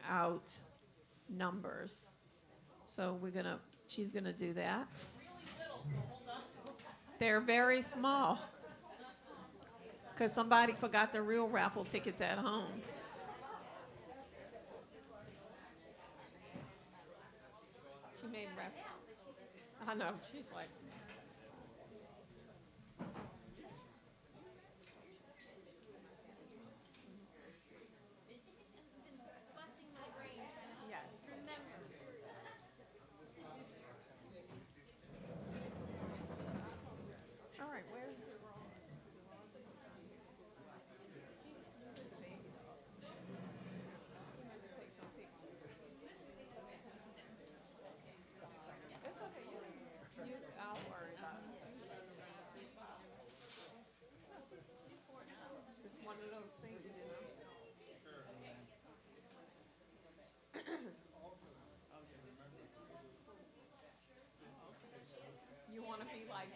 out numbers. So she's gonna do that. They're very small. Because somebody forgot the real raffle tickets at home. She made raffle. I know, she's like. Yes. All right, where's your roll? It's okay. I'll worry about it. It's one of those things, you know. You want to be like,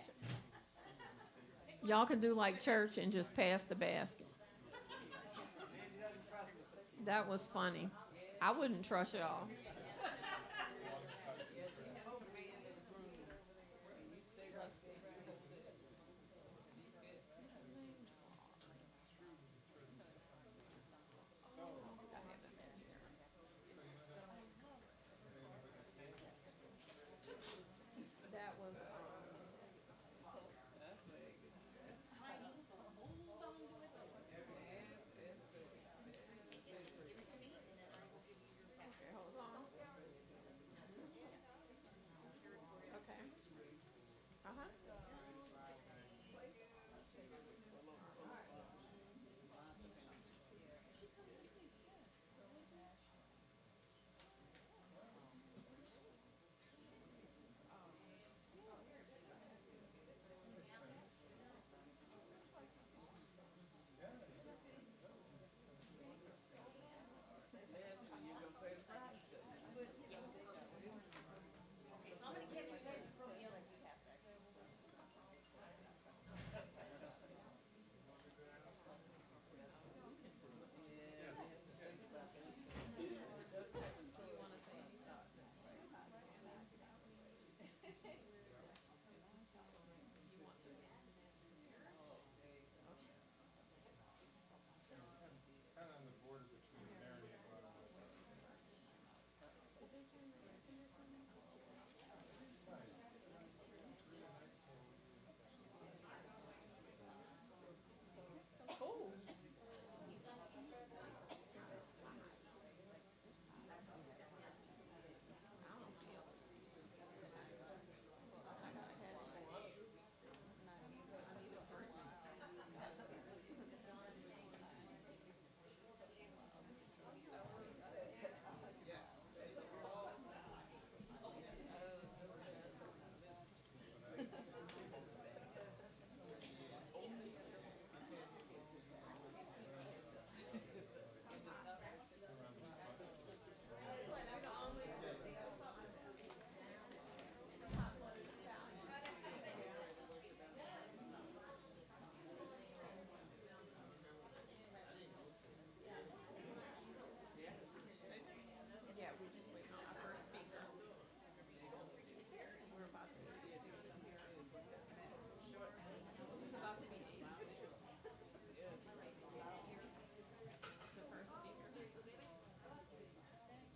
y'all can do like church and just pass the basket. That was funny. I wouldn't trust y'all. That was okay, hold on. Okay. Uh-huh. Cool. Yeah, we just waiting on our first speaker. We're about to be about to be the first speaker.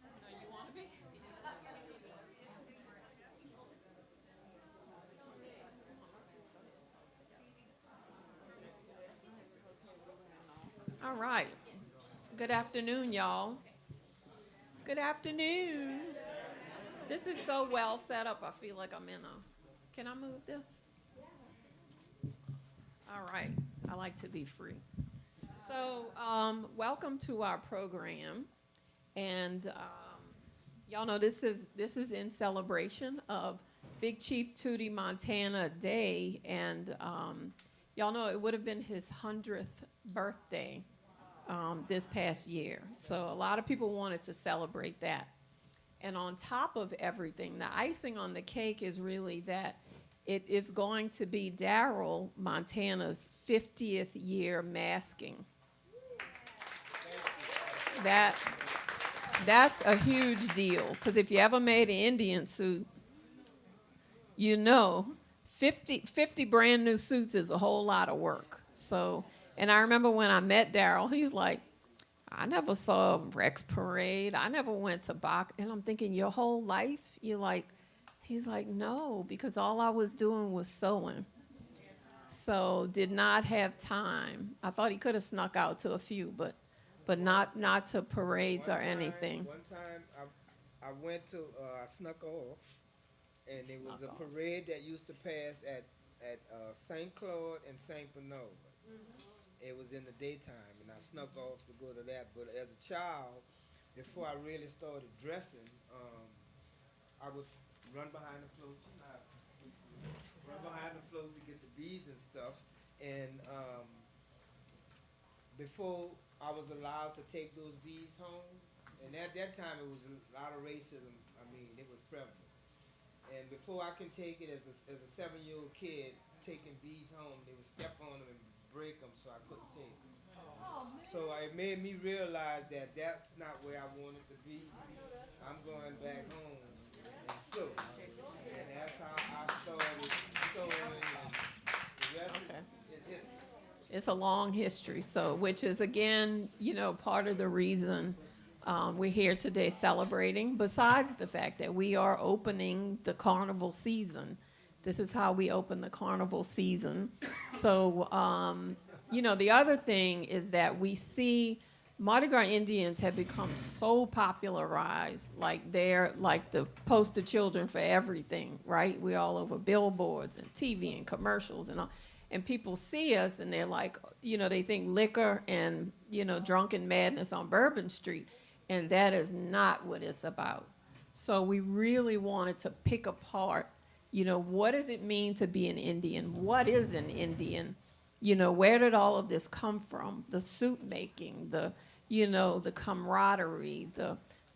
No, you want to be? All right. Good afternoon, y'all. Good afternoon. This is so well set up. I feel like I'm in a. Can I move this? All right. I like to be free. So, welcome to our program, and y'all know this is in celebration of Big Chief Tootie Montana Day, and y'all know it would have been his 100th birthday this past year. So a lot of people wanted to celebrate that. And on top of everything, the icing on the cake is really that it is going to be Darryl Montana's 50th year masking. That That's a huge deal, because if you ever made an Indian suit, you know 50 brand new suits is a whole lot of work. So, and I remember when I met Darryl, he's like, I never saw Rex Parade. I never went to Bach. And I'm thinking, your whole life? You're like, he's like, no, because all I was doing was sewing. So did not have time. I thought he could have snuck out to a few, but not to parades or anything. One time I went to, I snuck off, and it was a parade that used to pass at St. Claude and St. Bernard. It was in the daytime, and I snuck off to go to that. But as a child, before I really started dressing, I would run behind the float, to get the beads and stuff. And before I was allowed to take those beads home, and at that time it was a lot of racism. I mean, it was prevalent. And before I can take it as a 7-year-old kid taking beads home, they would step on them and break them, so I couldn't take them. So it made me realize that that's not where I wanted to be. I'm going back home and sew. And that's how I started sewing, and the rest is history. It's a long history, so which is again, part of the reason we're here today celebrating. Besides the fact that we are opening the carnival season, this is how we open the carnival season. So, the other thing is that we see Mardi Gras Indians have become so popularized, like they're like the poster children for everything, right? We're all over billboards and TV and commercials and all. And people see us and they're like, they think liquor and, drunken madness on Bourbon Street. And that is not what it's about. So we really wanted to pick apart, what does it mean to be an Indian? What is an Indian? Where did all of this come from? The suit making, the camaraderie,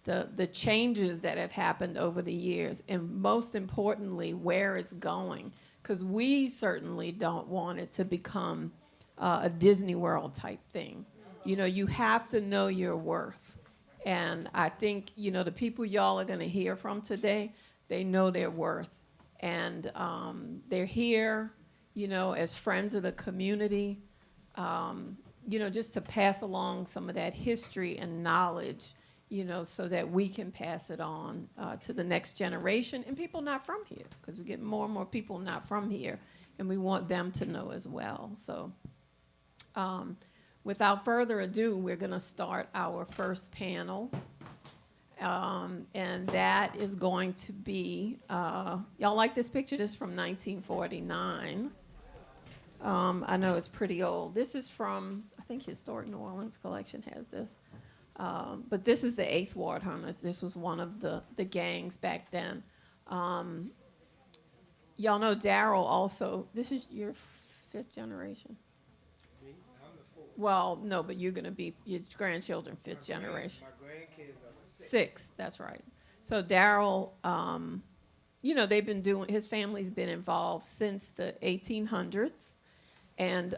the changes that have happened over the years, and most importantly, where it's going. Because we certainly don't want it to become a Disney World type thing. You have to know your worth. And I think, the people y'all are going to hear from today, they know their worth. And they're here, as friends of the community, just to pass along some of that history and knowledge, so that we can pass it on to the next generation and people not from here, because we get more and more people not from here, and we want them to know as well. So without further ado, we're going to start our first panel. And that is going to be, y'all like this picture? This is from 1949. I know it's pretty old. This is from, I think Historic New Orleans Collection has this. But this is the 8th Ward Hunters. This was one of the gangs back then. Y'all know Darryl also. This is your 5th generation. Me? I'm the 4th. Well, no, but you're going to be your grandchildren 5th generation. My grandkids are the 6th, that's right. So Darryl, they've been doing, his family's been involved since the 1800s. And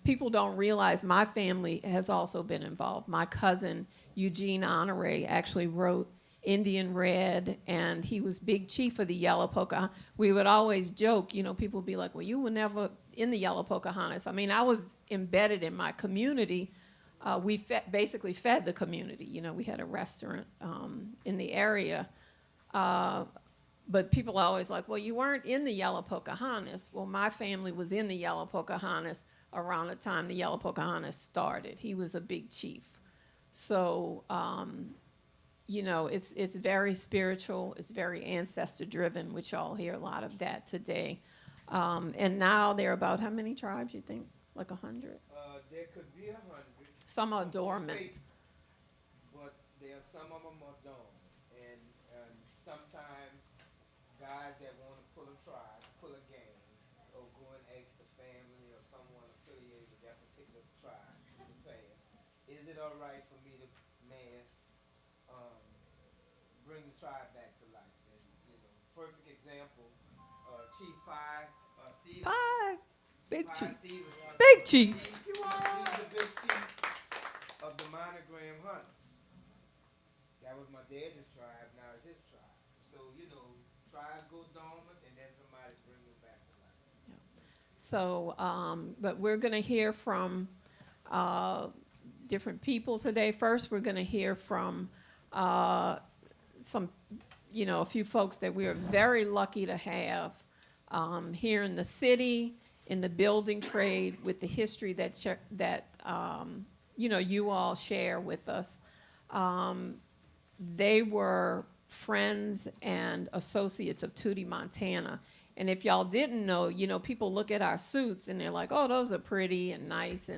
people don't realize my family has also been involved. My cousin, Eugene Honore, actually wrote Indian Red, and he was big chief of the Yellow Pocahontas. We would always joke, people would be like, well, you were never in the Yellow Pocahontas. I mean, I was embedded in my community. We basically fed the community. We had a restaurant in the area. But people are always like, well, you weren't in the Yellow Pocahontas. Well, my family was in the Yellow Pocahontas around the time the Yellow Pocahontas started. He was a big chief. So, it's very spiritual. It's very ancestor-driven, which y'all hear a lot of that today. And now there are about how many tribes, you think? Like 100? There could be 100. Some are dormant. But some of them are dormant. And sometimes guys that want to pull a tribe, pull a gang, or go and ask the family or someone affiliated with that particular tribe in the past, is it all right for me to bring the tribe back to life? And, perfect example, Chief Pie Stevens. Pie. Big Pie chief. Stevens. Big chief. He's the big chief of the monogram hunters. That That was my daddy's tribe. Now it's his tribe. So you know, tribes go dormant, and then somebody bring them back to life. So, but we're going to hear from different people today. First, we're going to hear from some, a few folks that we are very lucky to have here in the city, in the building trade, with the history that you all share with us. They were friends and associates of Tootie, Montana. And if y'all didn't know, people look at our suits and they're like, oh, those are pretty and nice.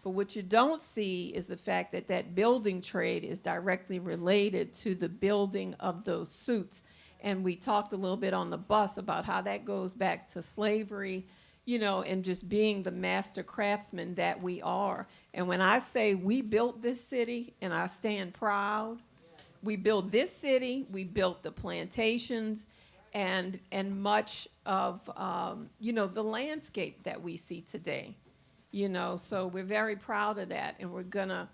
But what you don't see is the fact that that building trade is directly related to the building of those suits. And we talked a little bit on the bus about how that goes back to slavery, and just being the master craftsmen that we are. And when I say we built this city, and I stand proud, we built this city, we built the plantations, and much of, the landscape that we see today. So we're very proud of that, and we're gonna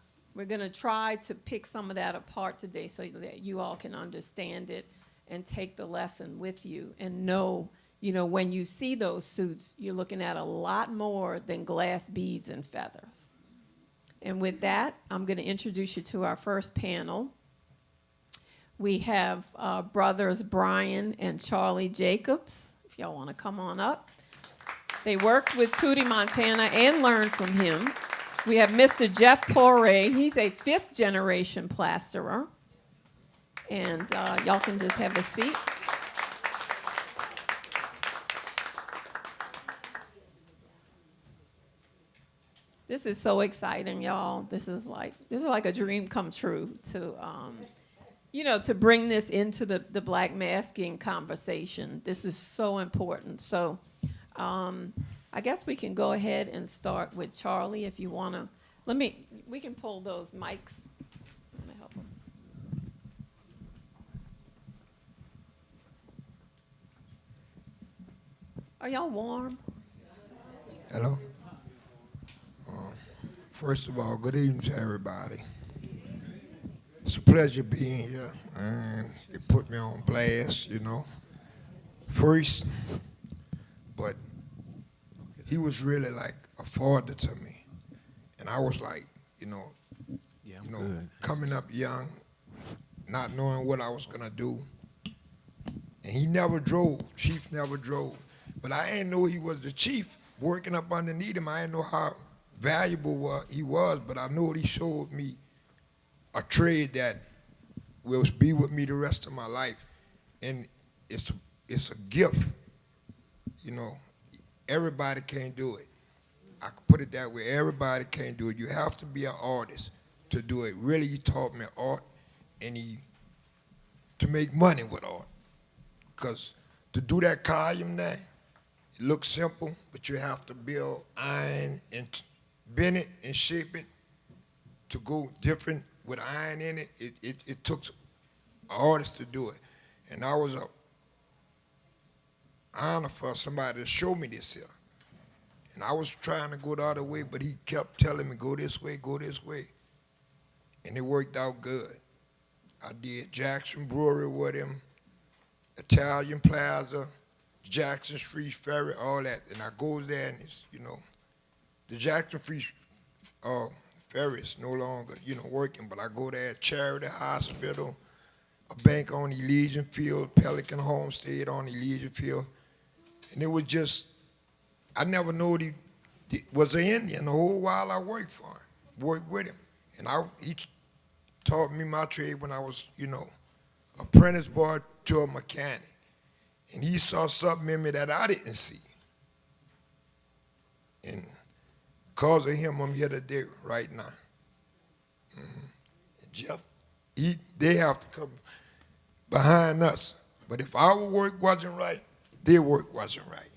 try to pick some of that apart today so that you all can understand it and take the lesson with you and know, when you see those suits, you're looking at a lot more than glass beads and feathers. And with that, I'm gonna introduce you to our first panel. We have brothers Brian and Charlie Jacobs, if y'all wanna come on up. They worked with Tootie, Montana, and learned from him. We have Mr. Jeff Poree. He's a fifth-generation plasterer. And y'all can just have a seat. This is so exciting, y'all. This is like a dream come true to, to bring this into the black masking conversation. This is so important. So I guess we can go ahead and start with Charlie if you want to. We can pull those mics. Let me help him. Are y'all warm? Hello. First of all, good evening to everybody. It's a pleasure being here, and it put me on blast, First, but he was really like a father to me, and I was like, coming up young, not knowing what I was gonna do, and he never drove. Chief never drove, but I didn't know he was the chief. Working up underneath him, I didn't know how valuable he was, but I know he showed me a trade that will be with me the rest of my life, and it's a gift. Everybody can't do it. I could put it that way. Everybody can't do it. You have to be an artist to do it. Really, he taught me art, and to make money with art, because to do that column there, it looks simple, but you have to build iron and bend it and shape it to go different with iron in it. It took an artist to do it. And I was an honor for somebody to show me this here. And I was trying to go the other way, but he kept telling me, go this way, go this way. And it worked out good. I did Jackson Brewery with him, Italian Plaza, Jackson Street Ferry, all that. And I goes there and it's, the Jackson Street Ferry is no longer, working, but I go there at Charity Hospital, a bank on Elysian Field, Pelican Homestead on Elysian Field. And it was just, I never knew he was an Indian the whole while I worked for him, worked with him. And he taught me my trade when I was, apprentice boy to a mechanic. And he saw something in me that I didn't see. And because of him, I'm here today, right now. And Jeff, they have to come behind us. But if our work wasn't right, their work wasn't right.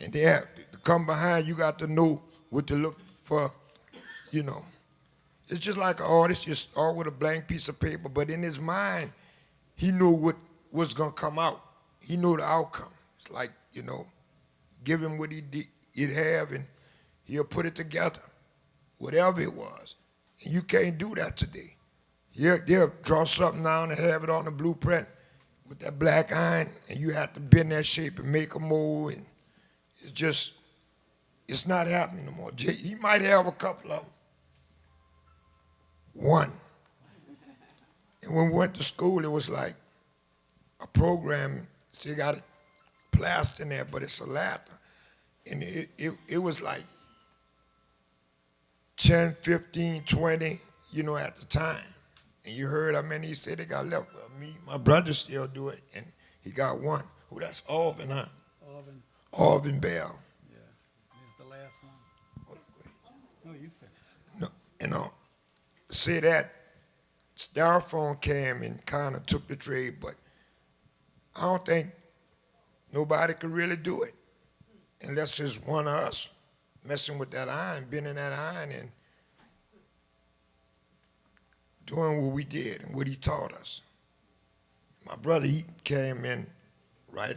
And they have to come behind, you got to know what to look for, It's just like an artist, just all with a blank piece of paper, but in his mind, he knew what was gonna come out. He knew the outcome. It's like, give him what he'd have and he'll put it together, whatever it was. And you can't do that today. They'll draw something down and have it on the blueprint with that black iron, and you have to bend that shape and make a mold, and it's not happening no more. He might have a couple of them. One. And when we went to school, it was like a program, so you got it plaster in there, but it's a lather. And it was like 10, 15, 20, at the time. And you heard how many he said they got left. Well, my brother still do it, and he got one. Oh, that's Alvin, huh? Alvin Bell. Yeah, he's the last one. No, you finished. No, say that styrofoam came and kind of took the trade, but I don't think nobody could really do it unless it's one of us messing with that iron, bending that iron, and doing what we did and what he taught us. My brother, he came in right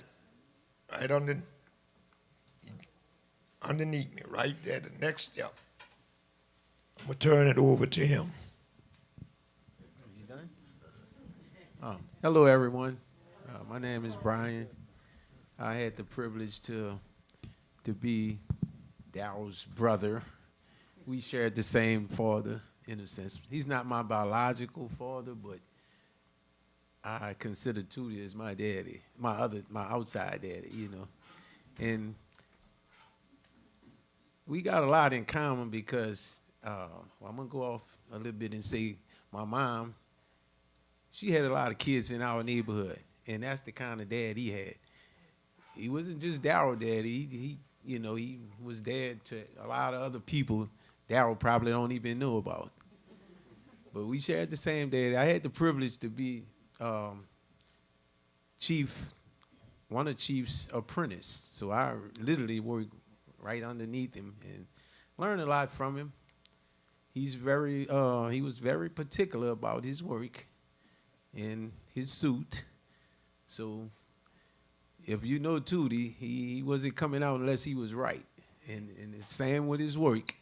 underneath me, right there, the next step. I'm going to turn it over to him. You done? Hello, everyone. My name is Brian. I had the privilege to be Darryl's brother. We shared the same father, in a sense. He's not my biological father, but I consider Tootie as my daddy, my outside daddy, And we got a lot in common because, I'm going to go off a little bit and say my mom, she had a lot of kids in our neighborhood, and that's the kind of dad he had. He wasn't just Darryl daddy. He was dad to a lot of other people Darryl probably don't even know about. But we shared the same daddy. I had the privilege to be one of Chief's apprentice. So I literally worked right underneath him and learned a lot from him. He was very particular about his work and his suit. So if you know Tootie, he wasn't coming out unless he was right. And it's same with his work.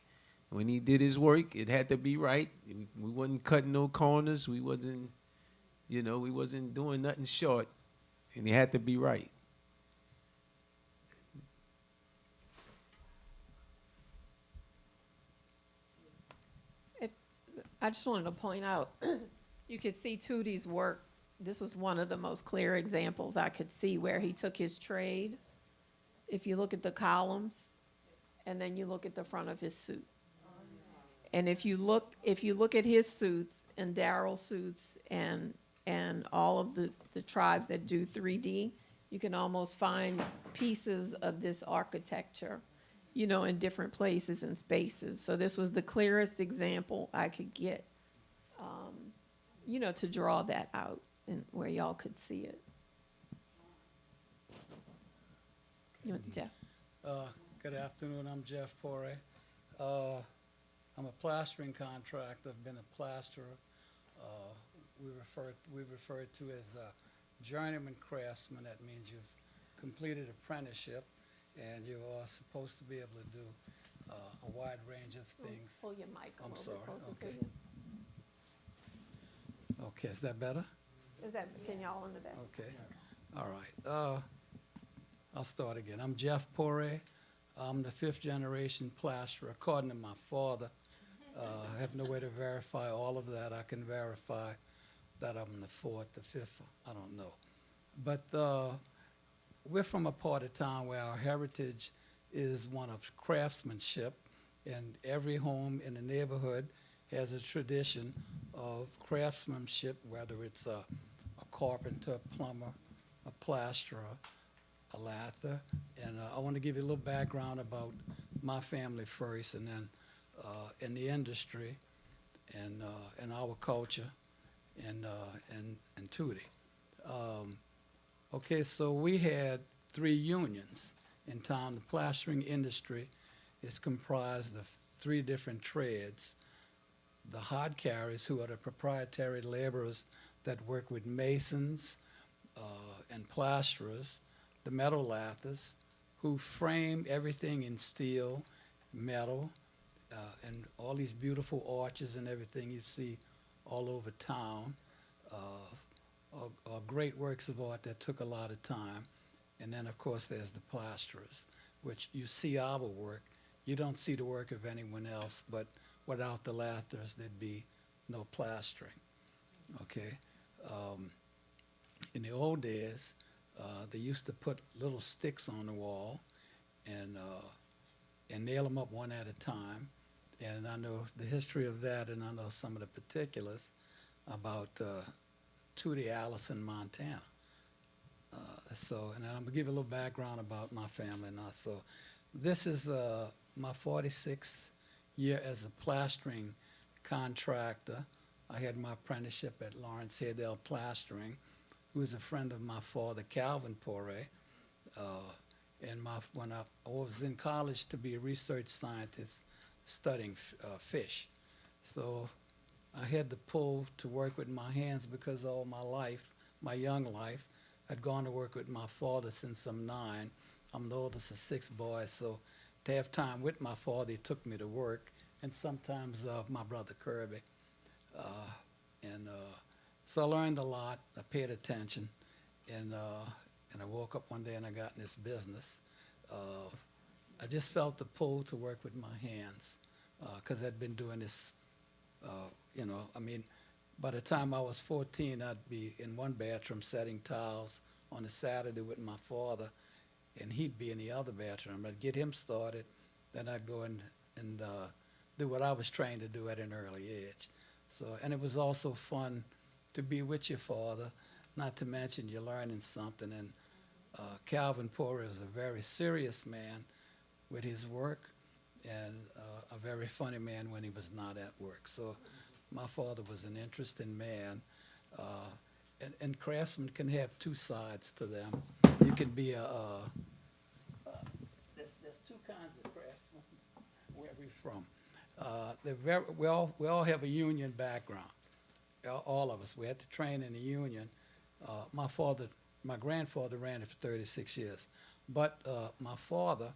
When he did his work, it had to be right. We wasn't cutting no corners. We wasn't doing nothing short. And it had to be right. I just wanted to point out, you could see Tootie's work. This was one of the most clear examples I could see where he took his trade. If you look at the columns, and then you look at the front of his suit. And if you look at his suits and Darryl's suits and all of the tribes that do 3D, you can almost find pieces of this architecture, in different places and spaces. So this was the clearest example I could get, to draw that out and where y'all could see it. Jeff? Good afternoon. I'm Jeff Poree. I'm a plastering contractor. I've been a plasterer. We refer to as a journeyman craftsman. That means you've completed apprenticeship, and you are supposed to be able to do a wide range of things. Pull your mic a I'm little sorry, bit closer to okay. you. Okay, is that better? Can y'all in the back? Okay. All right. I'll start again. I'm Jeff Poree. I'm the 5th generation plasterer, according to my father. I have no way to verify all of that. I can verify that I'm the 4th, the 5th, I don't know. But we're from a part of town where our heritage is one of craftsmanship, and every home in the neighborhood has a tradition of craftsmanship, whether it's a carpenter, a plumber, a plasterer, a lather. And I want to give you a little background about my family first, and then in the industry and our culture and Tootie. Okay, so we had 3 unions in town. The plastering industry is comprised of 3 different trades. The hod carriers, who are the proprietary laborers that work with masons and plasterers. The metal lathers, who frame everything in steel, metal, and all these beautiful arches and everything you see all over town, are great works of art that took a lot of time. And then, of course, there's the plasterers, which you see our work. You don't see the work of anyone else, but without the plasterers, there'd be no plastering, okay? In the old days, they used to put little sticks on the wall and nail them up one at a time. And I know the history of that, and I know some of the particulars about Tootie, Allison, Montana. And I'm gonna give you a little background about my family now. So this is my 46th year as a plastering contractor. I had my apprenticeship at Lawrence Haydell Plastering, who was a friend of my father, Calvin Poree. When I was in college to be a research scientist studying fish. So I had the pull to work with my hands because all my life, my young life, I'd gone to work with my father since I'm 9. I'm the oldest of 6 boys, so to have time with my father, he took me to work, and sometimes my brother Kirby. So I learned a lot. I paid attention, and I woke up one day and I got in this business. I just felt the pull to work with my hands because I'd been doing this, by the time I was 14, I'd be in one bathroom setting tiles on a Saturday with my father, and he'd be in the other bathroom. I'd get him started, then I'd go and do what I was trained to do at an early age. And it was also fun to be with your father, not to mention you're learning something. And Calvin Poree is a very serious man with his work, and a very funny man when he was not at work. So my father was an interesting man. And craftsmen can have two sides to them. You can be there's two kinds of craftsmen where we're from. We all have a union background, all of us. We had to train in a union. My grandfather ran it for 36 years. But my father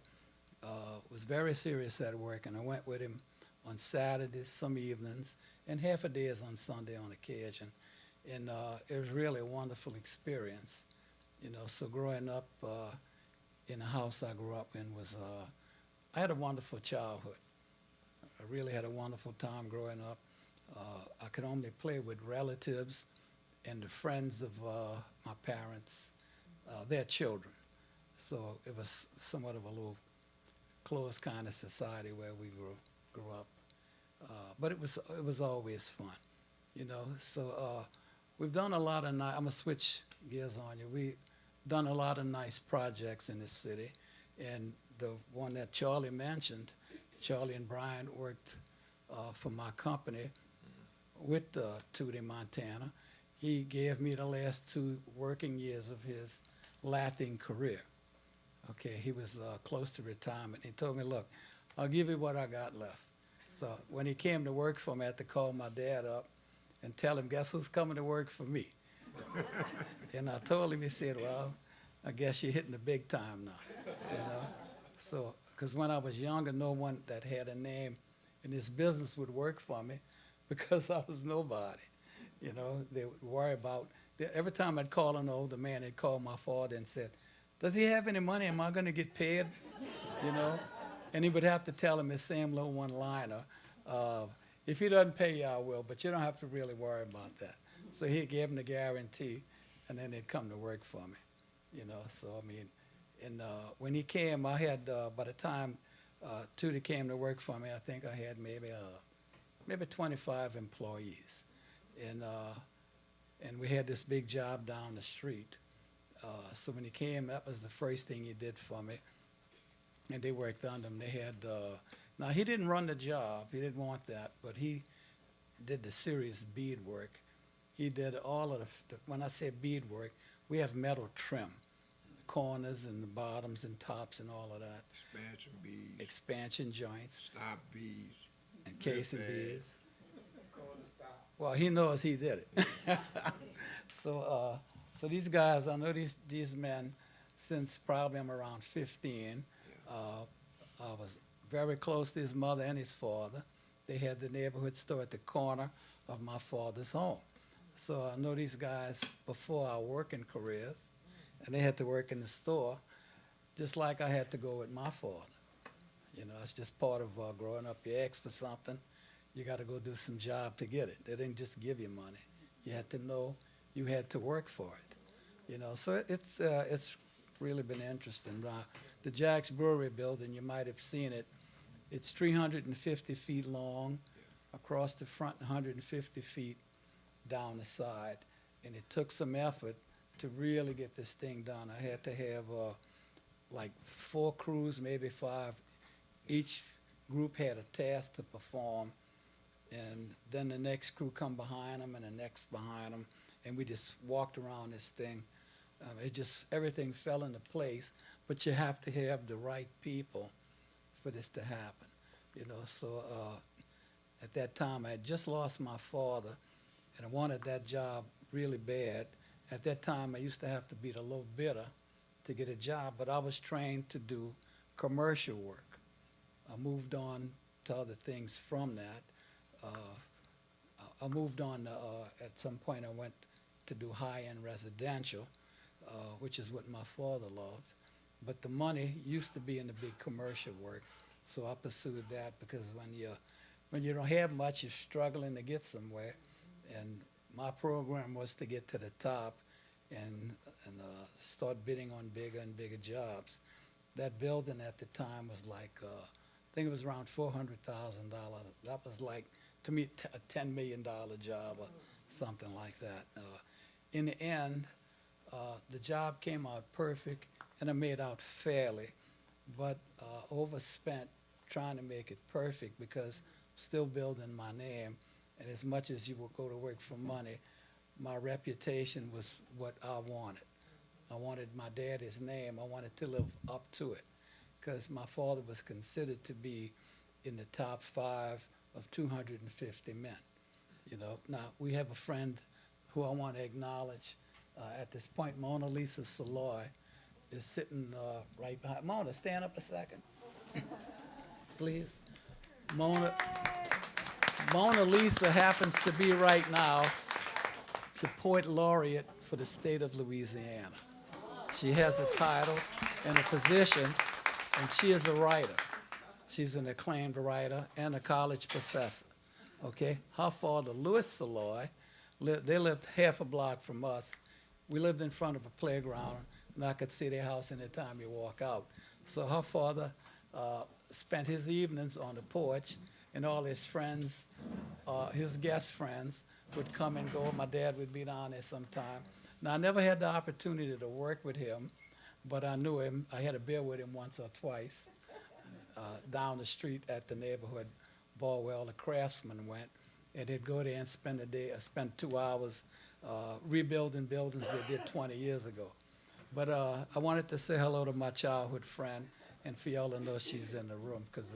was very serious at work, and I went with him on Saturdays, some evenings, and half a day is on Sunday on occasion. And it was really a wonderful experience. So growing up in the house I grew up in I had a wonderful childhood. I really had a wonderful time growing up. I could only play with relatives and the friends of my parents, their children. So it was somewhat of a little close kind of society where we grew up. But it was always fun, So we've done a lot of I'm gonna switch gears on you. We've done a lot of nice projects in this city, and the one that Charlie mentioned, Charlie and Brian worked for my company with Tootie, Montana. He gave me the last 2 working years of his lathing career. Okay, he was close to retirement. He told me, look, I'll give you what I got left. So when he came to work for me, I had to call my dad up and tell him, guess who's coming to work for me? And I told him, he said, well, I guess you're hitting the big time now, So, because when I was younger, no one that had a name in this business would work for me because I was nobody. They would worry about, every time I'd call an older man, they'd call my father and said, does he have any money? Am I going to get paid? And he would have to tell him his same little one-liner. If he doesn't pay you, I will, but you don't have to really worry about that. So he gave him the guarantee, and then they'd come to work for me. And when he came, I had, by the time Tootie came to work for me, I think I had maybe 25 employees. And we had this big job down the street. So when he came, that was the first thing he did for me. And they worked under him. They had, now he didn't run the job, he didn't want that, but he did the serious bead work. He did all of when I say bead work, we have metal trim, the corners and the bottoms and tops and all of that. Expansion beads, Expansion joints, stop beads, and casing Rip beads. Call the stop. Well, he knows he did it. So these guys, I know these men since probably I'm around 15. I was very close to his mother and his father. they had the neighborhood store at the corner of my father's home. So I know these guys before our working careers, and they had to work in the store, just like I had to go with my father. You know, it's just part of growing up. You ask for something, you got to go do some job to get it. They didn't just give you money. You had to know you had to work for it. You know, so it's really been interesting. The Jack's Brewery building, you might have seen it. It's 350 feet long across the front, 150 feet down the side. And it took some effort to really get this thing done. I had to have like 4 crews, maybe 5. Each group had a task to perform, and then the next crew come behind them and the next behind them, and we just walked around this thing. Everything fell into place, but you have to have the right people for this to happen. You know, so at that time I had just lost my father, and I wanted that job really bad. At that time I used to have to be the low bidder to get a job, but I was trained to do commercial work. I moved on to other things from that. I moved on, at some point I went to do high-end residential, which is what my father loved. But the money used to be in the big commercial work, so I pursued that because when you don't have much, you're struggling to get somewhere. And my program was to get to the top and start bidding on bigger and bigger jobs. That building at the time was like, I think it was around $400,000. That was like, to me, a $10 million job or something like that. In the end, the job came out perfect, and I made out fairly, but overspent trying to make it perfect because still building my name. And as much as you will go to work for money, my reputation was what I wanted. I wanted my daddy's name. I wanted to live up to it because my father was considered to be in the top 5 of 250 men. You know, now we have a friend who I want to acknowledge at this point. Mona Lisa Saloy is sitting right behind. Mona, stand up a second, please. Mona Lisa happens to be right now the Poet Laureate for the state of Louisiana. She has a title and a position, and she is a writer. She's an acclaimed writer and a college professor. Okay, her father, Louis Saloy, they lived half a block from us. We lived in front of a playground, and I could see their house anytime you walk out. So her father spent his evenings on the porch, and all his friends, his guest friends, would come and go. My dad would be down there sometime. Now, I never had the opportunity to work with him, but I knew him. I had a beer with him once or twice down the street at the neighborhood bar where all the craftsmen went, and they'd go there and spend the day, spend 2 hours rebuilding buildings they did 20 years ago. But I wanted to say hello to my childhood friend, and for y'all to know she's in the room, because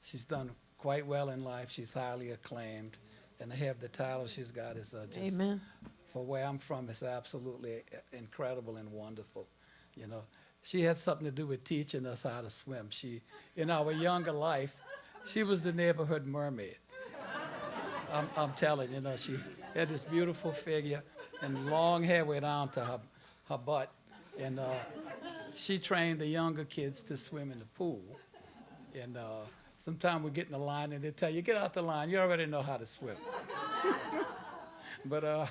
she's done quite well in life. She's highly acclaimed, and to have the title she's got is just, Amen. for where I'm from, it's absolutely incredible and wonderful. You know, she had something to do with teaching us how to swim. She, in our younger life, she was the neighborhood mermaid. I'm telling you, know, she had this beautiful figure and long hair way down to her butt, and she trained the younger kids to swim in the pool. And sometimes we get in the line and they tell you, get out the line, you already know how to swim. But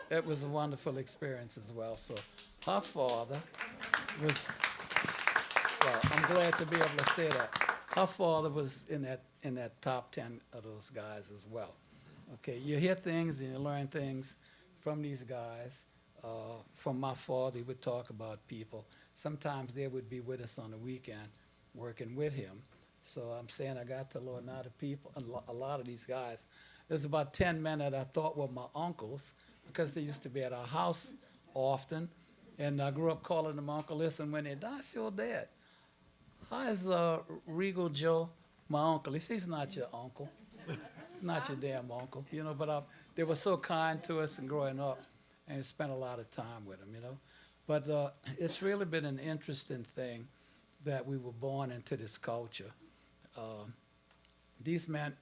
it was a wonderful experience as well. So her father was, well, I'm glad to be able to say that. Her father was in that top 10 of those guys as well. Okay, you hear things and you learn things from these guys. From my father, he would talk about people. Sometimes they would be with us on the weekend working with him. So I'm saying I got to learn how to people, a lot of these guys. There's about 10 men that I thought were my uncles because they used to be at our house often. And I grew up calling them Uncle. Listen, when they died, your dad. How is Regal Joe my uncle? He says, he's not your uncle. Not your damn uncle, you know, but they were so kind to us and growing up, and we spent a lot of time with them, you know. But it's really been an interesting thing that we were born into this culture. These men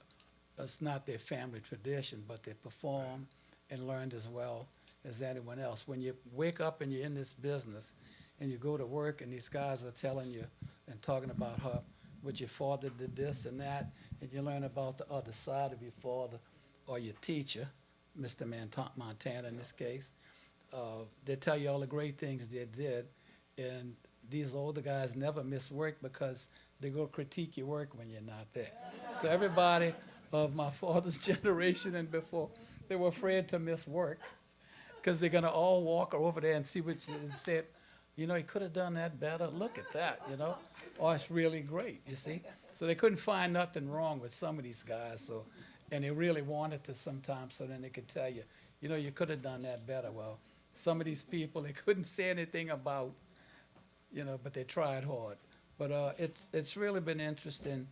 it's not their family tradition, but they perform and learned as well as anyone else. When you wake up and you're in this business and you go to work and these guys are telling you and talking about how what your father did this and that, and you learn about the other side of your father or your teacher, Mr. Montana in this case, they tell you all the great things they did, and these older guys never miss work because they go critique your work when you're not there. So everybody of my father's generation and before, they were afraid to miss work because they're going to all walk over there and see what you said. You know, he could have done that better. Look at that, you know. Oh, it's really great, you see. So they couldn't find nothing wrong with some of these guys. So, and they really wanted to sometimes, so then they could tell you, you know, you could have done that better. Well, some of these people they couldn't say anything about, you know, but they tried hard. But it's really been interesting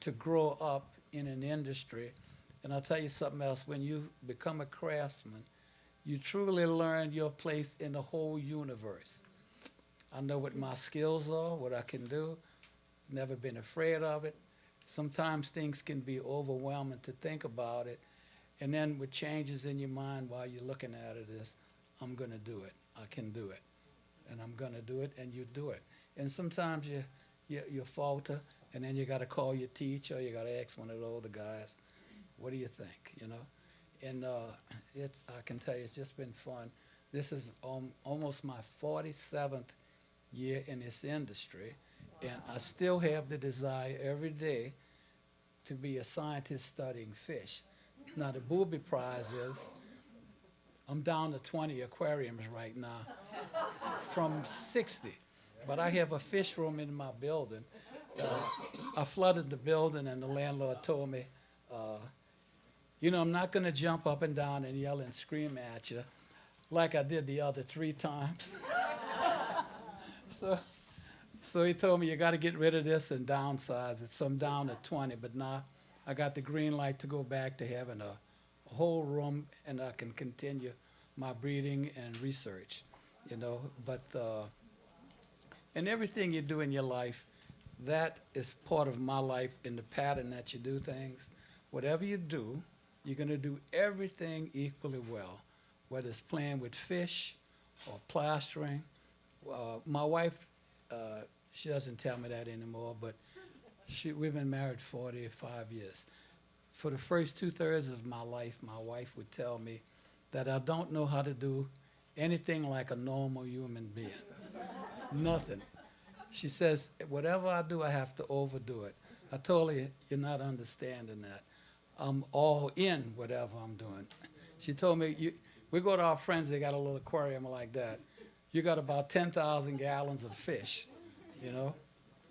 to grow up in an industry. And I'll tell you something else. When you become a craftsman, you truly learn your place in the whole universe. I know what my skills are, what I can do. Never been afraid of it. Sometimes things can be overwhelming to think about it. And then what changes in your mind while you're looking at it is, I'm going to do it. I can do it. And I'm going to do it, and you do it. And sometimes you falter, and then you got to call your teacher, or you got to ask one of the older guys, what do you think, you know? And I can tell you, it's just been fun. This is almost my 47th year in this industry, and I still have the desire every day to be a scientist studying fish. Now, the booby prize is, I'm down to 20 aquariums right now from 60, but I have a fish room in my building. I flooded the building, and the landlord told me, you know, I'm not going to jump up and down and yell and scream at you like I did the other 3 times. So he told me, you got to get rid of this and downsize it. So I'm down to 20, but now I got the green light to go back to having a whole room, and I can continue my breeding and research, you know. But and everything you do in your life, that is part of my life in the pattern that you do things. Whatever you do, you're going to do everything equally well, whether it's playing with fish or plastering. My wife, she doesn't tell me that anymore, but we've been married 45 years. For the first 2/3 of my life, my wife would tell me that I don't know how to do anything like a normal human being. Nothing. She says, whatever I do, I have to overdo it. I told her, you're not understanding that. I'm all in whatever I'm doing. She told me, we go to our friends, they got a little aquarium like that. You got about 10,000 gallons of fish, you know.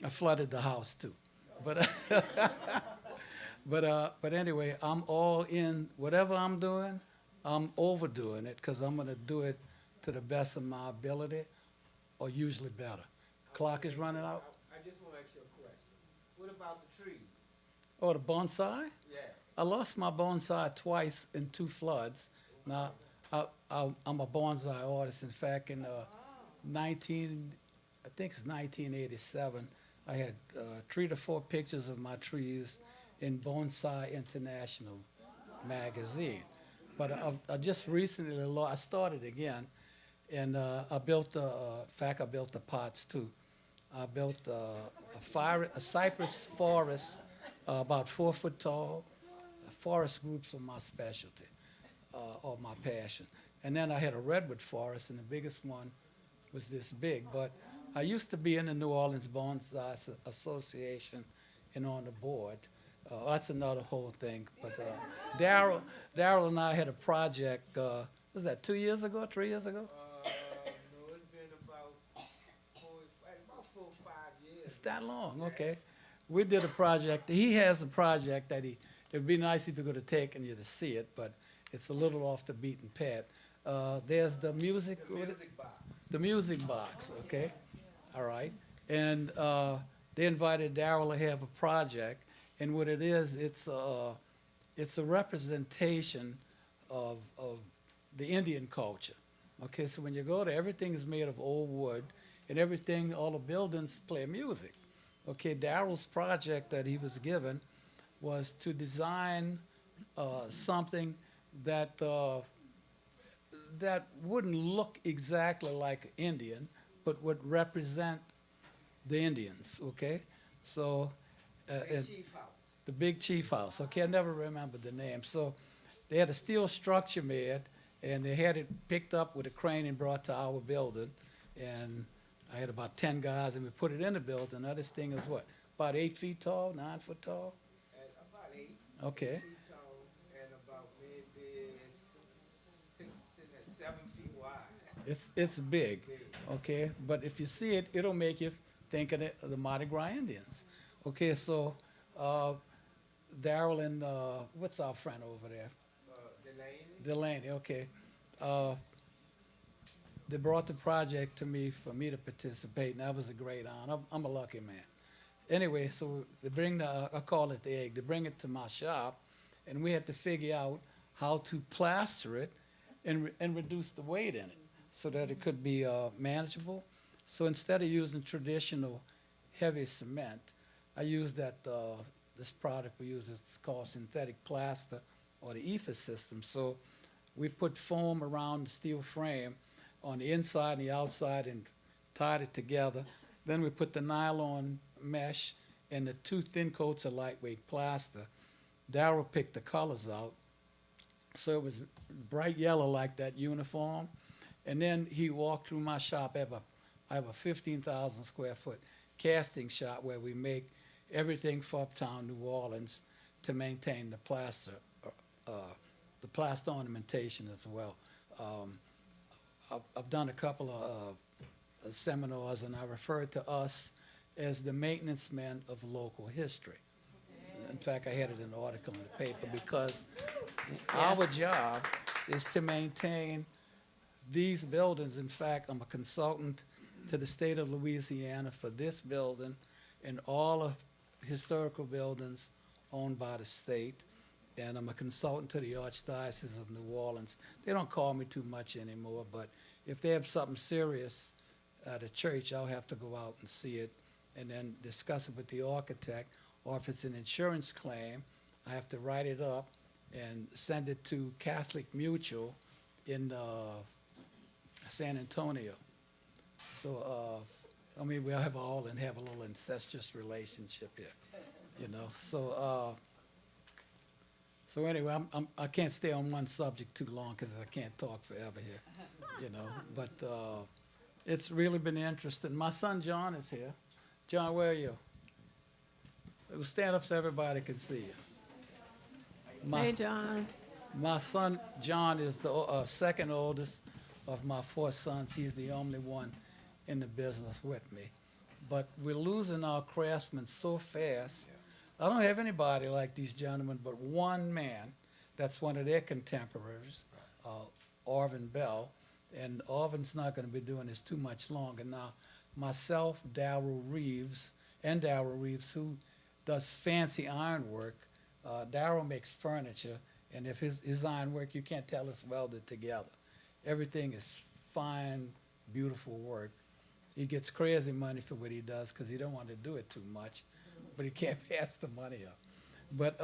I flooded the house too. But but anyway, I'm all in. Whatever I'm doing, I'm overdoing it because I'm going to do it to the best of my ability, or usually better. Clock is running out. I just want to ask you a question. What about the trees? Oh, the bonsai? Yeah. I lost my bonsai twice in 2 floods. Now, I'm a bonsai artist. In fact, in I think it's 1987, I had 3 to 4 pictures of my trees in Bonsai International magazine. But I just recently, I started again, and I built, in fact, I built the pots too. I built a cypress forest, about 4 foot tall. Forest groups are my specialty, or my passion. And then I had a redwood forest, and the biggest one was this big. But I used to be in the New Orleans Bonsai Association and on the board. That's another whole thing. But Darryl and I had a project, was that 2 years ago, 3 years ago? No, it's been about 4 or 5 years. It's that long, okay. We did a project. He has a project that it'd be nice if you could have taken you to see it, but it's a little off the beaten path. There's the music. The music box. The music box, okay. All right. And they invited Darryl to have a project, and what it is, it's a representation of the Indian culture. Okay, so when you go there, everything is made of old wood, and everything, all the buildings play music. Okay, Darryl's project that he was given was to design something that that wouldn't look exactly like Indian, but would represent the Indians, okay? So, Big Chief House. the Big Chief House, okay, I never remember the name. So they had a steel structure made, and they had it picked up with a crane and brought to our building. And I had about 10 guys, and we put it in the building. Now this thing is what, about 8 feet tall, 9 foot tall? And about 8 Okay. feet tall and about maybe 6 and 7 feet wide. It's big, Big. okay? But if you see it, it'll make you think of the Mardi Gras Indians. Okay, so Darryl and what's our friend over there? Delaney. Delaney, okay. They brought the project to me for me to participate, and that was a great honor. I'm a lucky man. Anyway, so they bring I call it the egg. They bring it to my shop, and we had to figure out how to plaster it and reduce the weight in it so that it could be manageable. So instead of using traditional heavy cement, I used this product we use. It's called synthetic plaster, or the EFA system. So we put foam around the steel frame on the inside and the outside and tied it together. Then we put the nylon mesh and the 2 thin coats of lightweight plaster. Darryl picked the colors out. So it was bright yellow like that uniform. And then he walked through my shop. I have a 15,000 square foot casting shop where we make everything for uptown New Orleans to maintain the plaster ornamentation as well. I've done a couple of seminars, and I refer to us as the maintenance men of local history. In fact, I had it in an article in the paper because our job is to maintain these buildings. In fact, I'm a consultant to the state of Louisiana for this building and all of historical buildings owned by the state. And I'm a consultant to the Archdiocese of New Orleans. They don't call me too much anymore, but if they have something serious at a church, I'll have to go out and see it and then discuss it with the architect. Or if it's an insurance claim, I have to write it up and send it to Catholic Mutual in San Antonio. So, I mean, we have all and have a little incestuous relationship here, you know. So anyway, I can't stay on one subject too long because I can't talk forever here, you know. But it's really been interesting. My son John is here. John, where are you? Stand up so everybody can see you. Hey, John. My son John is the second oldest of my 4 sons. He's the only one in the business with me. But we're losing our craftsmen so fast. I don't have anybody like these gentlemen, but one man that's one of their contemporaries, Arvin Bell. And Arvin's not going to be doing this too much longer. Now, myself, Darryl Reeves, who does fancy ironwork. Darryl makes furniture, and if his ironwork, you can't tell it's welded together. Everything is fine, beautiful work. He gets crazy money for what he does because he don't want to do it too much, but he can't pass the money up. But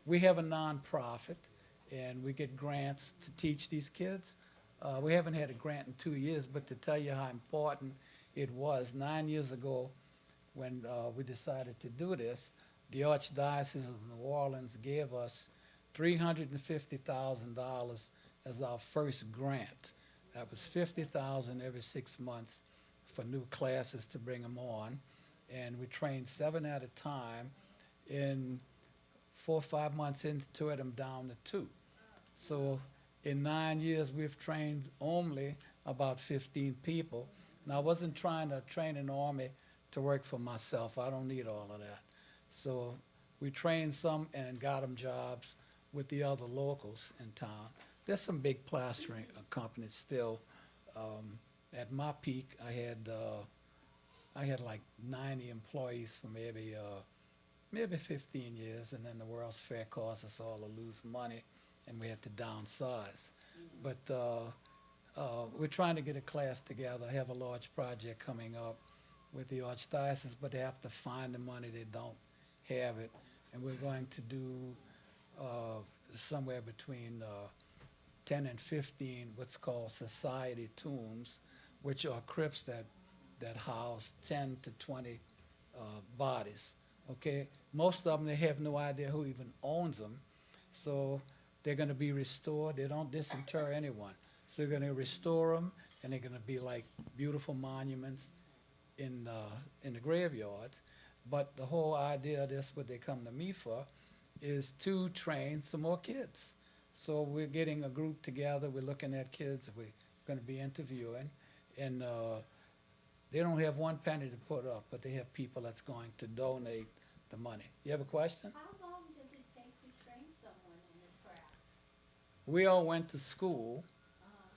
we have a nonprofit, and we get grants to teach these kids. We haven't had a grant in 2 years, but to tell you how important it was, 9 years ago when we decided to do this, the Archdiocese of New Orleans gave us $350,000 as our first grant. That was $50,000 every 6 months for new classes to bring them on. And we trained 7 at a time. In 4 or 5 months into it, I'm down to 2. So in 9 years, we've trained only about 15 people. Now, I wasn't trying to train an army to work for myself. I don't need all of that. So we trained some and got them jobs with the other locals in town. There's some big plastering companies still. At my peak, I had like 90 employees for maybe 15 years, and then the World's Fair caused us all to lose money, and we had to downsize. But we're trying to get a class together. I have a large project coming up with the Archdiocese, but they have to find the money. They don't have it. And we're going to do somewhere between 10 and 15 what's called society tombs, which are crypts that house 10 to 20 bodies. Okay, most of them, they have no idea who even owns them, so they're going to be restored. They don't disinter anyone, so they're going to restore them, and they're going to be like beautiful monuments in the graveyards. But the whole idea of this, what they come to me for, is to train some more kids. So we're getting a group together. We're looking at kids we're going to be interviewing, and they don't have one penny to put up, but they have people that's going to donate the money. You have a question? How long does it take to train someone in this craft? We all went to school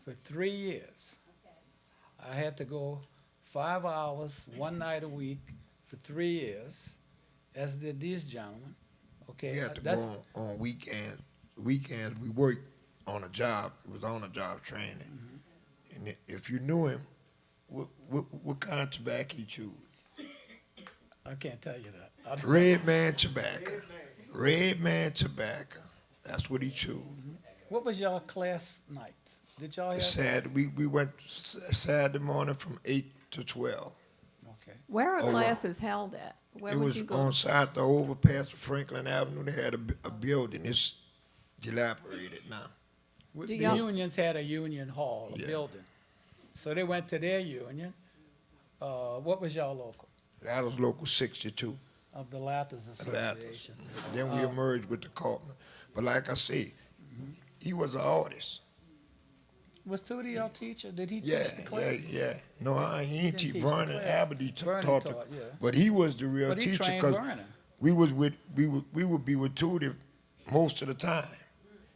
for 3 years. Okay. I had to go 5 hours, one night a week for 3 years, as did these gentlemen. Okay, We had to that's, go on weekends. Weekends, we worked on a job. It was on a job training. And if you knew him, what kind of tobacco he chewed? I can't tell you that. I don't- Red man tobacco. Red man tobacco. That's what he chewed. What was y'all class night? Did y'all have? We went Saturday morning from 8 to 12. Okay. Where are Oh, wow. classes held at? Where It would was you go? on side the overpass of Franklin Avenue. They had a building. It's dilapidated now. Do The y'all- unions had a union hall, a Yeah. building. So they went to their union. What was y'all local? That was local 62. Of the Lathers Association. Then we emerged with the Carpenter. But like I say, he was an artist. Was Tootie your teacher? Did he Yeah, teach the class? yeah. No, he ain't Didn't teach. teach the Vernon class. Aberdeen Vernon taught taught, yeah. But he was the real But he teacher trained because Vernon. we would be with Tootie most of the time,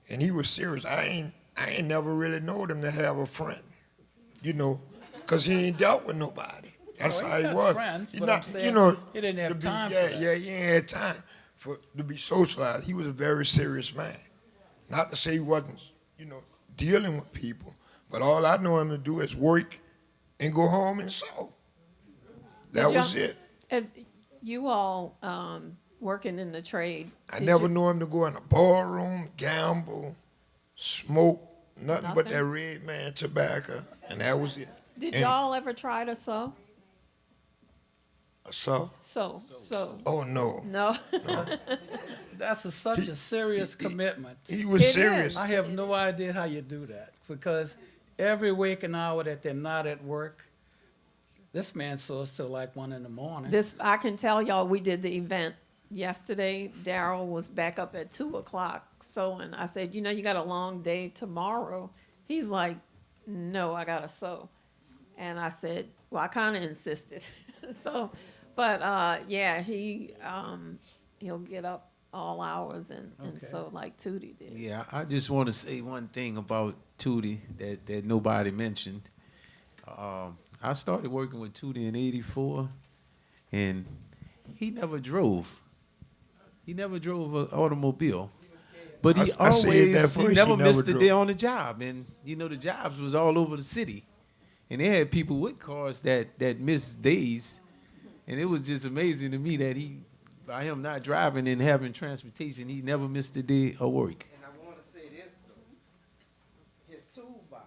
and he was serious. I ain't never really known him to have a friend, because he ain't dealt with nobody. That's Oh, he how he had was. friends, He but not, I'm saying he didn't have to be- time for yeah, that. Yeah, he ain't had time to be socialized. He was a very serious man. Not to say he wasn't, dealing with people, but all I know him to do is work and go home and sew. That Did was y'all- it. As you all working in the trade. I did never you- knew him to go in a ballroom, gamble, smoke, nothing but Nothing? that red man tobacco, and that was it. Did and- y'all ever try to sew? So, Sew. oh no, No. That's such a serious commitment. he was It serious. is. I have no idea how you do that, because every waking hour that they're not at work, this man sews till like 1 in the morning. This, I can tell y'all, we did the event yesterday. Darryl was back up at 2:00 sewing. I said, you got a long day tomorrow. He's like, no, I gotta sew. And I said, well, I kind of insisted. But yeah, he'll get up all hours and Okay. sew like Tootie did. Yeah, I just want to say one thing about Tootie that nobody mentioned. I started working with Tootie in '84, and he never drove. He never drove an automobile. But he I said that always, first, he he never never missed a drove. day on the job. And, the jobs was all over the city. And they had people with cars that missed days. And it was just amazing to me that by him not driving and having transportation, he never missed a day of work. And I want to say this though, his toolbox,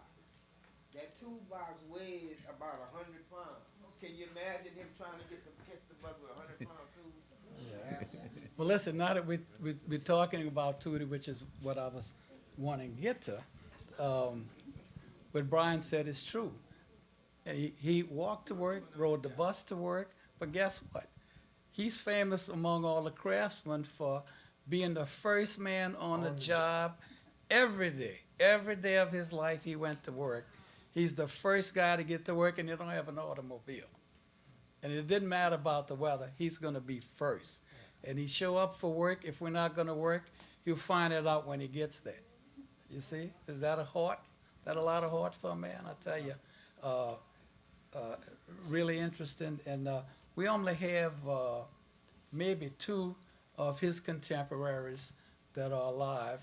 that toolbox weighed about 100 pounds. Can you imagine him trying to catch the bug with a 100-pound tool? Yeah. Well, listen, now that we're talking about Tootie, which is what I was wanting to get to, what Brian said is true. He walked to work, rode the bus to work, but guess what? He's famous among all the craftsmen for being the first man on the job every day. Every day of his life he went to work. He's the first guy to get to work, and they don't have an automobile. And it didn't matter about the weather. He's going to be first. And he show up for work. If we're not going to work, he'll find it out when he gets there. You see? Is that a heart? That a lot of heart for a man? I tell you, really interesting. And we only have maybe 2 of his contemporaries that are alive.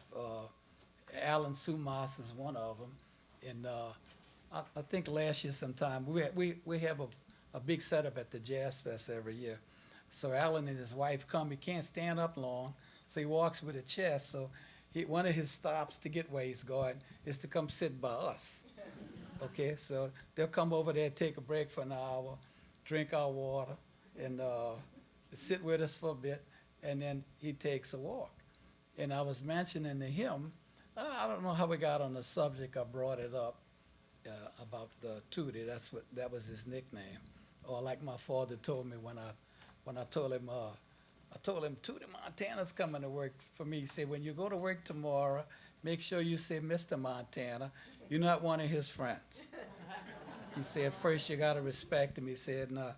Alan Sumas is one of them. And I think last year sometime, we have a big setup at the Jazz Fest every year. So Alan and his wife come. He can't stand up long, so he walks with a chest. So one of his stops to get where he's going is to come sit by us. Okay, so they'll come over there, take a break for an hour, drink our water, and sit with us for a bit, and then he takes a walk. And I was mentioning to him, I don't know how we got on the subject. I brought it up about Tootie. That was his nickname, or like my father told me when I told him Tootie Montana's coming to work for me. He said, when you go to work tomorrow, make sure you say Mr. Montana. You're not one of his friends. He said, first you got to respect him. He said, no,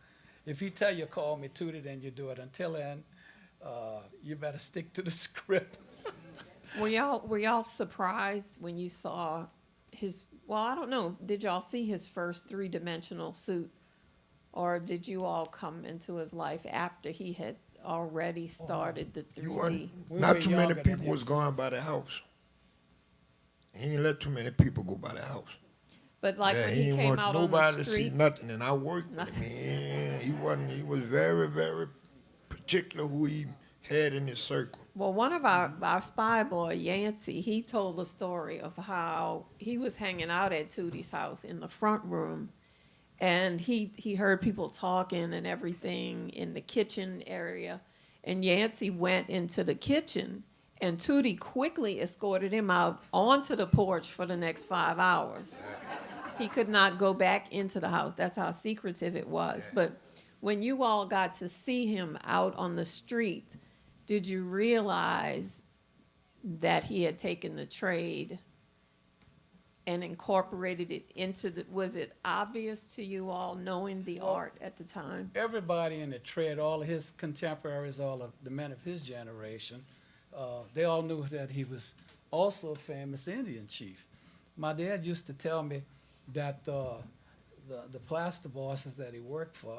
if he tell you call me Tootie, then you do it. Until then, you better stick to the script. Were y'all surprised when you saw his, well, I don't know, did y'all see his first three-dimensional suit? Or did you all come into his life after he had already started the 3D? Not too many younger than people him, was so- going by the house. He ain't let too many people go by the house. But like when he ain't came want out on nobody the to see street, nothing, and I worked with him. He was very, very particular who he had in his circle. well, one of our spy boy, Yancey, he told a story of how he was hanging out at Tootie's house in the front room, and he heard people talking and everything in the kitchen area, and Yancey went into the kitchen, and Tootie quickly escorted him out onto the porch for the next 5 hours. He could not go back into the house. That's how secretive it was. But when you all got to see him out on the street, did you realize that he had taken the trade and incorporated it into was it obvious to you all knowing the art at the time? Everybody in the trade, all of his contemporaries, all of the men of his generation, they all knew that he was also a famous Indian chief. My dad used to tell me that the plaster bosses that he worked for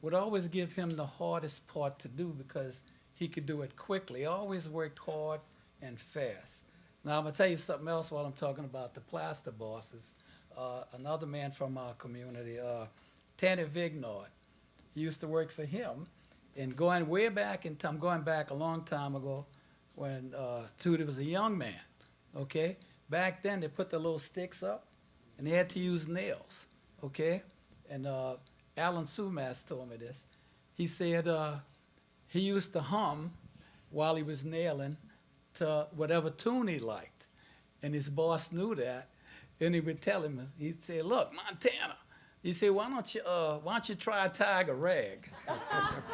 would always give him the hardest part to do because he could do it quickly. He always worked hard and fast. Now, I'm going to tell you something else while I'm talking about the plaster bosses. Another man from our community, Tanny Vignard, he used to work for him. And going way back in time, going back a long time ago when Tootie was a young man, okay? Back then, they put the little sticks up, and they had to use nails, okay? And Alan Sumas told me this. He said he used to hum while he was nailing to whatever tune he liked. And his boss knew that, and he would tell him, he'd say, look, Montana, he said, why don't you try Tiger Rag?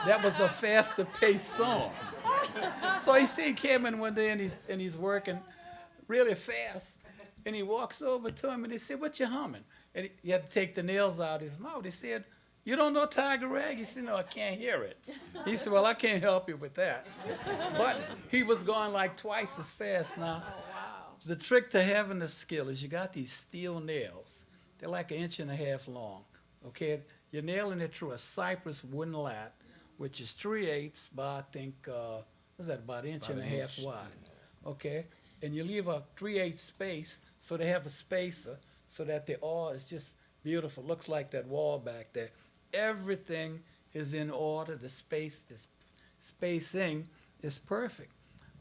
That was a faster paced song. So he said he came in one day and he's working really fast. And he walks over to him and he said, what you humming? And he had to take the nails out of his mouth. He said, you don't know Tiger Rag? He said, no, I can't hear it. He said, well, I can't help you with that. But he was going like twice as fast now. Oh, wow. The trick to having the skill is you got these steel nails. They're like 1.5 inches long, okay? You're nailing it through a cypress wooden lat, which is 3/8 by, I think, what's that, about 1.5 inches wide, okay? And you leave a 3/8 space so they have a spacer so that the awl is just beautiful. Looks like that wall back there. Everything is in order. The spacing is perfect.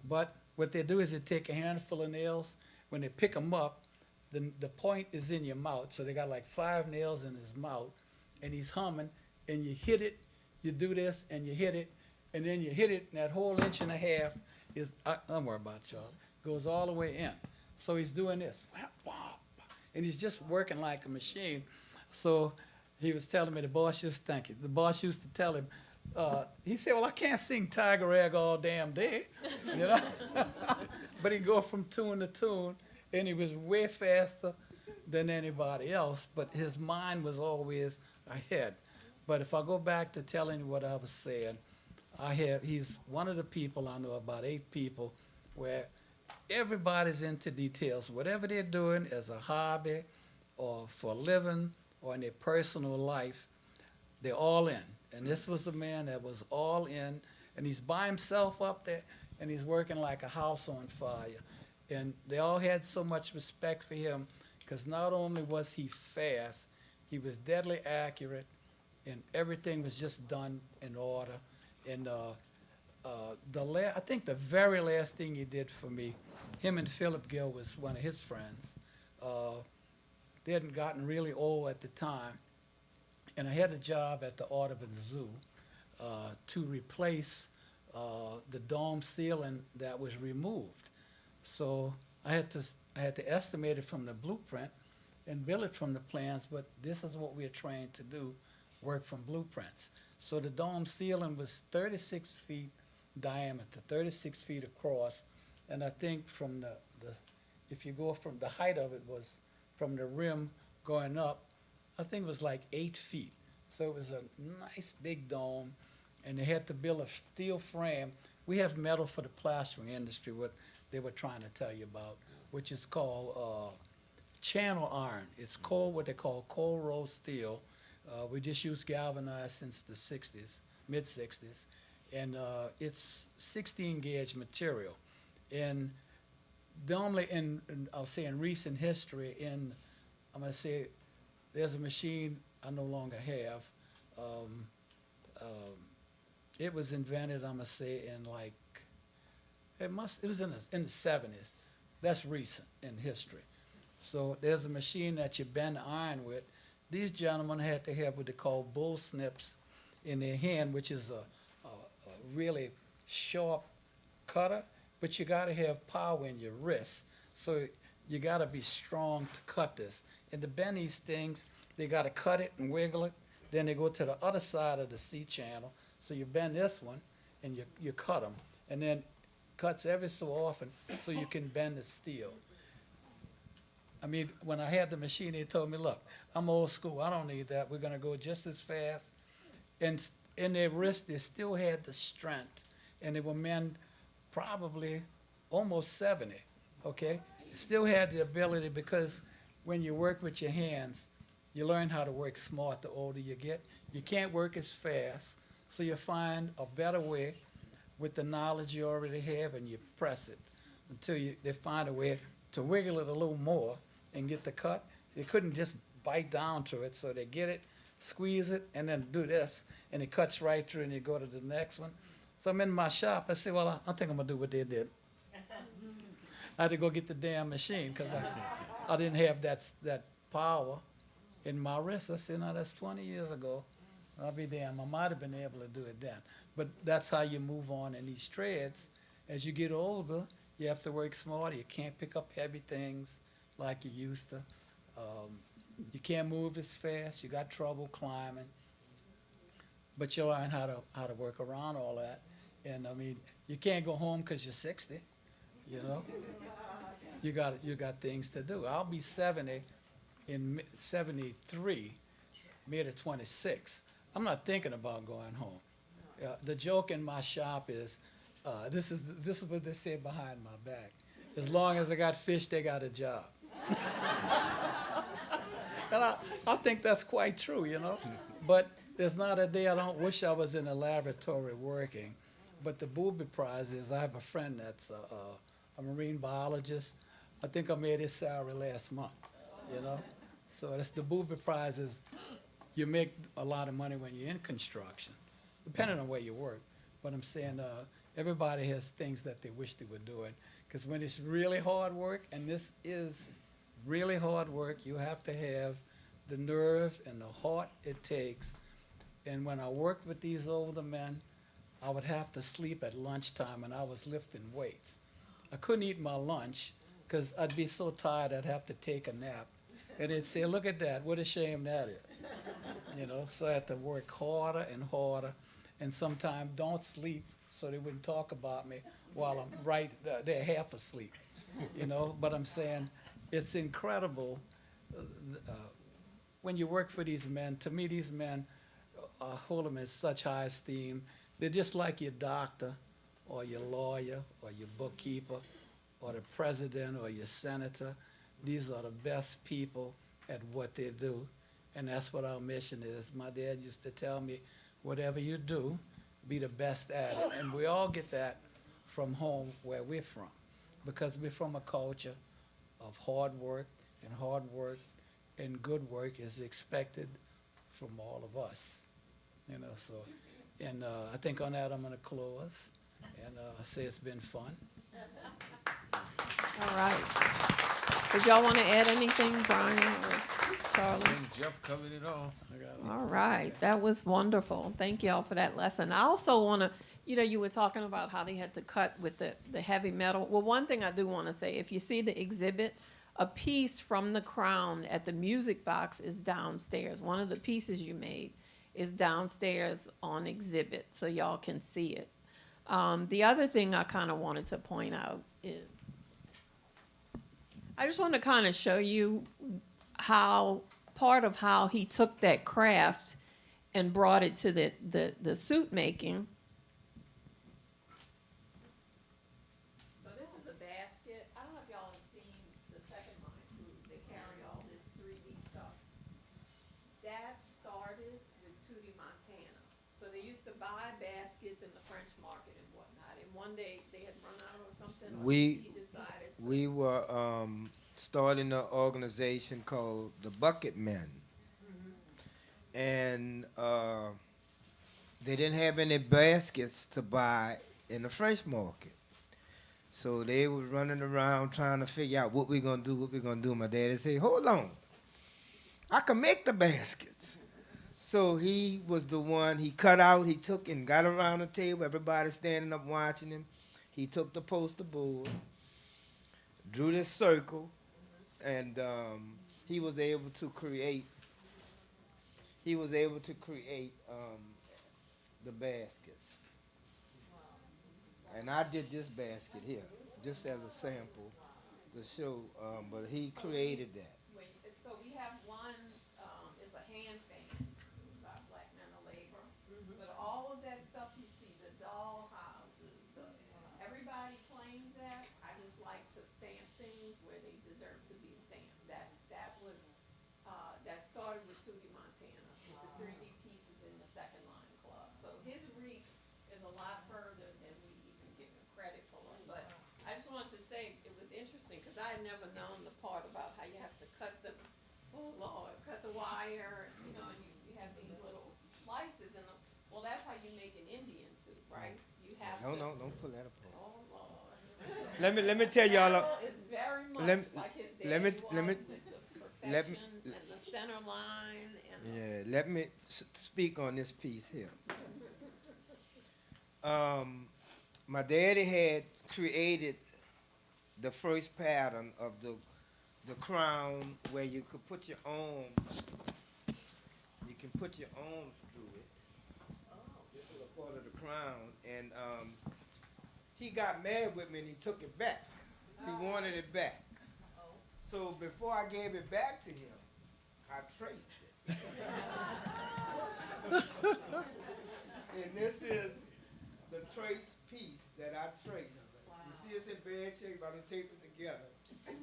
But what they do is they take a handful of nails. When they pick them up, the point is in your mouth. So they got like 5 nails in his mouth, and he's humming, and you hit it, you do this, and you hit it, and then you hit it, and that whole 1.5 inches is, don't worry about y'all, goes all the way in. So he's doing this, and he's just working like a machine. So he was telling me, the boss used to tell him, he said, well, I can't sing Tiger Rag all damn day, you know? But he'd go from tune to tune, and he was way faster than anybody else, but his mind was always ahead. But if I go back to telling you what I was saying, he's one of the people, I know about 8 people, where everybody's into details. Whatever they're doing as a hobby or for a living or in their personal life, they're all in. And this was a man that was all in, and he's by himself up there, and he's working like a house on fire. And they all had so much respect for him because not only was he fast, he was deadly accurate, and everything was just done in order. And I think the very last thing he did for me, him and Philip Gill was one of his friends. They hadn't gotten really old at the time, and I had a job at the Audubon Zoo to replace the dome ceiling that was removed. So I had to estimate it from the blueprint and build it from the plans, but this is what we're trained to do, work from blueprints. So the dome ceiling was 36 feet diameter, 36 feet across, and I think from if you go from the height of it was from the rim going up, I think it was like 8 feet. So it was a nice big dome, and they had to build a steel frame. We have metal for the plastering industry, what they were trying to tell you about, which is called channel iron. It's what they call cold rolled steel. We just use galvanized since the 60s, mid-60s, and it's 16 gauge material. And normally I'll say in recent history, I'm gonna say there's a machine I no longer have. It was invented, I'm gonna say, in like, it was in the 70s. That's recent in history. So there's a machine that you bend the iron with. These gentlemen had to have what they call bull snips in their hand, which is a really sharp cutter, but you gotta have power in your wrist. So you gotta be strong to cut this. And to bend these things, they gotta cut it and wiggle it. Then they go to the other side of the C channel. So you bend this one and you cut them. And then cuts every so often so you can bend the steel. I mean, when I had the machine, they told me, look, I'm old school. I don't need that. We're going to go just as fast. And in their wrist, they still had the strength. And they were men probably almost 70, okay? Still had the ability, because when you work with your hands, you learn how to work smart the older you get. You can't work as fast, so you find a better way with the knowledge you already have, and you press it until they find a way to wiggle it a little more and get the cut. They couldn't just bite down to it, so they get it, squeeze it, and then do this, and it cuts right through, and you go to the next one. So I'm in my shop. I say, well, I think I'm gonna do what they did. I had to go get the damn machine because I didn't have that power in my wrist. I said, no, that's 20 years ago. I'll be damned. I might have been able to do it then. But that's how you move on in these trades. As you get older, you have to work smarter. You can't pick up heavy things like you used to. You can't move as fast. You got trouble climbing. But you learn how to work around all that. And I mean, you can't go home because you're 60. You know, you got things to do. I'll be 70 in 73, May the 26th. I'm not thinking about going home. The joke in my shop is, this is what they say behind my back. As long as I got fish, they got a job. And I think that's quite true, you know. But there's not a day I don't wish I was in a laboratory working. But the booby prize is, I have a friend that's a marine biologist. I think I made his salary last month, you know. So that's the booby prize is, you make a lot of money when you're in construction, depending on where you work. But I'm saying everybody has things that they wish they were doing. Because when it's really hard work, and this is really hard work, you have to have the nerve and the heart it takes. And when I worked with these older men, I would have to sleep at lunchtime, and I was lifting weights. I couldn't eat my lunch because I'd be so tired I'd have to take a nap. And they'd say, look at that, what a shame that is. You know, so I had to work harder and harder, and sometimes don't sleep so they wouldn't talk about me while I'm right, they're half asleep, you know. But I'm saying it's incredible when you work for these men. To me, these men hold them in such high esteem. They're just like your doctor or your lawyer or your bookkeeper or the president or your senator. These are the best people at what they do, and that's what our mission is. My dad used to tell me, whatever you do, be the best at it. And we all get that from home where we're from, because we're from a culture of hard work, and good work is expected from all of us. You know, so, and I think on that I'm gonna close. and say it's been fun. All right. Did y'all want to add anything, Brian or Charlie? And Jeff covered it all. All right, that was wonderful. Thank y'all for that lesson. I also want to, you were talking about how they had to cut with the heavy metal. Well, one thing I do want to say, if you see the exhibit, a piece from the crown at the music box is downstairs. One of the pieces you made is downstairs on exhibit, so y'all can see it. The other thing I kind of wanted to point out is, I just want to kind of show you how, part of how he took that craft and brought it to the suit making. So this is a basket. I don't know if y'all have seen the second line group. They carry all this 3D stuff. That started with Tootie, Montana. So they used to buy baskets in the French market and whatnot. And one day they had run out or something. Or he decided to, We were starting an organization called the Bucket Men. And they didn't have any baskets to buy in the French market. So they was running around trying to figure out what we're going to do, My daddy said, hold on. I can make the baskets. So he was the one, he cut out, he took and got around the table, everybody standing up watching him. He took the poster board, drew this circle, and he was able to create the baskets. And I did this basket here, just as a sample to show, but he created that. so we have one, it's a hand fan by Black Men of Labor. But all of that stuff you see, the doll houses, everybody claims that. I just like to stamp things where they deserve to be stamped. That was, that started with Tootie, Montana, with the 3D pieces in the Second Line Club. So his reach is a lot further than we even give him credit for. But I just wanted to say, it was interesting, because I had never known the part about how you have to cut the, oh Lord, cut the wire, and you have these little slices, and well, that's how you make an Indian suit, right? You have to. No, don't pull that apart. Oh Lord. Let me tell y'all. It's very much like his daddy let me- was let me- with the let me- perfection and the center line and the, Yeah, let me speak on this piece here. My daddy had created the first pattern of the crown where you could put your arms. You can put your arms through it. This is a part of the crown, and he got mad with me and he took it back. He wanted it back. So before I gave it back to him, I traced it. And this is the trace piece that I traced. You see it's in bad shape, I done taped it together.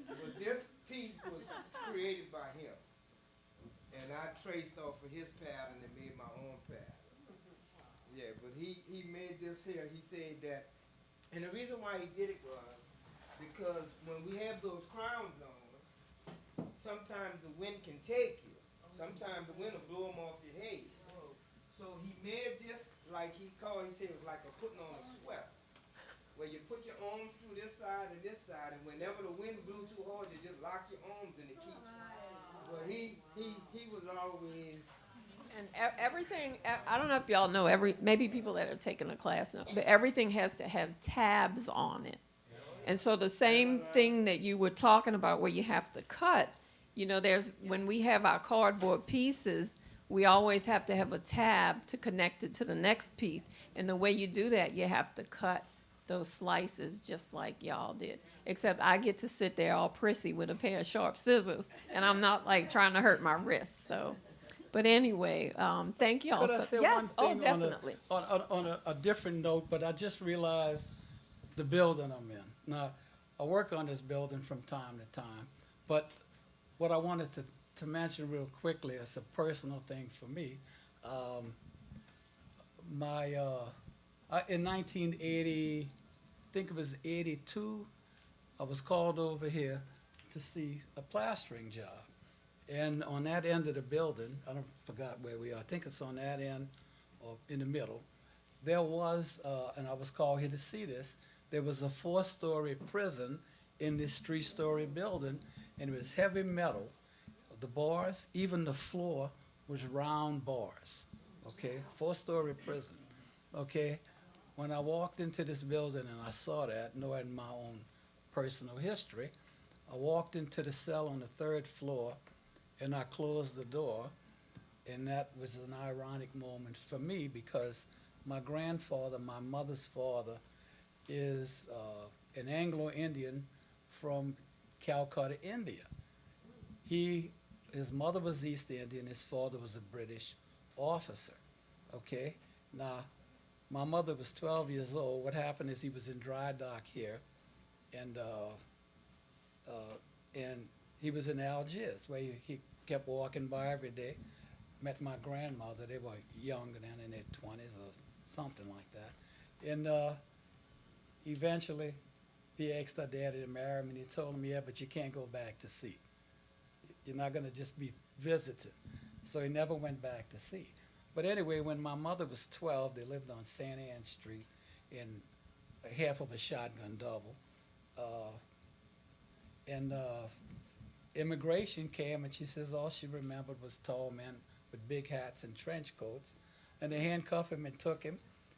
But this piece was created by him. And I traced off of his pattern and made my own pattern. Yeah, but he made this here. He said that, and the reason why he did it was because when we have those crowns on, sometimes the wind can take you. Sometimes the wind will blow them off your head. So he made this like he said it was like a putting on a sweater, where you put your arms through this side and this side, and whenever the wind blew too hard, you just lock your arms and it keeps you. But he was always. and everything. I don't know if y'all know maybe people that have taken a class know, but everything has to have tabs on it. And so the same thing that you were talking about, where you have to cut. There's when we have our cardboard pieces, we always have to have a tab to connect it to the next piece. And the way you do that, you have to cut those slices just like y'all did. Except I get to sit there all prissy with a pair of sharp scissors, and I'm not like trying to hurt my wrist. So, but anyway, thank y'all. Could I say Yes, one thing definitely. on a different note, but I just realized the building I'm in. Now, I work on this building from time to time, but what I wanted to mention real quickly as a personal thing for me, in 1980, I think it was 82, I was called over here to see a plastering job. And on that end of the building, forgot where we are, I think it's on that end or in the middle, there was, and I was called here to see this, there was a 4-story prison in this 3-story building, and it was heavy metal. The bars, even the floor was round bars, okay? 4-story prison, okay? When I walked into this building and I saw that, knowing my own personal history, I walked into the cell on the 3rd floor and I closed the door, and that was an ironic moment for me because my grandfather, my mother's father, is an Anglo-Indian from Calcutta, India. His mother was East Indian, his father was a British officer, okay? Now, my mother was 12 years old. What happened is he was in dry dock here, and he was in Algiers, where he kept walking by every day. Met my grandmother. They were younger than in their 20s or something like that. And eventually, he asked her daddy to marry him, and he told him, yeah, but you can't go back to sea. You're not going to just be visiting. So he never went back to sea. But anyway, when my mother was 12, they lived on St. Anne Street in half of a shotgun double. Immigration came, and she says all she remembered was tall men with big hats and trench coats. And they handcuffed him and took him,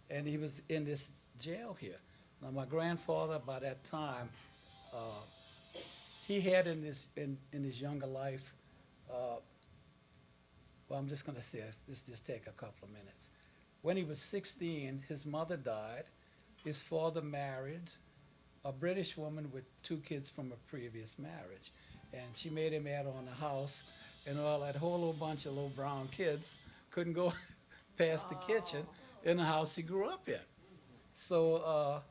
and he was in this jail here. Now, my grandfather, by that time, he had in his younger life, well, I'm just going to say this just take a couple of minutes. When he was 16, his mother died. His father married a British woman with 2 kids from a previous marriage. And she made him add on a house, and all that whole little bunch of little brown kids couldn't go past the kitchen in the house he grew up in. So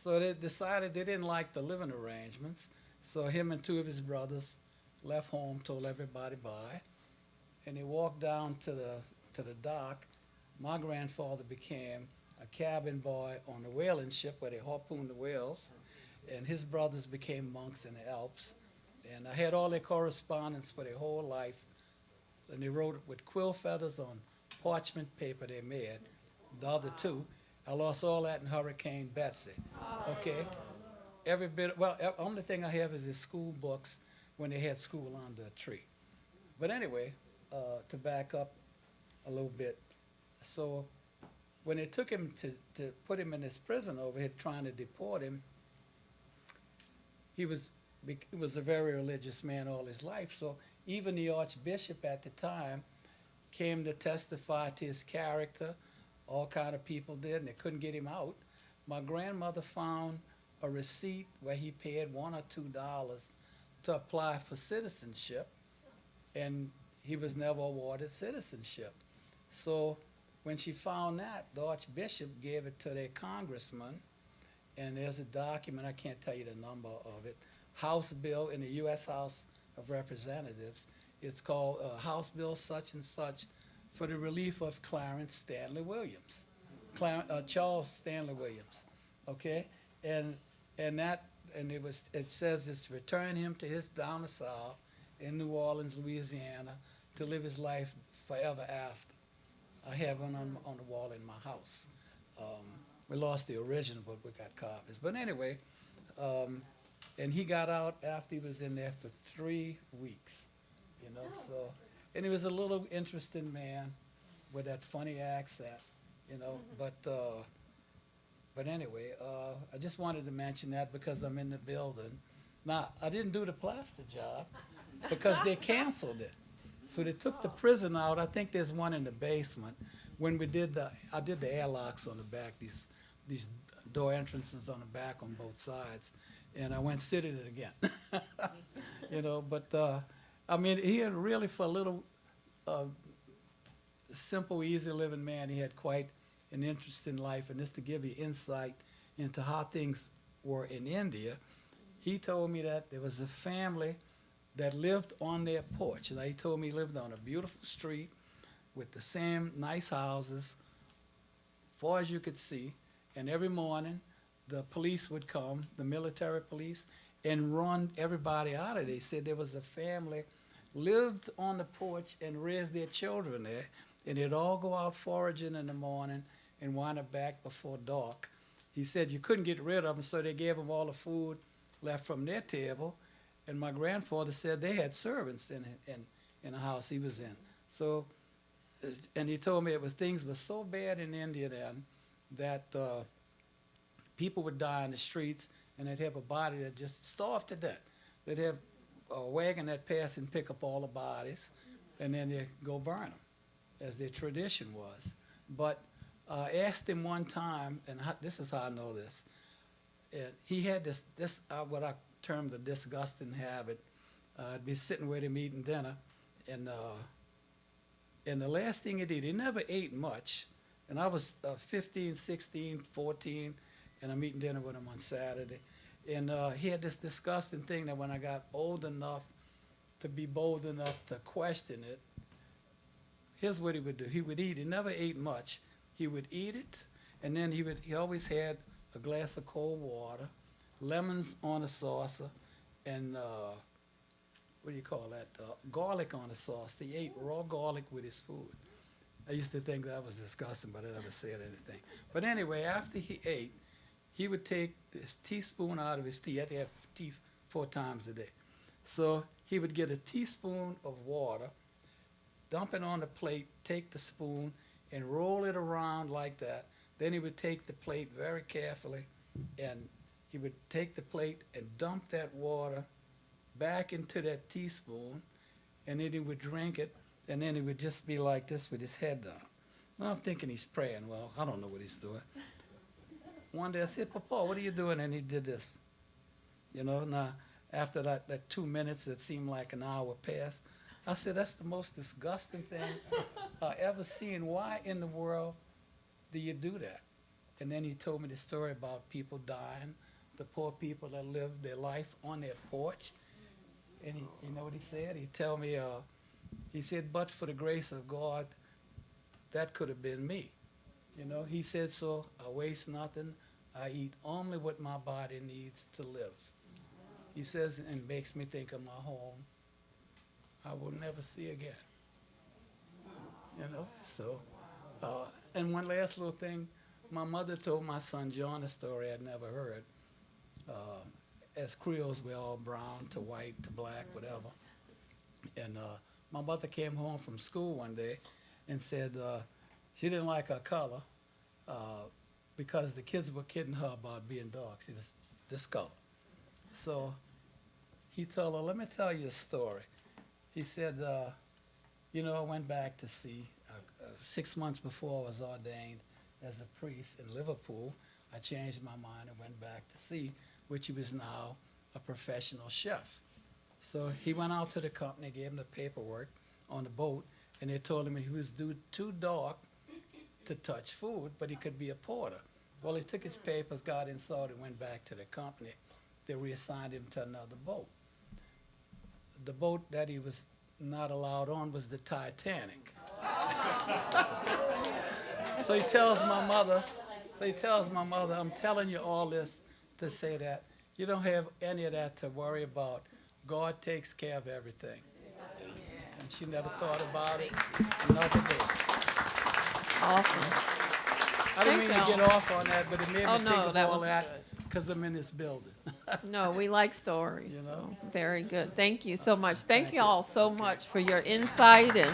they decided they didn't like the living arrangements. So him and 2 of his brothers left home, told everybody bye, and they walked down to the dock. My grandfather became a cabin boy on the whaling ship where they harpooned the whales, and his brothers became monks in the Alps. And I had all their correspondence for their whole life, and they wrote it with quill feathers on parchment paper they made. The other 2, I lost all that in Hurricane Betsy. Okay, every bit. Well, only thing I have is his school books when they had school under a tree. But anyway, to back up a little bit, so when they took him to put him in this prison over here, trying to deport him, he was a very religious man all his life. So even the archbishop at the time came to testify to his character. All kind of people did, and they couldn't get him out. My grandmother found a receipt where he paid $1 or $2 to apply for citizenship, and he was never awarded citizenship. So when she found that, the archbishop gave it to their congressman, and there's a document, I can't tell you the number of it, House Bill in the U.S. House of Representatives. It's called House Bill such and such for the relief of Clarence Stanley Williams, Charles Stanley Williams, okay? And it says it's return him to his domicile in New Orleans, Louisiana, to live his life forever after. I have one on the wall in my house. We lost the original, but we got copies. But anyway, and he got out after he was in there for 3 weeks, you know. So, and he was a little interesting man with that funny accent, you know. But anyway, I just wanted to mention that because I'm in the building. Now, I didn't do the plaster job because they canceled it. So they took the prison out. I think there's one in the basement. When I did the airlocks on the back, these door entrances on the back on both sides, and I went sit in it again. You know, but I mean, he had really, for a little simple, easy living man, he had quite an interesting life. And just to give you insight into how things were in India, he told me that there was a family that lived on their porch. And he told me he lived on a beautiful street with the same nice houses, far as you could see. And every morning, the police would come, the military police, and run everybody out of there. They said there was a family lived on the porch and raised their children there, and they'd all go out foraging in the morning and wind up back before dark. He said you couldn't get rid of them, so they gave them all the food left from their table. And my grandfather said they had servants in the house he was in. So, and he told me things were so bad in India then that people would die in the streets, and they'd have a body that just starved to death. They'd have a wagon that passed and pick up all the bodies, and then they'd go burn them, as their tradition was. But I asked him one time, and this is how I know this. He had this what I term the disgusting habit. I'd be sitting with him eating dinner, and the last thing he'd eat, he never ate much. And I was 15, 16, 14, and I'm eating dinner with him on Saturday. And he had this disgusting thing that when I got old enough to be bold enough to question it, here's what he would do. He would eat. He never ate much. He would eat it, and then he always had a glass of cold water, lemons on a saucer, and what do you call that? Garlic on a sauce. He ate raw garlic with his food. I used to think that was disgusting, but I never said anything. But anyway, after he ate, he would take this teaspoon out of his tea. He had to have tea 4 times a day. So he would get a teaspoon of water, dump it on the plate, take the spoon, and roll it around like that. Then he would take the plate very carefully, and he would take the plate and dump that water back into that teaspoon, and then he would drink it, and then he would just be like this with his head down. Now I'm thinking he's praying. Well, I don't know what he's doing. One day I said, Papa, what are you doing? And he did this. You know, now after that 2 minutes that seemed like an hour passed, I said, that's the most disgusting thing I ever seen. Why in the world do you do that? And then he told me the story about people dying, the poor people that live their life on their porch. And you know what he said? He told me, he said, but for the grace of God, that could have been me. You know, he said, so I waste nothing. I eat only what my body needs to live. He says, and makes me think of my home I will never see again. You know, so, and one last little thing. My mother told my son John a story I'd never heard. As Creoles, we're all brown to white to black, whatever. And my mother came home from school one day and said she didn't like her color because the kids were kidding her about being dark. She was this color. So he told her, let me tell you a story. He said, you know, I went back to see, 6 months before I was ordained as a priest in Liverpool. I changed my mind and went back to sea, which he was now a professional chef. So he went out to the company, gave him the paperwork on the boat, and they told him he was too dark to touch food, but he could be a porter. Well, he took his papers, got inside, and went back to the company. They reassigned him to another boat. The boat that he was not allowed on was the Titanic. So he tells my mother, I'm telling you all this to say that you don't have any of that to worry about. God takes care of everything. And she never thought about it another day. Awesome. I didn't Thank mean to y'all. get off on that, but it made me Oh, think no, of that all was that good. because I'm in this building. No, we like stories. You know? So very good. Thank you so much. Thank Thank you you. all so much for your insight and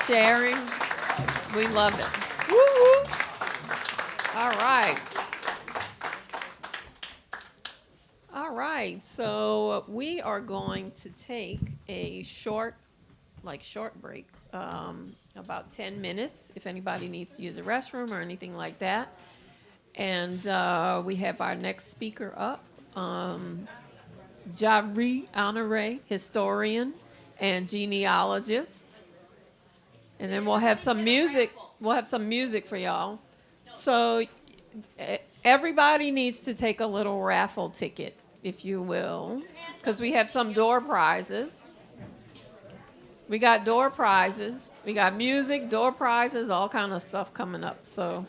sharing. We love it. Woo woo. All right. All right. So we are going to take a short break, about 10 minutes, if anybody needs to use a restroom or anything like that. And we have our next speaker up, Darryl Honore, historian and genealogist. And then we'll have some music. We'll have some music for y'all. So everybody needs to take a little raffle ticket, if you will, because we have some door prizes. We got door prizes. We got music, door prizes, all kind of stuff coming up. So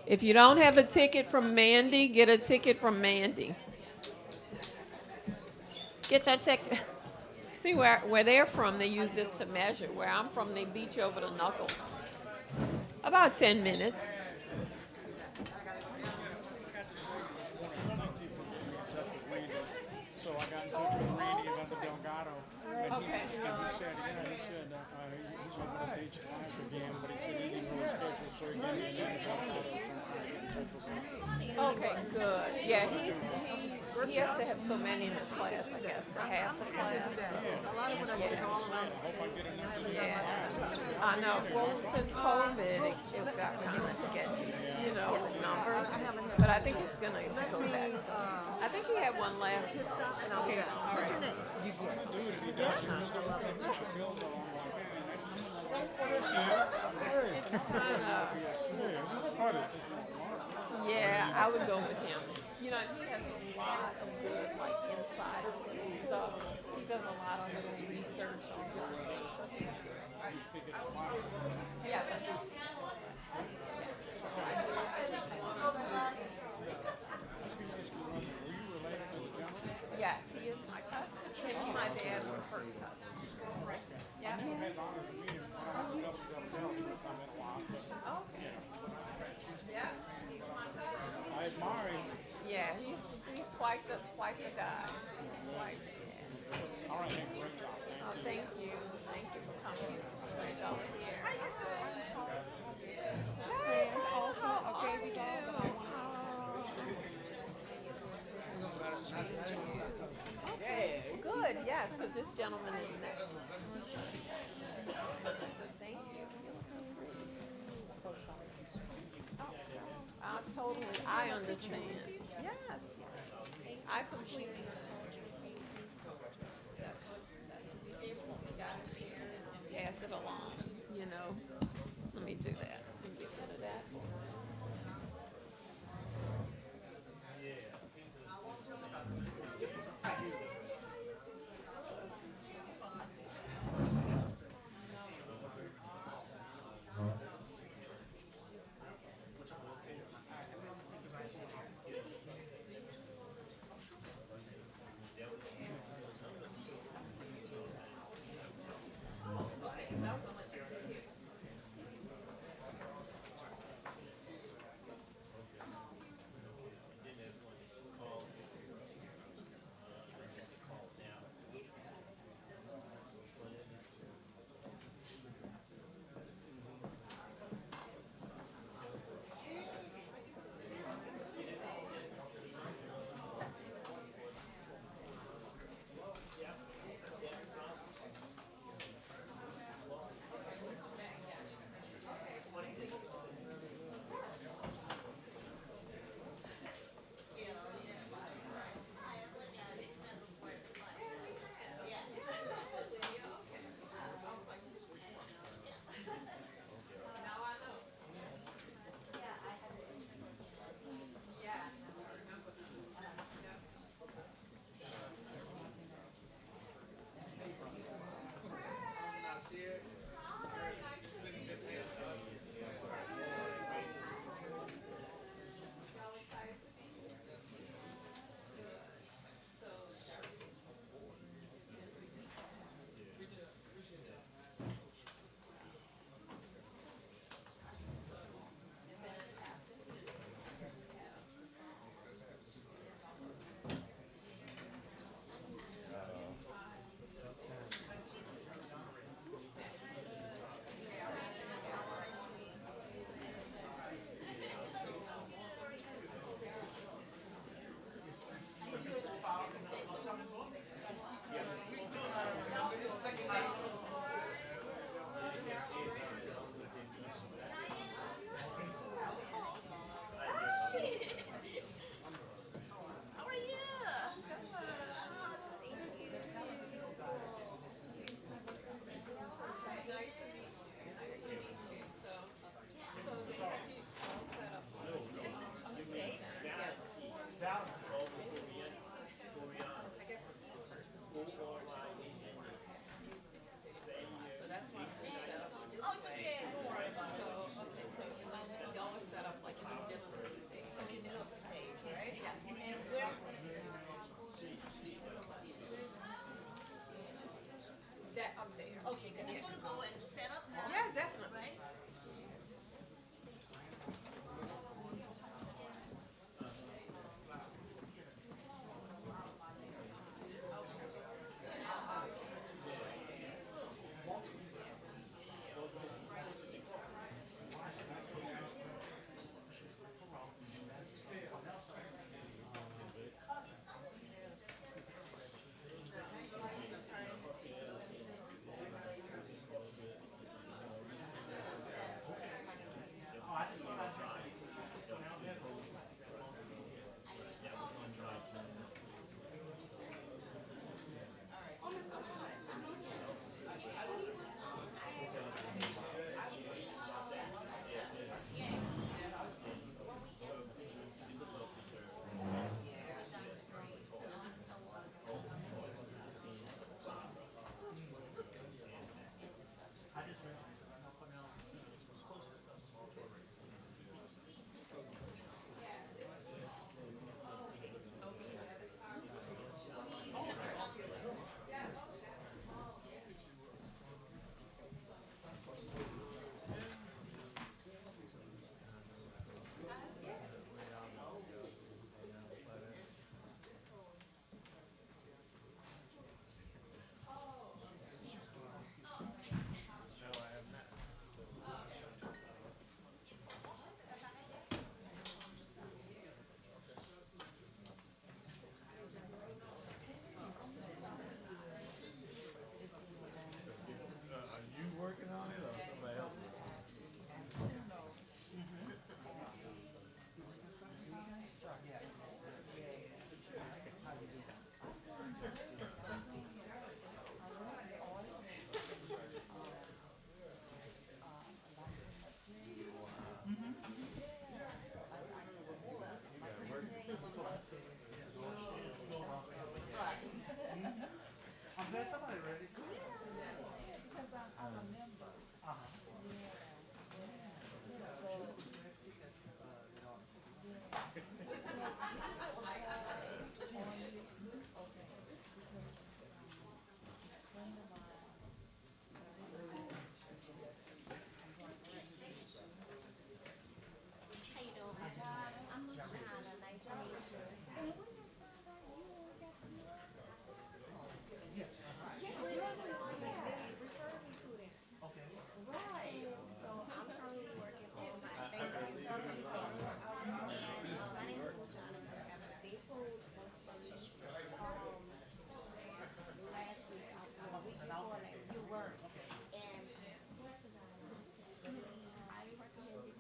if you don't have a ticket from Mandy, get a ticket from Mandy. Get your ticket. See, where they're from, they use this to measure. Where I'm from, they beat you over the knuckles. About 10 minutes. So I got in touch with Randy about the Delgado. And Okay. he said, he's going to update your class again, but he said he didn't know his schedule, so he gave me a name of Delgado, so I'm trying to get in touch with him. Okay, good. Yeah, he has to have so many in his class, I guess, to half the class. Yeah, I know. Well, since COVID, it got kind of sketchy, you know, with numbers. But I think it's gonna go back. I think he had one last. Okay, all right. It's kind of. Yeah, I would go with him. You know, he has a lot of good, like, insider stuff. He does a lot of little research on different things. So he's good. Yes, I do. Yes, he is my cousin. Him and my dad were first cousins. Yeah. Okay. Yeah, he's my cousin. I admire him. Yeah, he's quite the guy. He's quite, yeah. All right, Nick, great job. Oh, thank you. Thank you for coming. Great job in here. And also a baby doll that I want to Good, yes, because this gentleman is next. Thank you. So sorry. I understand. Yes, I completely understand. That's what we do. We gotta share it and pass it along, you know. Let me do that and get rid of that. How you doing? I'm Luciana. Nice to meet you. And we just found out you got the new Yeah, refer me to them. Okay. Right. So I'm currently working on my presentation. My name is Luciana. I have a big food last week, a week before that, you were. And what's the guy? I recommend you.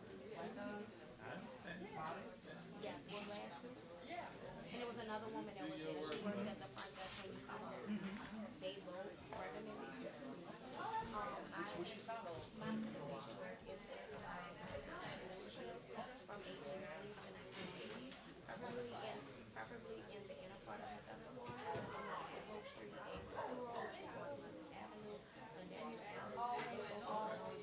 Yes, one last week. And there was another woman that was there. She worked at the front desk when you come up. They both recommended me. My presentation work is from 1890s to 1980s, preferably in the inner part of the Southern Ward, at Oak Street, and Portsmouth Avenue, and then all along the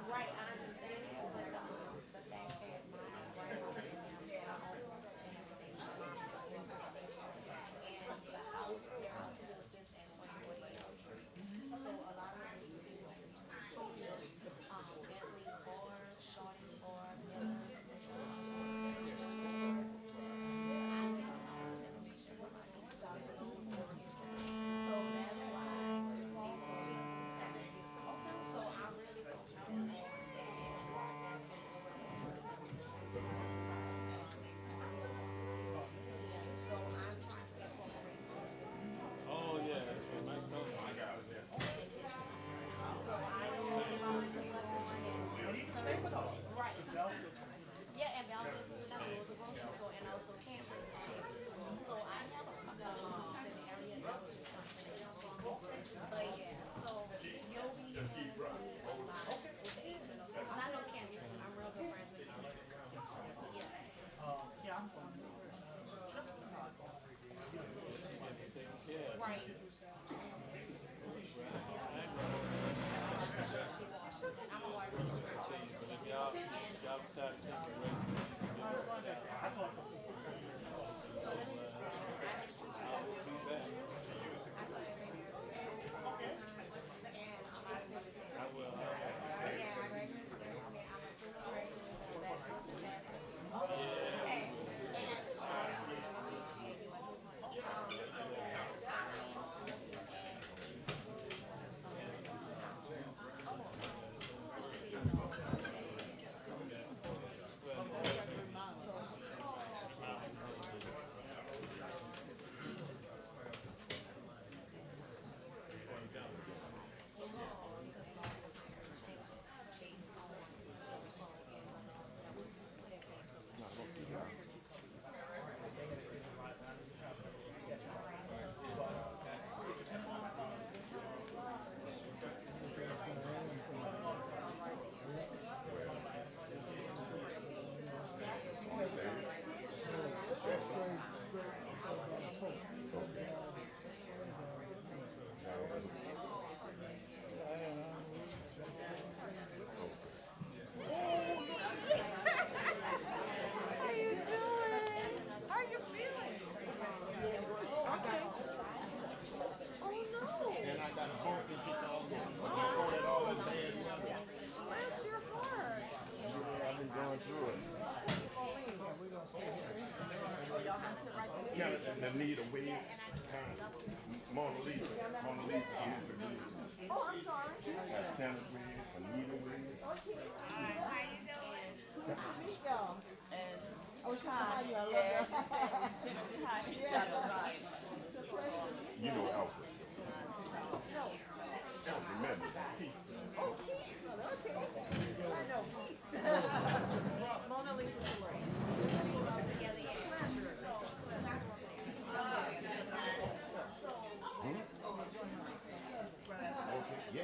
right, I understand that, but the fact that my grandmother and them are old and everything, and the house, their house still sits at 148 Oak Street. So a lot of the people Bentley or Shorty or Miller's, so that's why they told me so I'm really focusing on that. So I'm trying to incorporate those businesses. Oh, yeah, that's what Mike told me. I got it, yeah. So I don't know if I'm right. Yeah, and Belgium is another was a grocery store and also campus. So I have a couple of in the area that was just something. But yeah, so you'll be hearing from me a lot with the H&O. And I know campus, I'm real good friends with you. Yeah. Right. I'm a water teacher. But if y'all decide to take your rest, Yeah, the need a wave. Mona Lisa. Mona Lisa used to be. Oh, I'm sorry. Standard wave, Anita wave. You know Alfred. Remember, Keith. Mona Lisa Story. Together, Okay, yeah.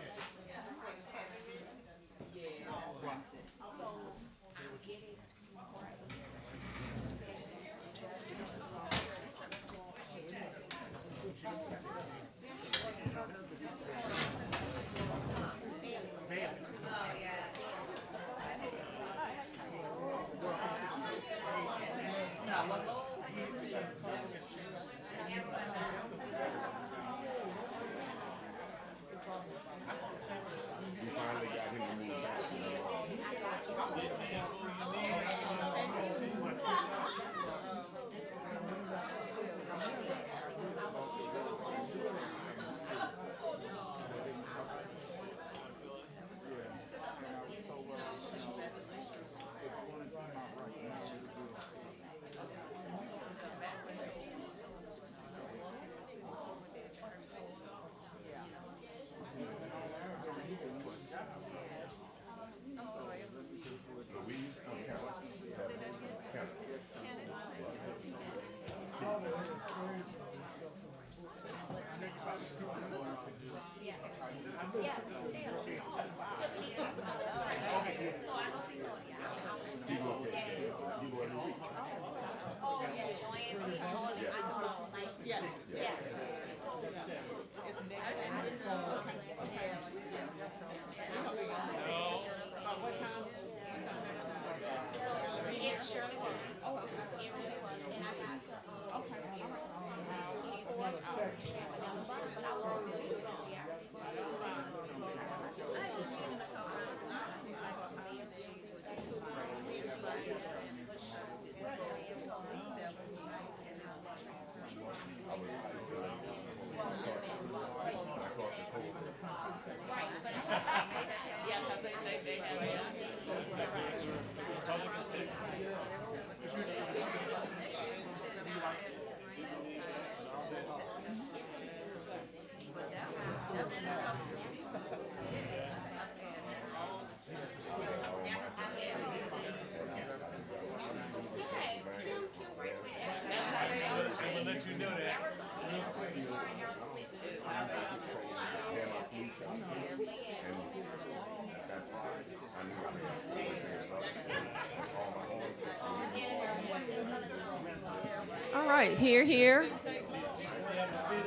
right, here, here.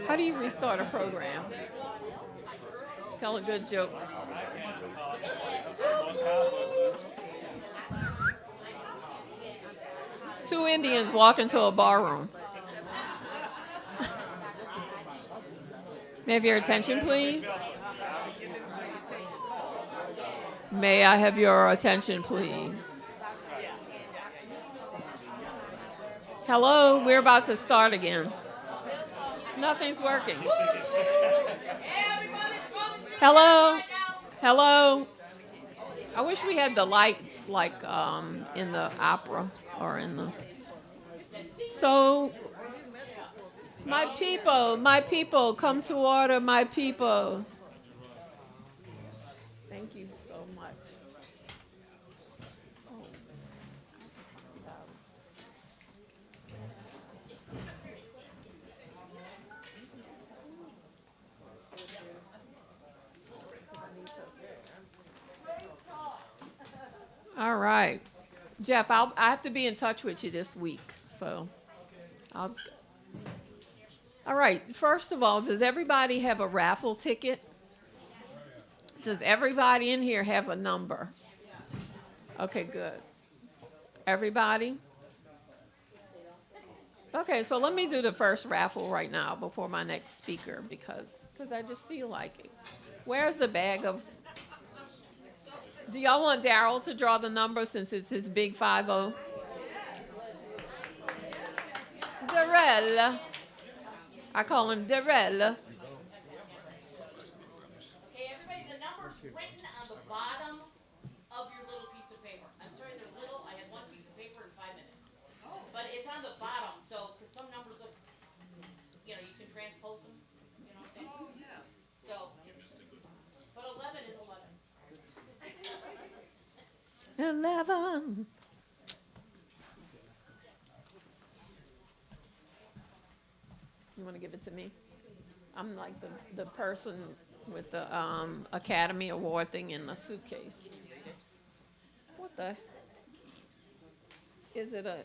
How do you restart a program? Tell a good joke. Two Indians walk into a barroom. May I have your attention, please? May I have your attention, please? Hello, we're about to start again. Nothing's working. Hello? Hello? I wish we had the lights like in the opera or in the... So, my people, come to order, my people. Thank you so much. All right. Jeff, I have to be in touch with you this week, so All right, first of all, does everybody have a raffle ticket? Does everybody in here have a number? Okay, good. Everybody? Okay, so let me do the first raffle right now before my next speaker because I just feel like it. Where's the bag of... Do y'all want Darryl to draw the number since it's his big 5-0? Darryl. I call him Darryl. Okay, everybody, the number's written on the bottom of your little piece of paper. I'm sorry they're little, I had one piece of paper in 5 minutes. But it's on the bottom, so, because some numbers look, you know, you can transpose them, you know what I'm saying? Oh, yeah. So, but 11 is 11. 11. You want to give it to me? I'm like the person with the Academy Award thing in the suitcase. What the? Is it a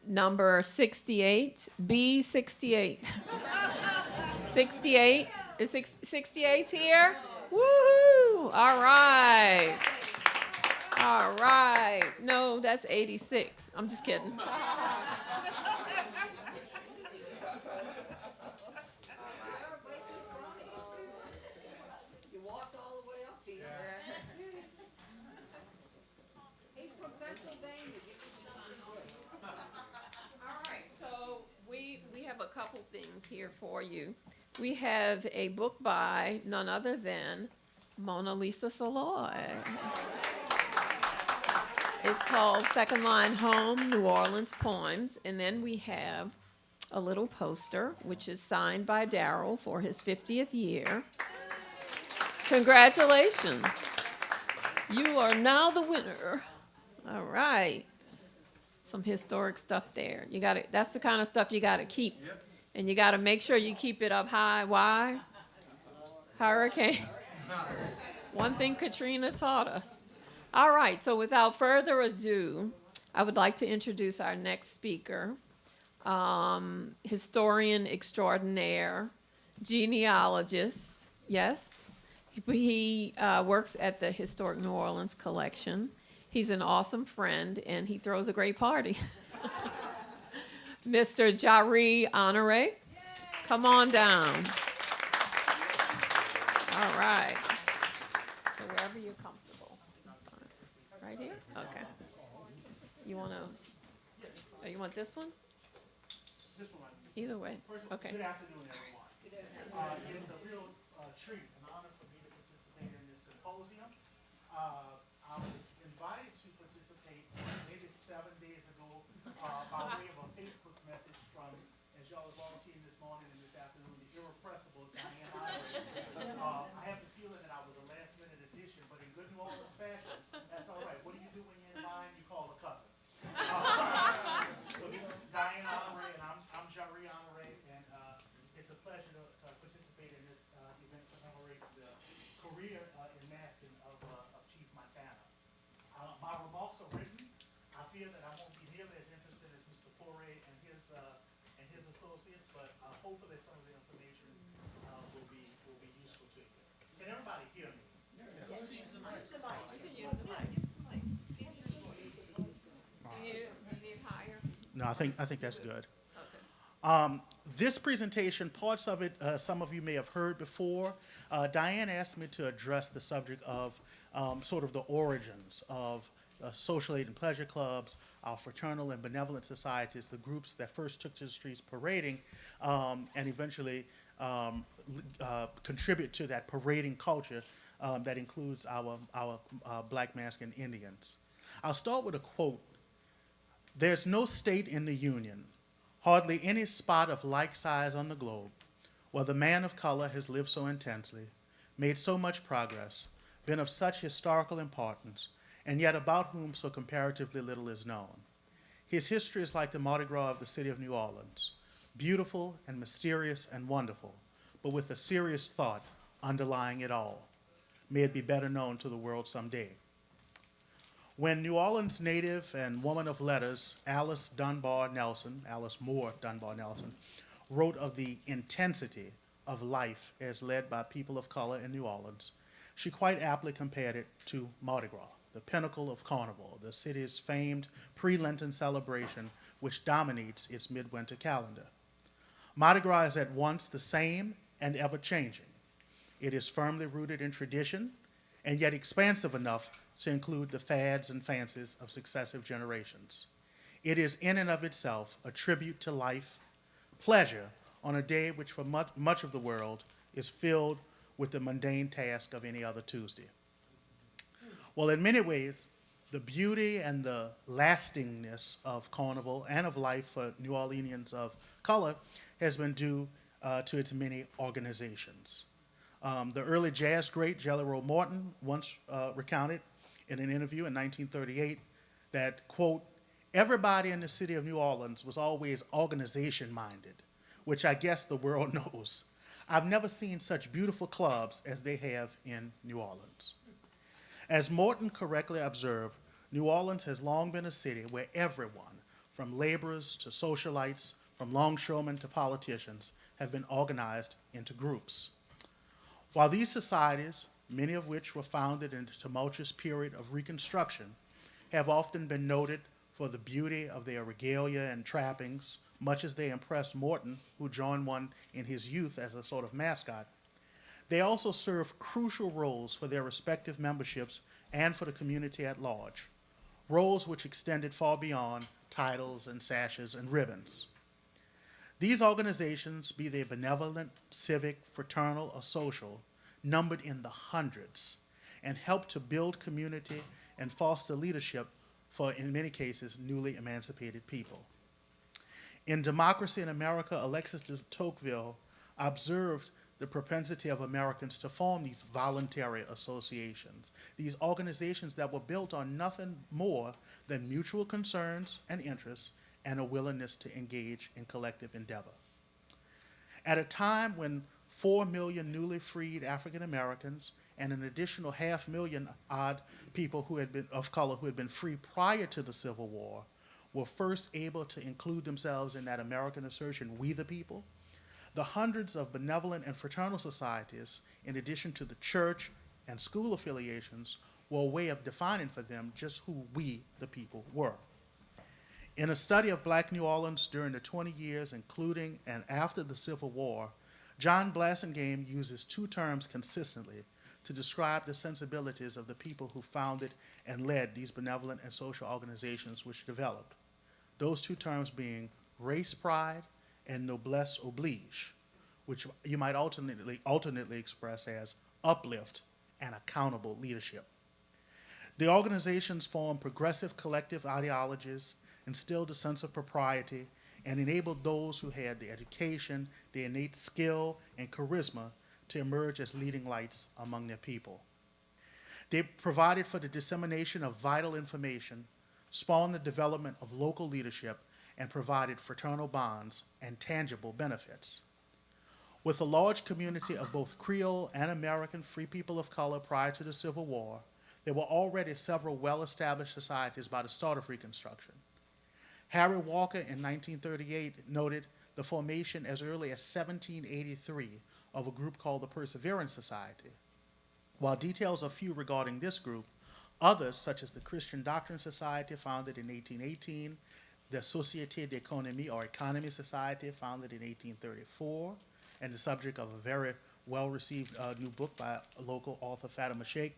number 68? B68. 68? Is 68 here? Woohoo! All right. All right. No, that's 86. I'm just kidding. You walked all the way up here. He's from Pennsylvania. All right, so we have a couple things here for you. We have a book by none other than Mona Lisa Saloy. It's called Second Line Home, New Orleans Poems. And then we have a little poster, which is signed by Darryl for his 50th year. Congratulations. You are now the winner. All right. Some historic stuff there. You got to, that's the kind of stuff you got to keep. Yep. And you got to make sure you keep it up high. Why? Hurricane. One thing Katrina taught us. All right, so without further ado, I would like to introduce our next speaker, historian extraordinaire, genealogist, yes. He works at the Historic New Orleans Collection. He's an awesome friend, and he throws a great party. Mr. Darryl Honore, come on down. All right. So wherever you're comfortable, it's fine. Right here? Okay. You want to? Oh, you want this one? This one. Either way. Okay. Good afternoon, everyone. It's a real treat, an honor for me to participate in this symposium. I was invited to participate maybe 7 days ago by way of a Facebook message from, as y'all have all seen this morning and this afternoon, the irrepressible Diane Oliver. I have the feeling that I was a last-minute addition, but in good New Orleans fashion, that's all right. What do you do when you're in line? You call a cousin. So this is Diane Honore, and I'm Darryl Honore, and it's a pleasure to participate in this event to commemorate the career in masking of Chief Montana. My remarks are written. I fear that I won't be nearly as interested as Mr. Poree and his associates, but hopefully some of the information will be useful to you. Can everybody hear me? You need higher? No, I think that's good. Okay. This presentation, parts of it, some of you may have heard before. Diane asked me to address the subject of sort of the origins of social aid and pleasure clubs, our fraternal and benevolent societies, the groups that first took to the streets parading, and eventually contribute to that parading culture that includes our Black Mexican Indians. I'll start with a quote. "There's no state in the Union, hardly any spot of like size on the globe, where the man of color has lived so intensely, made so much progress, been of such historical importance, and yet about whom so comparatively little is known. His history is like the Mardi Gras of the city of New Orleans, beautiful and mysterious and wonderful, but with a serious thought underlying it all. May it be better known to the world someday." When New Orleans native and woman of letters Alice Moore Dunbar Nelson, wrote of the intensity of life as led by people of color in New Orleans, she quite aptly compared it to Mardi Gras, the pinnacle of Carnival, the city's famed pre-Lenten celebration which dominates its midwinter calendar. Mardi Gras is at once the same and ever-changing. It is firmly rooted in tradition and yet expansive enough to include the fads and fancies of successive generations. It is in and of itself a tribute to life, pleasure, on a day which for much of the world is filled with the mundane task of any other Tuesday. Well, in many ways, the beauty and the lastingness of Carnival and of life for New Orleanians of color has been due to its many organizations. The early jazz great Jelly Roll Morton once recounted in an interview in 1938 that, quote, "Everybody in the city of New Orleans was always organization-minded, which I guess the world knows. I've never seen such beautiful clubs as they have in New Orleans." As Morton correctly observed, New Orleans has long been a city where everyone, from laborers to socialites, from longshoremen to politicians, have been organized into groups. While these societies, many of which were founded in the tumultuous period of Reconstruction, have often been noted for the beauty of their regalia and trappings, much as they impressed Morton, who joined one in his youth as a sort of mascot, they also serve crucial roles for their respective memberships and for the community at large, roles which extended far beyond titles and sashes and ribbons. These organizations, be they benevolent, civic, fraternal, or social, numbered in the hundreds and helped to build community and foster leadership for, in many cases, newly emancipated people. In Democracy in America, Alexis de Tocqueville observed the propensity of Americans to form these voluntary associations, these organizations that were built on nothing more than mutual concerns and interests and a willingness to engage in collective endeavor. At a time when 4 million newly freed African Americans and an additional 500,000 odd people of color who had been free prior to the Civil War were first able to include themselves in that American assertion, "We the people," the hundreds of benevolent and fraternal societies, in addition to the church and school affiliations, were a way of defining for them just who we the people were. In a study of Black New Orleans during the 20 years, including and after the Civil War, John Blassingame uses two terms consistently to describe the sensibilities of the people who founded and led these benevolent and social organizations which developed. Those two terms being race pride and noblesse oblige, which you might alternately express as uplift and accountable leadership. The organizations formed progressive collective ideologies, instilled a sense of propriety, and enabled those who had the education, the innate skill, and charisma to emerge as leading lights among their people. They provided for the dissemination of vital information, spawned the development of local leadership, and provided fraternal bonds and tangible benefits. With a large community of both Creole and American free people of color prior to the Civil War, there were already several well-established societies by the start of Reconstruction. Harry Walker in 1938 noted the formation as early as 1783 of a group called the Perseverance Society. While details are few regarding this group, others, such as the Christian Doctrine Society, founded in 1818, the Société d'économie, or Economy Society, founded in 1834, and the subject of a very well-received new book by a local author, Fatima Sheikh,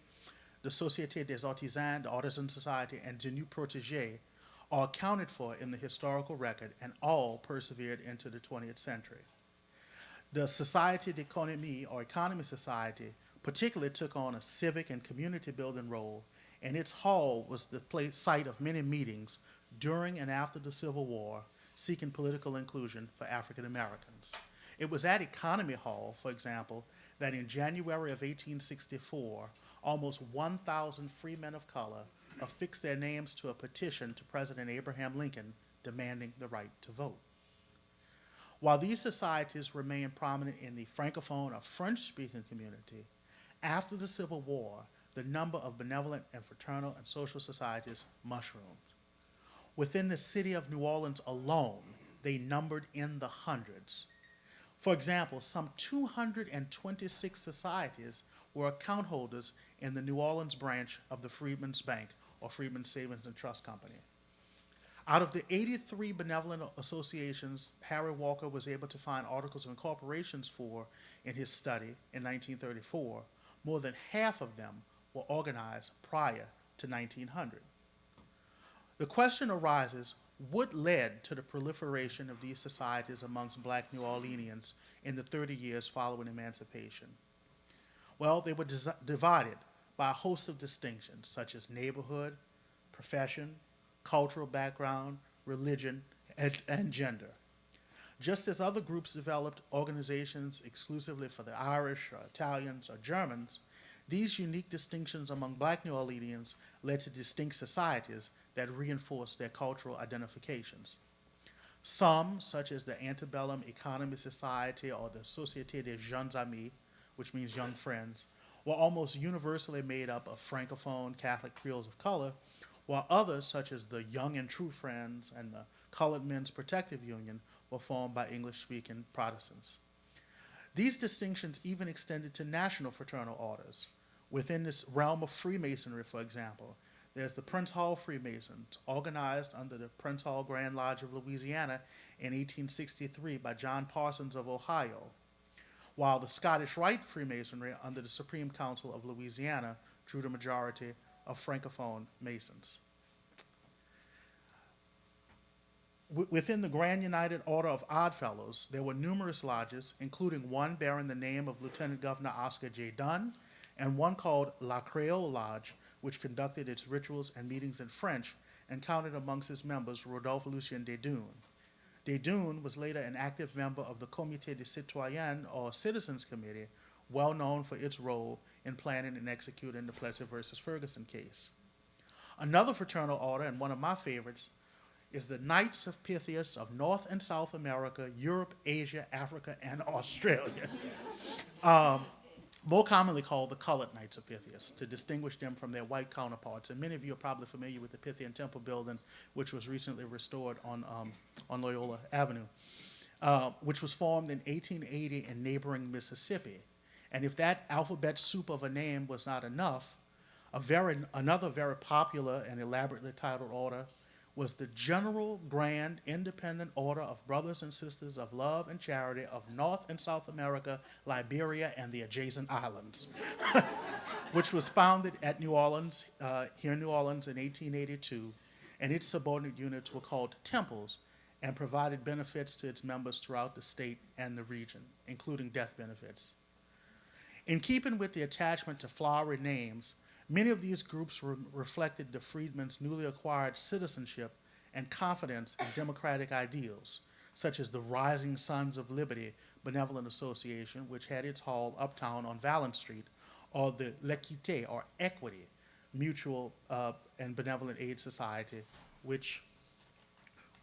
the Société des Artisans, the Artisan Society, and the New Protégé are accounted for in the historical record and all persevered into the 20th century. The Société d'économie, or Economy Society, particularly took on a civic and community building role, and its hall was the site of many meetings during and after the Civil War seeking political inclusion for African Americans. It was at Economy Hall, for example, that in January of 1864, almost 1,000 free men of color affixed their names to a petition to President Abraham Lincoln demanding the right to vote. While these societies remained prominent in the Francophone or French-speaking community, after the Civil War, the number of benevolent and fraternal and social societies mushroomed. Within the city of New Orleans alone, they numbered in the hundreds. For example, some 226 societies were account holders in the New Orleans branch of the Freedmen's Bank, or Freedmen's Savings and Trust Company. Out of the 83 benevolent associations Harry Walker was able to find articles of incorporations for in his study in 1934, more than half of them were organized prior to 1900. The question arises, what led to the proliferation of these societies amongst black New Orleanians in the 30 years following emancipation? Well, they were divided by a host of distinctions, such as neighborhood, profession, cultural background, religion, and gender. Just as other groups developed organizations exclusively for the Irish or Italians or Germans, these unique distinctions among black New Orleanians led to distinct societies that reinforced their cultural identifications. Some, such as the Antebellum Economy Society or the Société des Jeunes Amis, which means young friends, were almost universally made up of Francophone Catholic Creoles of color, while others, such as the Young and True Friends and the Colored Men's Protective Union, were formed by English-speaking Protestants. These distinctions even extended to national fraternal orders. Within this realm of Freemasonry, for example, there's the Prince Hall Freemasons, organized under the Prince Hall Grand Lodge of Louisiana in 1863 by John Parsons of Ohio, while the Scottish Rite Freemasonry under the Supreme Council of Louisiana drew the majority of Francophone Masons. Within the Grand United Order of Oddfellows, there were numerous lodges, including one bearing the name of Lieutenant Governor Oscar J. Dunn, and one called La Creole Lodge, which conducted its rituals and meetings in French and counted amongst its members Rodolphe Lucien Desdunes. Desdunes was later an active member of the Comité des Citoyens, or Citizens Committee, well known for its role in planning and executing the Plessy versus Ferguson case. Another fraternal order, and one of my favorites, is the Knights of Pythias of North and South America, Europe, Asia, Africa, and Australia. More commonly called the Colored Knights of Pythias, to distinguish them from their white counterparts. And many of you are probably familiar with the Pythian Temple building, which was recently restored on Loyola Avenue, which was formed in 1880 in neighboring Mississippi. And if that alphabet soup of a name was not enough, another very popular and elaborately titled order was the General Grand Independent Order of Brothers and Sisters of Love and Charity of North and South America, Liberia, and the adjacent islands, which was founded at New Orleans, here in New Orleans in 1882, and its subordinate units were called temples and provided benefits to its members throughout the state and the region, including death benefits. In keeping with the attachment to flowery names, many of these groups reflected the freedmen's newly acquired citizenship and confidence in democratic ideals, such as the Rising Sons of Liberty Benevolent Association, which had its hall uptown on Valence Street, or the L'Equité, or Equity, Mutual and Benevolent Aid Society, which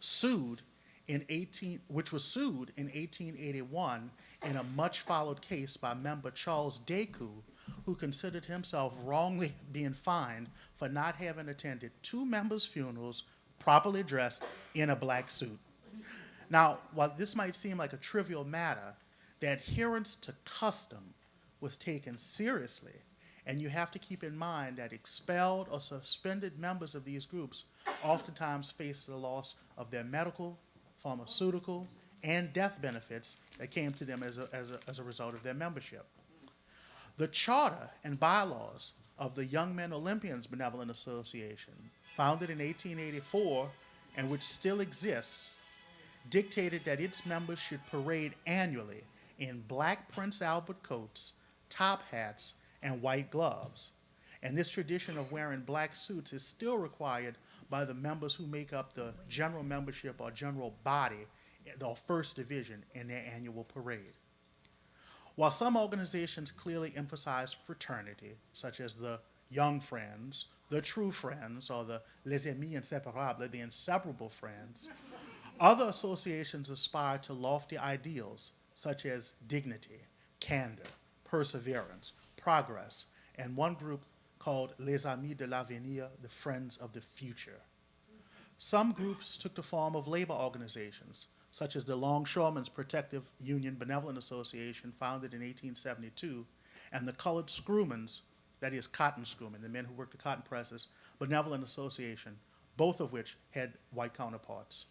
was sued in 1881 in a much-followed case by member Charles Decoux, who considered himself wrongly being fined for not having attended two members' funerals properly dressed in a black suit. Now, while this might seem like a trivial matter, the adherence to custom was taken seriously, and you have to keep in mind that expelled or suspended members of these groups oftentimes face the loss of their medical, pharmaceutical, and death benefits that came to them as a result of their membership. The charter and bylaws of the Young Men Olympians Benevolent Association, founded in 1884 and which still exists, dictated that its members should parade annually in black Prince Albert coats, top hats, and white gloves. And this tradition of wearing black suits is still required by the members who make up the general membership or general body, the first division, in their annual parade. While some organizations clearly emphasize fraternity, such as the Young Friends, the True Friends, or the Les Amis Inséparables, the Inseparable Friends, other associations aspire to lofty ideals, such as dignity, candor, perseverance, progress, and one group called Les Amis de l'Avenir, the Friends of the Future. Some groups took the form of labor organizations, such as the Longshoremen's Protective Union Benevolent Association, founded in 1872, and the Colored Screwmen's, that is cotton screwmen, the men who worked the cotton presses, Benevolent Association, both of which had white counterparts.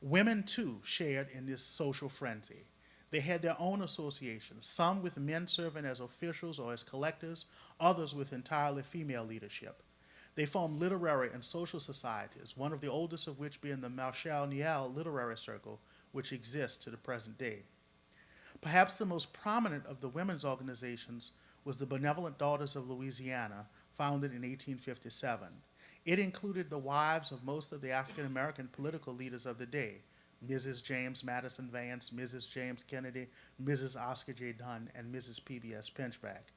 Women, too, shared in this social frenzy. They had their own associations, some with men serving as officials or as collectors, others with entirely female leadership. They formed literary and social societies, one of the oldest of which being the Marshall Niel Literary Circle, which exists to the present day. Perhaps the most prominent of the women's organizations was the Benevolent Daughters of Louisiana, founded in 1857. It included the wives of most of the African American political leaders of the day, Mrs. James Madison Vance, Mrs. James Kennedy, Mrs. Oscar J. Dunn, and Mrs. P.B.S. Pinchback.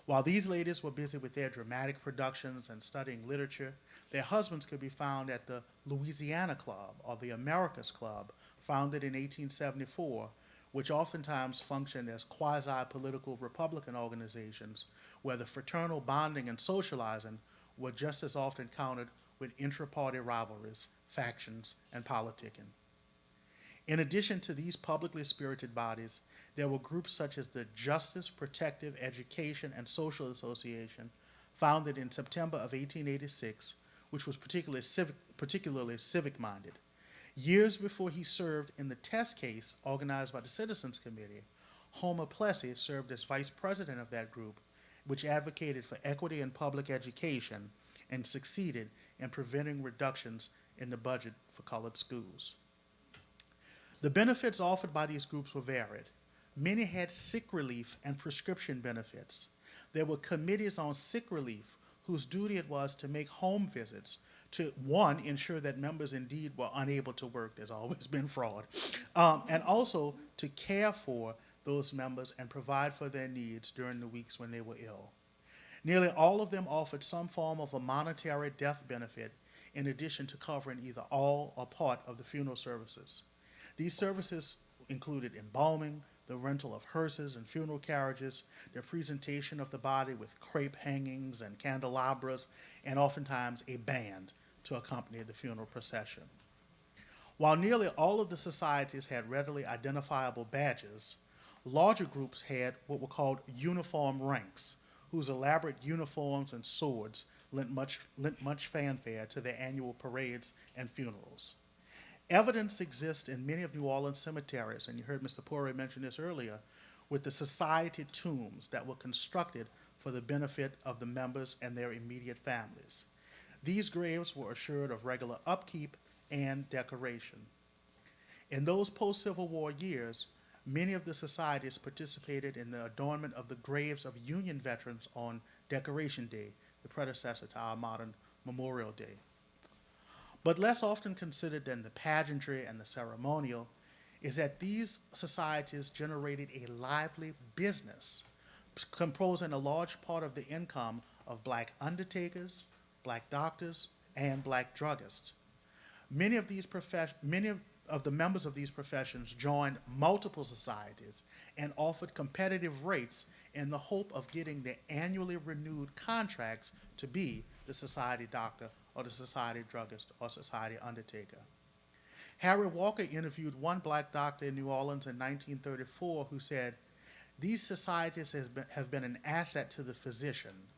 While these ladies were busy with their dramatic productions and studying literature, their husbands could be found at the Louisiana Club, or the Americas Club, founded in 1874, which oftentimes functioned as quasi-political Republican organizations where the fraternal bonding and socializing were just as often countered with intra-party rivalries, factions, and politicking. In addition to these publicly spirited bodies, there were groups such as the Justice, Protective, Education, and Social Association, founded in September of 1886, which was particularly civic-minded. Years before he served in the test case organized by the Citizens Committee, Homer Plessy served as vice president of that group, which advocated for equity in public education and succeeded in preventing reductions in the budget for colored schools. The benefits offered by these groups were varied. Many had sick relief and prescription benefits. There were committees on sick relief whose duty it was to make home visits to, one, ensure that members indeed were unable to work, there's always been fraud, and also to care for those members and provide for their needs during the weeks when they were ill. Nearly all of them offered some form of a monetary death benefit in addition to covering either all or part of the funeral services. These services included embalming, the rental of hearses and funeral carriages, the presentation of the body with crepe hangings and candelabras, and oftentimes a band to accompany the funeral procession. While nearly all of the societies had readily identifiable badges, larger groups had what were called uniform ranks, whose elaborate uniforms and swords lent much fanfare to their annual parades and funerals. Evidence exists in many of New Orleans cemeteries, and you heard Mr. Poree mention this earlier, with the society tombs that were constructed for the benefit of the members and their immediate families. These graves were assured of regular upkeep and decoration. In those post-Civil War years, many of the societies participated in the adornment of the graves of Union veterans on Decoration Day, the predecessor to our modern Memorial Day. But less often considered than the pageantry and the ceremonial is that these societies generated a lively business, composing a large part of the income of black undertakers, black doctors, and black druggists. Many of the members of these professions joined multiple societies and offered competitive rates in the hope of getting the annually renewed contracts to be the society doctor or the society druggist or society undertaker. Harry Walker interviewed one black doctor in New Orleans in 1934 who said, "These societies have been an asset to the physician.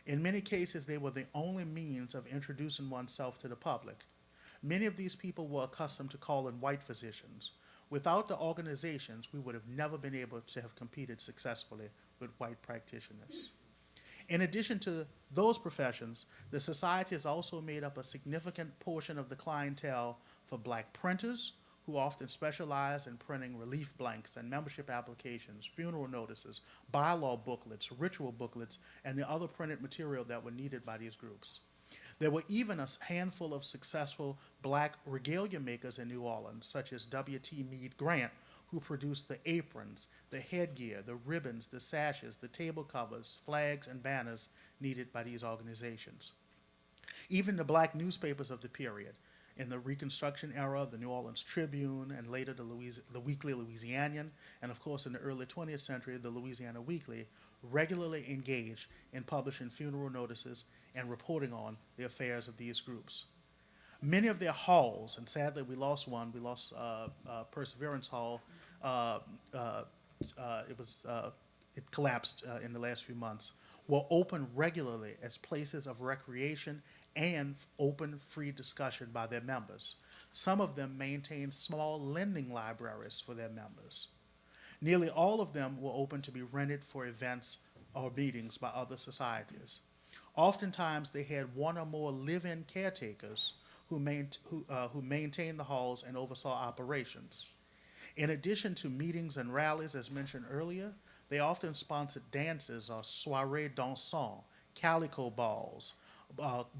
In many cases, they were the only means of introducing oneself to the public. Many of these people were accustomed to calling white physicians. Without the organizations, we would have never been able to have competed successfully with white practitioners." In addition to those professions, the society has also made up a significant portion of the clientele for black printers, who often specialize in printing relief blanks and membership applications, funeral notices, bylaw booklets, ritual booklets, and the other printed material that were needed by these groups. There were even a handful of successful black regalia makers in New Orleans, such as W.T. Meade Grant, who produced the aprons, the headgear, the ribbons, the sashes, the table covers, flags, and banners needed by these organizations. Even the black newspapers of the period, in the Reconstruction era, the New Orleans Tribune, and later the Weekly Louisianian, and of course in the early 20th century, the Louisiana Weekly, regularly engaged in publishing funeral notices and reporting on the affairs of these groups. Many of their halls, and sadly we lost one, we lost Perseverance Hall. It collapsed in the last few months, were open regularly as places of recreation and open, free discussion by their members. Some of them maintained small lending libraries for their members. Nearly all of them were open to be rented for events or meetings by other societies. Oftentimes, they had one or more live-in caretakers who maintained the halls and oversaw operations. In addition to meetings and rallies, as mentioned earlier, they often sponsored dances or soirées dansant, calico balls,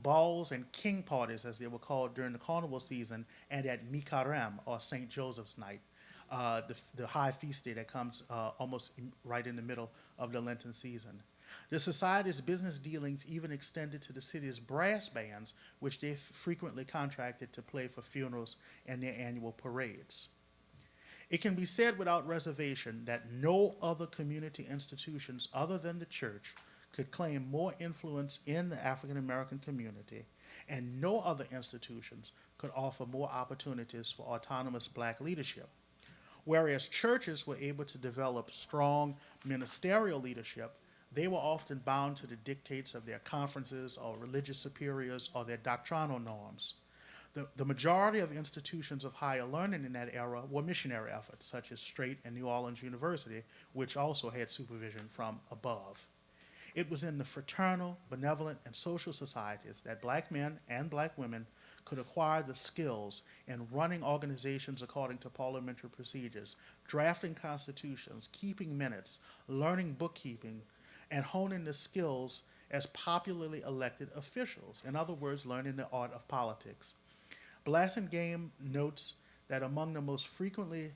balls and king parties, as they were called during the carnival season, and at Mi-Carême, or St. Joseph's Night, the high feast day that comes almost right in the middle of the Lenten season. The society's business dealings even extended to the city's brass bands, which they frequently contracted to play for funerals and their annual parades. It can be said without reservation that no other community institutions other than the church could claim more influence in the African American community, and no other institutions could offer more opportunities for autonomous black leadership. Whereas churches were able to develop strong ministerial leadership, they were often bound to the dictates of their conferences or religious superiors or their doctrinal norms. The majority of institutions of higher learning in that era were missionary efforts, such as Strait and New Orleans University, which also had supervision from above. It was in the fraternal, benevolent, and social societies that black men and black women could acquire the skills in running organizations according to parliamentary procedures, drafting constitutions, keeping minutes, learning bookkeeping, and honing the skills as popularly elected officials. In other words, learning the art of politics. Blasingame notes that among the most frequently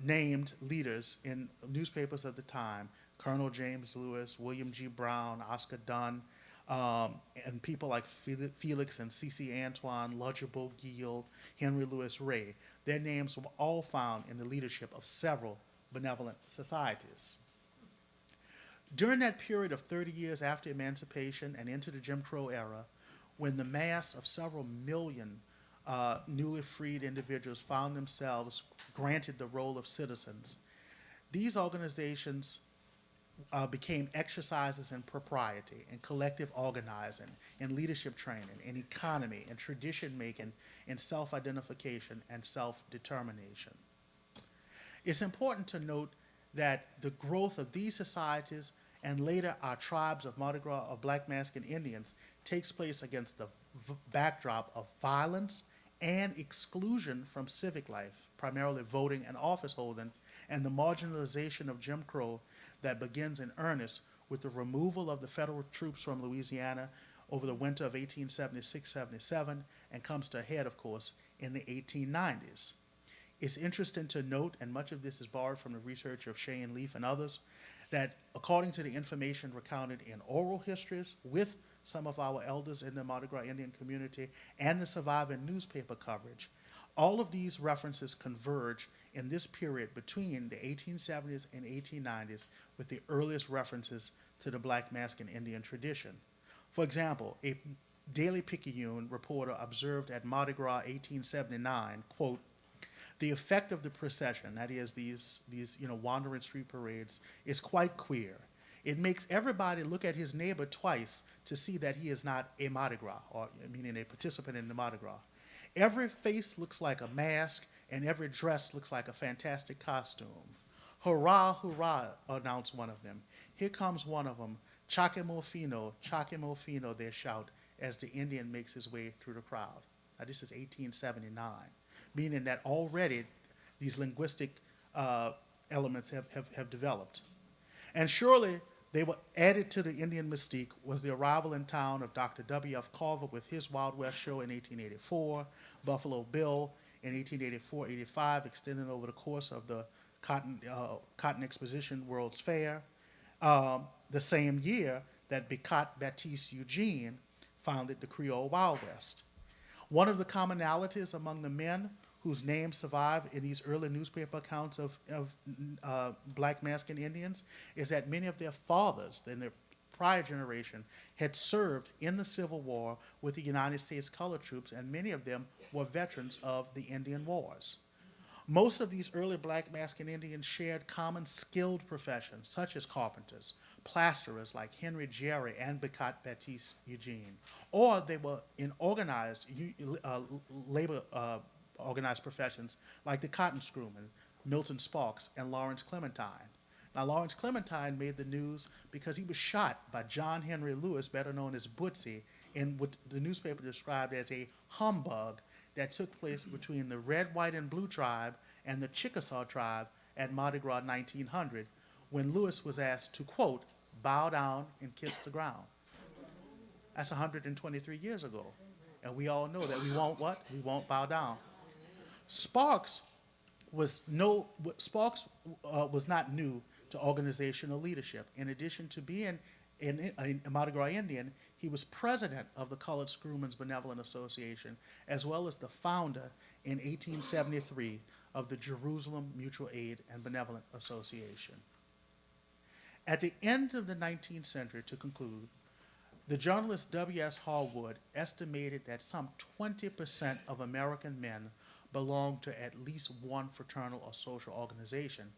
named leaders in newspapers of the time, Colonel James Lewis, William G. Brown, Oscar Dunn, and people like Felix and C.C. Antoine, Ludgerbo Gill, Henry Louis Ray, their names were all found in the leadership of several benevolent societies. During that period of 30 years after emancipation and into the Jim Crow era, when the mass of several million newly freed individuals found themselves granted the role of citizens, these organizations became exercises in propriety, in collective organizing, in leadership training, in economy, in tradition making, in self-identification and self-determination. It's important to note that the growth of these societies and later our tribes of Mardi Gras of Black Masking Indians takes place against the backdrop of violence and exclusion from civic life, primarily voting and office holding, and the marginalization of Jim Crow that begins in earnest with the removal of the federal troops from Louisiana over the winter of 1876-77 and comes to a head, of course, in the 1890s. It's interesting to note, and much of this is borrowed from the research of Shane Leaf and others, that according to the information recounted in oral histories with some of our elders in the Mardi Gras Indian community and the surviving newspaper coverage, all of these references converge in this period between the 1870s and 1890s with the earliest references to the Black Masking Indian tradition. For example, a Daily Picayune reporter observed at Mardi Gras 1879, quote, "The effect of the procession, that is these wandering street parades, is quite queer. It makes everybody look at his neighbor twice to see that he is not a Mardi Gras, or meaning a participant in the Mardi Gras. Every face looks like a mask, and every dress looks like a fantastic costume. Hurrah, hurrah," announced one of them. "Here comes one of them. Chakemo fino, they shout as the Indian makes his way through the crowd." Now, this is 1879, meaning that already these linguistic elements have developed. And surely they were added to the Indian mystique was the arrival in town of Dr. W.F. Carver with his Wild West show in 1884, Buffalo Bill in 1884-85, extending over the course of the Cotton Exposition World's Fair, the same year that Baptiste Eugene founded the Creole Wild West. One of the commonalities among the men whose names survive in these early newspaper accounts of black Mexican Indians is that many of their fathers in their prior generation had served in the Civil War with the United States colored troops, and many of them were veterans of the Indian Wars. Most of these early black Mexican Indians shared common skilled professions, such as carpenters, plasterers like Henry Jerry and Baptiste Eugene, or they were in organized labor organized professions like the cotton screwman, Milton Sparks, and Lawrence Clementine. Now, Lawrence Clementine made the news because he was shot by John Henry Lewis, better known as Bootsy, in what the newspaper described as a humbug that took place between the Red, White, and Blue tribe and the Chickasaw tribe at Mardi Gras 1900, when Lewis was asked to, quote, "bow down and kiss the ground." That's 123 years ago. And we all know that we won't what? We won't bow down. Sparks was not new to organizational leadership. In addition to being a Mardi Gras Indian, he was president of the Colored Screwmen's Benevolent Association, as well as the founder in 1873 of the Jerusalem Mutual Aid and Benevolent Association. At the end of the 19th century, to conclude, the journalist W.S. Harwood estimated that some 20% of American men belonged to at least one fraternal or social organization,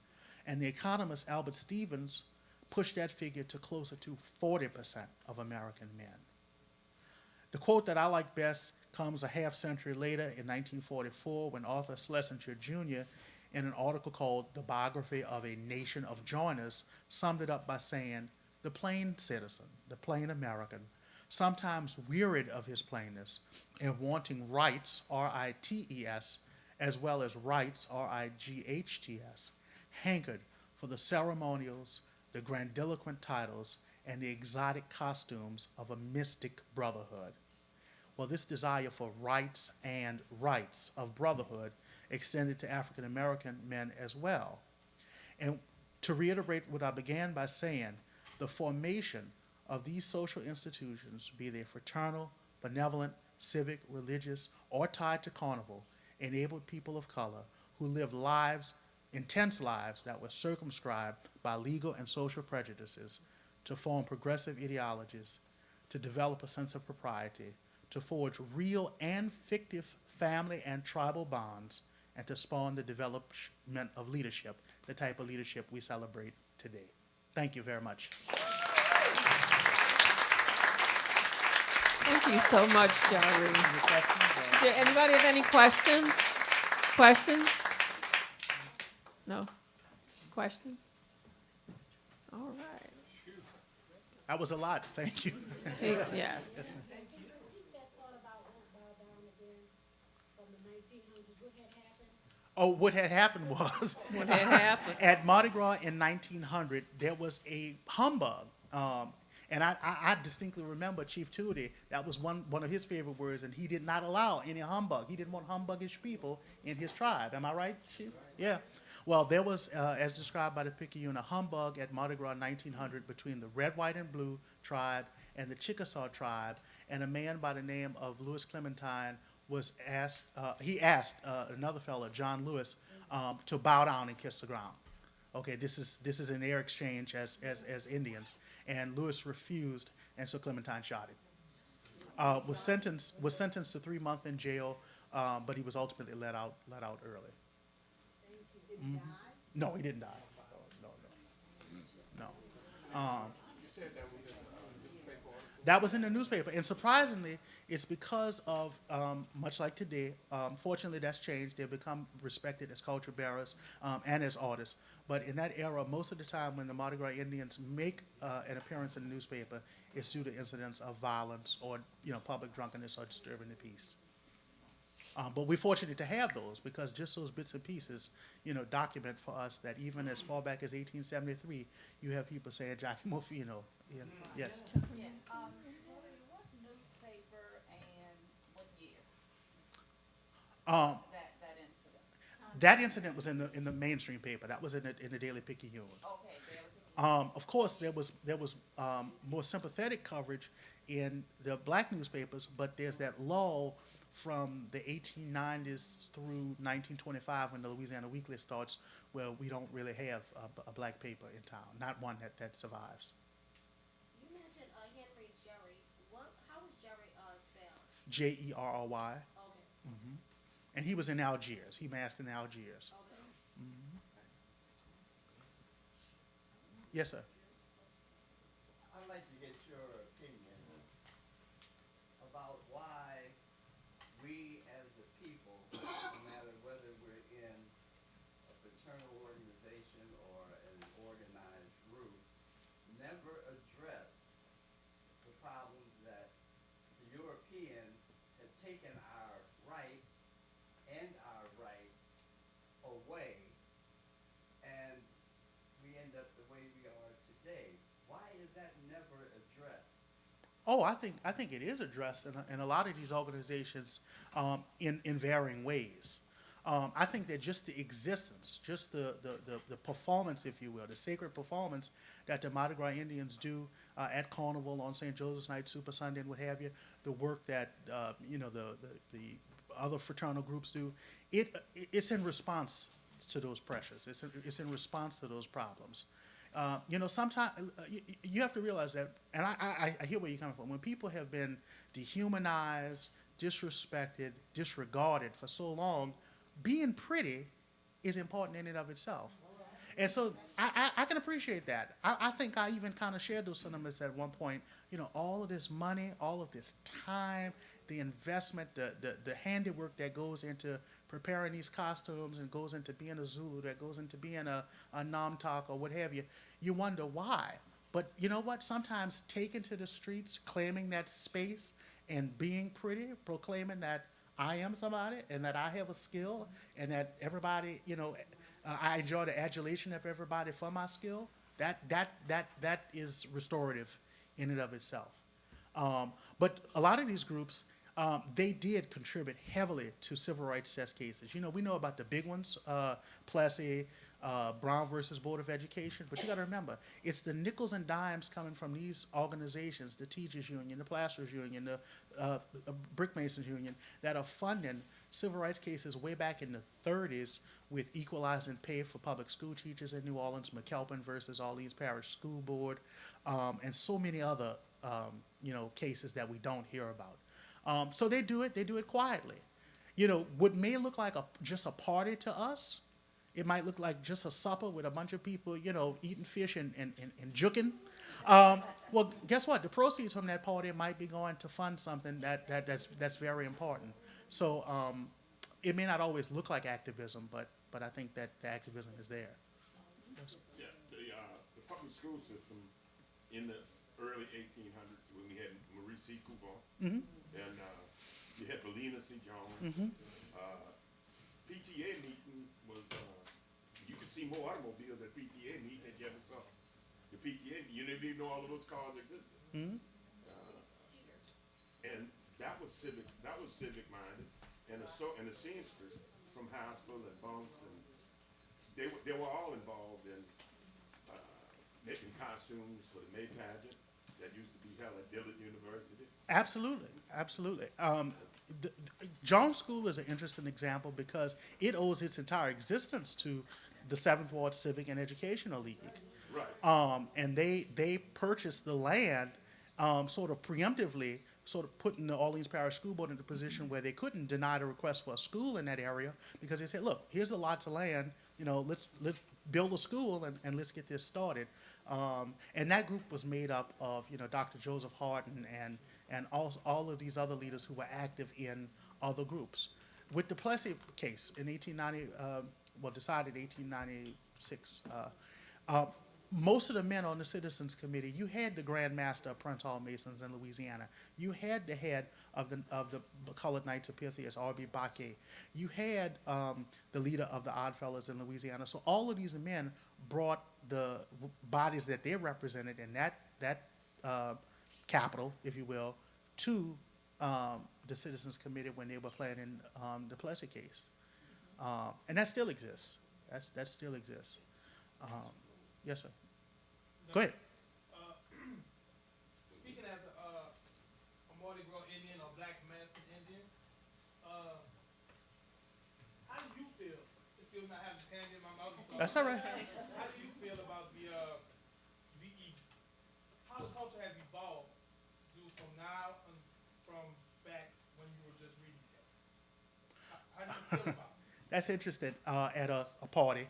and the economist Albert Stevens pushed that figure to closer to 40% of American men. The quote that I like best comes a half century later in 1944 when Arthur Schlesinger Jr., in an article called The Biography of a Nation of Joiners, summed it up by saying, "The plain citizen, the plain American, sometimes wearied of his plainness and wanting rights, R-I-T-E-S, as well as rights, R-I-G-H-T-S, hankered for the ceremonials, the grandiloquent titles, and the exotic costumes of a mystic brotherhood." Well, this desire for rights and rights of brotherhood extended to African American men as well. And to reiterate what I began by saying, the formation of these social institutions, be they fraternal, benevolent, civic, religious, or tied to carnival, enabled people of color who lived lives, intense lives that were circumscribed by legal and social prejudices, to form progressive ideologies, to develop a sense of propriety, to forge real and fictive family and tribal bonds, and to spawn the development of leadership, the type of leadership we celebrate today. Thank you very much. Thank you so much, Darryl. Any questions? Did anybody have any questions? Questions? No? Question? All right. That was a lot. Thank you. Yes. Yes, ma'am. Oh, what had happened was What had happened? at Mardi Gras in 1900, there was a humbug. And I distinctly remember Chief Tootie, that was one of his favorite words, and he did not allow any humbug. He didn't want humbuggish people in his tribe. Am I right, Chief? Yeah. Well, there was, as described by the Picayune, a humbug at Mardi Gras 1900 between the Red, White, and Blue tribe and the Chickasaw tribe, and a man by the name of Louis Clementine was asked, he asked another fellow, John Lewis, to bow down and kiss the ground. Okay, this is an air exchange as Indians, and Lewis refused, and so Clementine shot him. Was sentenced to 3 months in jail, but he was ultimately let out early. Mhm. No, he didn't die. No. That was in the newspaper, and surprisingly, it's because of, much like today, fortunately that's changed. They've become respected as culture bearers and as artists. But in that era, most of the time when the Mardi Gras Indians make an appearance in the newspaper, it's due to incidents of violence or public drunkenness or disturbing the peace. But we're fortunate to have those because just those bits and pieces, document for us that even as far back as 1873, you have people saying Jackie Morfino. Yeah. Yes. Yeah, what newspaper and what year? Um, That incident? that incident was in the mainstream paper. That was in the Daily Picayune. Okay, there. Of course, there was more sympathetic coverage in the black newspapers, but there's that lull from the 1890s through 1925 when the Louisiana Weekly starts, where we don't really have a black paper in town, not one that survives. You mentioned Henry Jerry. How is Jerry spelled? Jerry. Okay. And he was in Algiers. He massed in Algiers. Okay. Yes, sir. I'd like to get your opinion about why we as a people, no matter whether we're in a fraternal organization or an organized group, never address the problems that the European have taken our rights and our rights away, and we end up the way we are today. Why is that never addressed? Oh, I think it is addressed in a lot of these organizations in varying ways. I think that just the existence, just the performance, if you will, the sacred performance that the Mardi Gras Indians do at Carnival on St. Joseph's Night, Super Sunday, and what have you, the work that the other fraternal groups do, it's in response to those pressures. It's in response to those problems. Sometimes you have to realize that, and I hear where you're coming from. When people have been dehumanized, disrespected, disregarded for so long, being pretty is important in and of itself. And so I can appreciate that. I think I even kind of shared those sentiments at one point. All of this money, all of this time, the investment, the handiwork that goes into preparing these costumes and goes into being a Zulu, that goes into being a Namtok or what have you, you wonder why. But you know what? Sometimes taking to the streets, claiming that space and being pretty, proclaiming that I am somebody and that I have a skill and that everybody, I enjoy the adulation of everybody for my skill, that is restorative in and of itself. But a lot of these groups, they did contribute heavily to civil rights test cases. We know about the big ones, Plessy, Brown versus Board of Education, but you gotta remember, it's the nickels and dimes coming from these organizations, the Teachers Union, the Plasterers Union, the Brick Masons Union, that are funding civil rights cases way back in the 30s with equalizing pay for public school teachers in New Orleans, McAlpin versus Orleans Parish School Board, and so many other, cases that we don't hear about. So they do it quietly. What may look like just a party to us, it might look like just a supper with a bunch of people, eating fish and juking. Well, guess what? The proceeds from that party might be going to fund something that's very important. So it may not always look like activism, but I think that the activism is there. Yeah, the public school system in the early 1800s when we had Marie C. Coupon and you had Belina C. Jones. PTA meeting was, you could see more automobiles at PTA meeting than you ever saw. The PTA, you didn't even know all of those cars existed. And that was civic minded. And the seamsters from Hospital and Bunks, and they were all involved in making costumes for the May pageant that used to be held at Dillard University. Absolutely. Jones School is an interesting example because it owes its entire existence to the Seventh Ward Civic and Educational League. Right. And they purchased the land sort of preemptively sort of putting the Orleans Parish School Board in a position where they couldn't deny the request for a school in that area because they said, look, here's the lots of land, let's build a school and let's get this started. And that group was made up of, Dr. Joseph Harden and all of these other leaders who were active in other groups. With the Plessy case in 1890, decided 1896, most of the men on the Citizens Committee, you had the Grand Master of Prince Hall Masons in Louisiana. You had the head of the Colored Knights of Pythias, R.B. Baquet. You had the leader of the Odd Fellows in Louisiana. So all of these men brought the bodies that they represented in that capital, if you will, to the Citizens Committee when they were planning the Plessy case. And that still exists. That still exists. Yes, sir. Go ahead. Speaking as a Mardi Gras Indian or Black Mexican Indian, how do you feel? Excuse me, I have this candy in my mouth. That's all right. How do you feel about how the culture has evolved from now and from back when you were just reading text? How do you feel about it? That's interesting. At a party,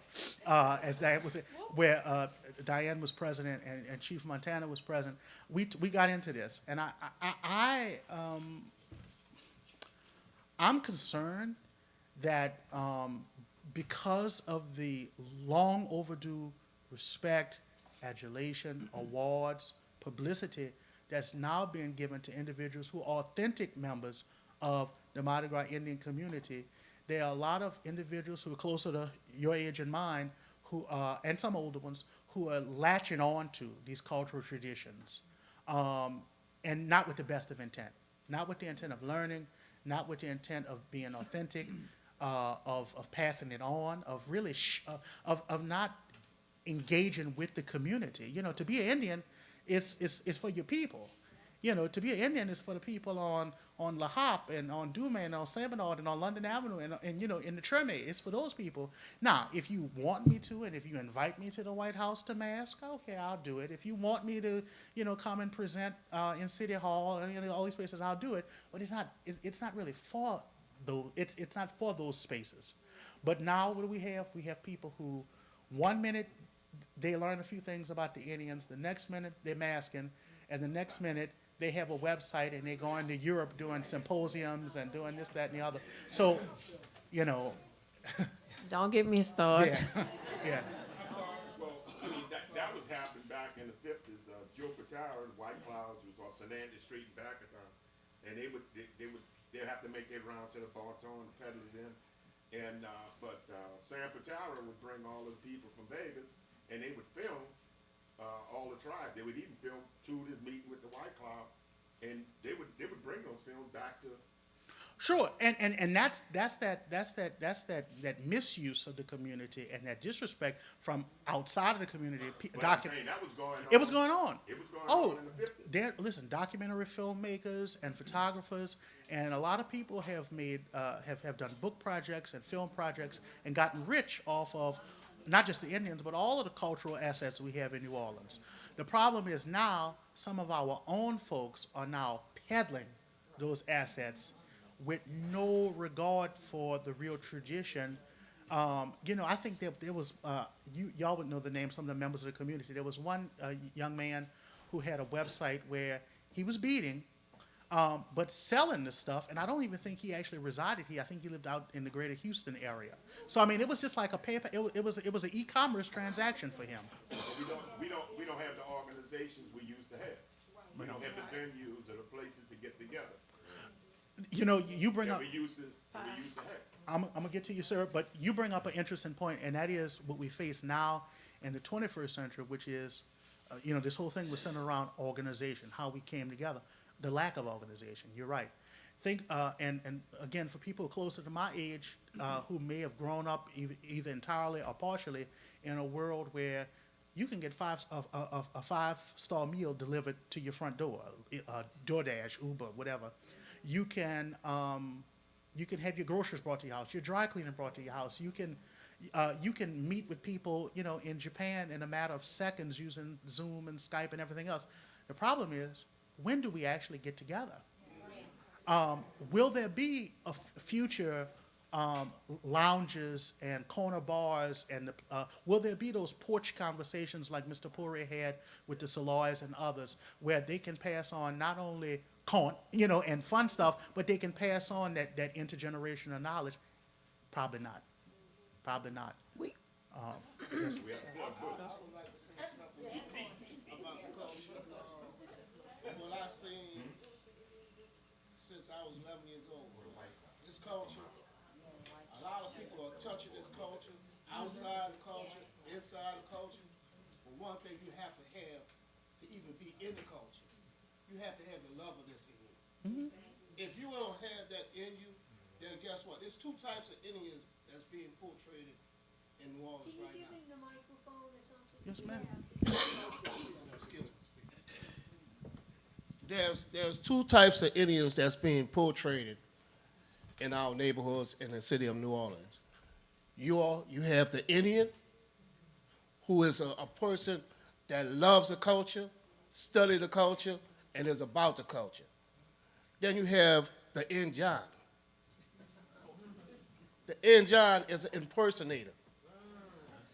as Diane was, where Diane was president and Chief Montana was present, we got into this, and I'm concerned that because of the long overdue respect, adulation, awards, publicity that's now being given to individuals who are authentic members of the Mardi Gras Indian community, there are a lot of individuals who are closer to your age and mine, and some older ones, who are latching on to these cultural traditions, and not with the best of intent. Not with the intent of learning, not with the intent of being authentic, of passing it on, of really, of not engaging with the community. To be an Indian is for your people. To be an Indian is for the people on La Hop and on Dume and on St. Bernard and on London Avenue and in the Treme. It's for those people. Now, if you want me to and if you invite me to the White House to mask, okay, I'll do it. If you want me to, come and present in City Hall and all these places, I'll do it. But it's not really for those. It's not for those spaces. But now what do we have? We have people who, 1 minute they learn a few things about the Indians, the next minute they're masking, and the next minute they have a website and they're going to Europe doing symposiums and doing this, that, and the other. So, Don't get me started. Yeah. Well, that was happening back in the 50s. Joe Patara, White Clouds, was on St. Andrew Street in Baccathon, and they'd have to make their round to the Barton and pedal it in. And but Sam Patara would bring all of the people from Vegas, and they would film all the tribes. They would even film Tootie meeting with the White Cloud, and they would bring those films back to. Sure, and that's that misuse of the community and that disrespect from outside of the community. But I'm saying that was going on. It was going on. It was going on in the 50s. Listen, documentary filmmakers and photographers and a lot of people have made have done book projects and film projects and gotten rich off of not just the Indians, but all of the cultural assets we have in New Orleans. The problem is now some of our own folks are now peddling those assets with no regard for the real tradition. I think there was, y'all would know the name, some of the members of the community. There was one young man who had a website where he was beading, but selling the stuff, and I don't even think he actually resided here. I think he lived out in the greater Houston area. So, I mean, it was just like a paper, it was an e-commerce transaction for him. But we don't have the organizations we used to have. We don't have the venues or the places to get together. You bring up. We used to have. I'm gonna get to you, sir, but you bring up an interesting point, and that is what we face now in the 21st century, which is, this whole thing was centered around organization, how we came together, the lack of organization. You're right. Think, and again, for people closer to my age who may have grown up either entirely or partially in a world where you can get a five-star meal delivered to your front door, DoorDash, Uber, whatever. You can have your groceries brought to your house, your dry cleaning brought to your house. You can meet with people, in Japan in a matter of seconds using Zoom and Skype and everything else. The problem is, when do we actually get together? Will there be a future lounges and corner bars, and will there be those porch conversations like Mr. Poree had with the Salois and others, where they can pass on not only and fun stuff, but they can pass on that intergenerational knowledge? Probably not. Probably not. We, Yes. What I've seen since I was 11 years old, this culture, a lot of people are touching this culture, outside the culture, inside the culture. But one thing you have to have to even be in the culture, you have to have the love of this in you. If you don't have that in you, then guess what? There's two types of Indians that's being portrayed in New Orleans right now. the microphone or something? Yes, ma'am. There's two types of Indians that's being portrayed in our neighborhoods in the city of New Orleans. You have the Indian, who is a person that loves the culture, study the culture, and is about the culture. Then you have the Injan. The Injan is an impersonator.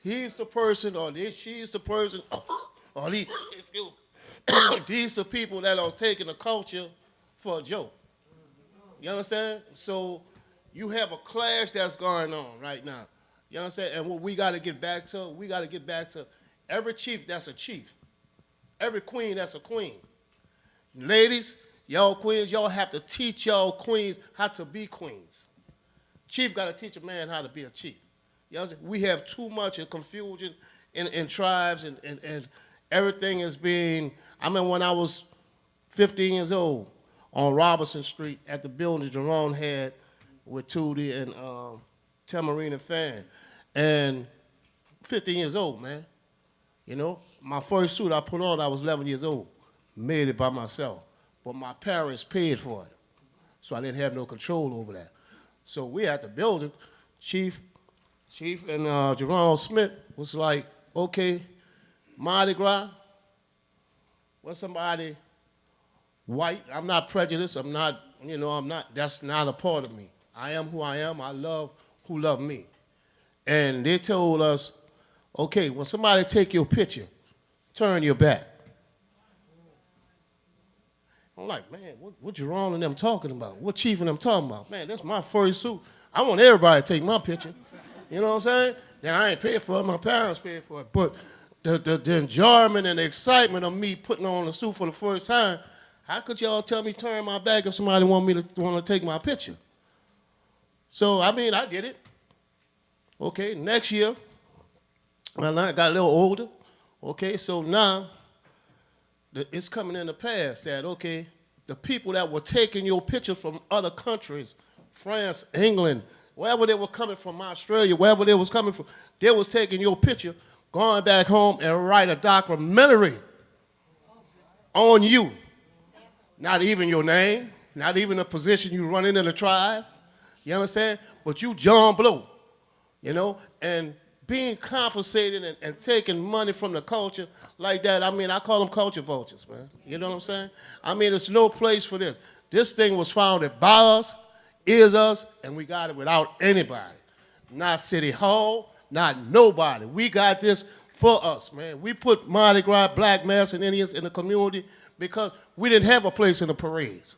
He's the person, or she's the person, or these the people that are taking the culture for a joke. You understand? So you have a clash that's going on right now. You understand? And what we got to get back to, every chief that's a chief. Every queen that's a queen. Ladies, y'all queens, y'all have to teach y'all queens how to be queens. Chief got to teach a man how to be a chief. You know, we have too much confusion in tribes, and everything is being. I mean, when I was 15 years old on Robinson Street at the building Jerome had with Tootie and Tamarine and Fan, and 15 years old, man. You know, my first suit I put on, I was 11 years old. Made it by myself, but my parents paid for it, so I didn't have no control over that. So we at the building, Chief and Jerome Smith was like, okay, Mardi Gras, when somebody white, I'm not prejudiced, that's not a part of me. I am who I am, I love who love me. And they told us, okay, when somebody take your picture, turn your back. I'm like, man, what Jerome and them talking about? What Chief and them talking about? Man, that's my first suit. I want everybody to take my picture. You know what I'm saying? Then I ain't paid for it. My parents paid for it. But the enjoyment and the excitement of me putting on a suit for the first time, how could y'all tell me turn my back if somebody want to take my picture? So, I mean, I did it. Okay, next year, when I got a little older, okay, so now it's coming in the past that, okay, the people that were taking your pictures from other countries, France, England, wherever they were coming from, Australia, wherever they was coming from, they was taking your picture, going back home and write a documentary on you. Not even your name, not even the position you running in the tribe, you understand? But you John Blow, you know, and being compensated and taking money from the culture like that, I mean, I call them culture vultures, man. You know what I'm saying? I mean, there's no place for this. This thing was founded by us, is us, and we got it without anybody. Not City Hall, not nobody. We got this for us, man. We put Mardi Gras, Black Mass, and Indians in the community because we didn't have a place in the parades.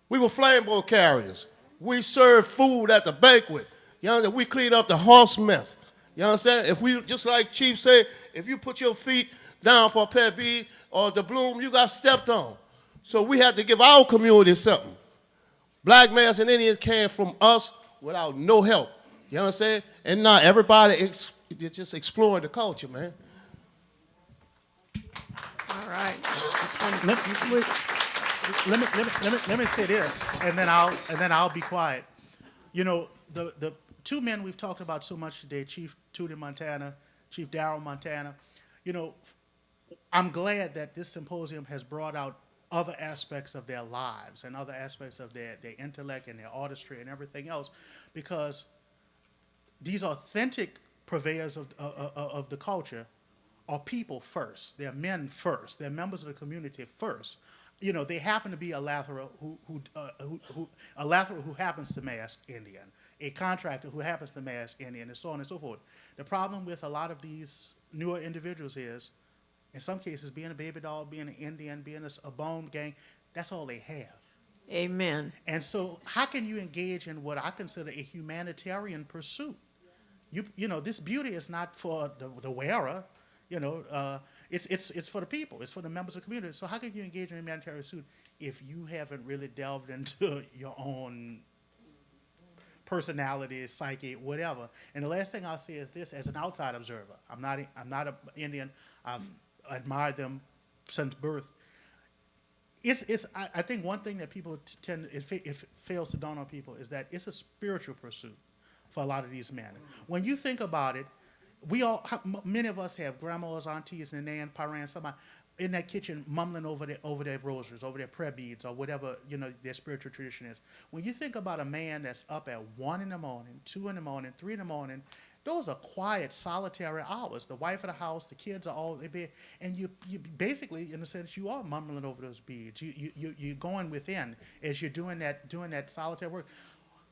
We were flambeau carriers. We served food at the banquet. You know, we cleaned up the horse mess. You understand? If we, just like Chief said, if you put your feet down for a pair of beads or the bloom, you got stepped on. So we had to give our community something. Black Mass and Indians came from us without no help. You understand? And now everybody just exploring the culture, man. all right. Let me say this, and then I'll be quiet. You know, the two men we've talked about so much today, Chief Tootie Montana, Chief Darryl Montana. You know, I'm glad that this symposium has brought out other aspects of their lives and other aspects of their intellect and their artistry and everything else, because these authentic purveyors of the culture are people first. They're men first. They're members of the community first. you know, they happen to be a latherer a latherer who happens to mask Indian, a contractor who happens to mask Indian, and so on and so forth. The problem with a lot of these newer individuals is, in some cases, being a baby doll, being an Indian, being a bone gang, that's all they have. Amen. And so how can you engage in what I consider a humanitarian pursuit? You know, this beauty is not for the wearer, you know, it's for the people, it's for the members of the community. So how can you engage in a humanitarian pursuit if you haven't really delved into your own personality, psyche, whatever? And the last thing I'll say is this, as an outside observer, I'm not an Indian, I've admired them since birth. I think one thing that people tend, it fails to dawn on people, is that it's a spiritual pursuit for a lot of these men. When you think about it, many of us have grandmas, aunties, and nan, parents, somebody in that kitchen mumbling over their rosaries, over their prayer beads, or whatever, you know, their spiritual tradition is. When you think about a man that's up at 1 in the morning, 2 in the morning, 3 in the morning, those are quiet, solitary hours. The wife of the house, the kids are all in bed, and you basically, in a sense, you are mumbling over those beads. You're going within as you're doing that solitary work.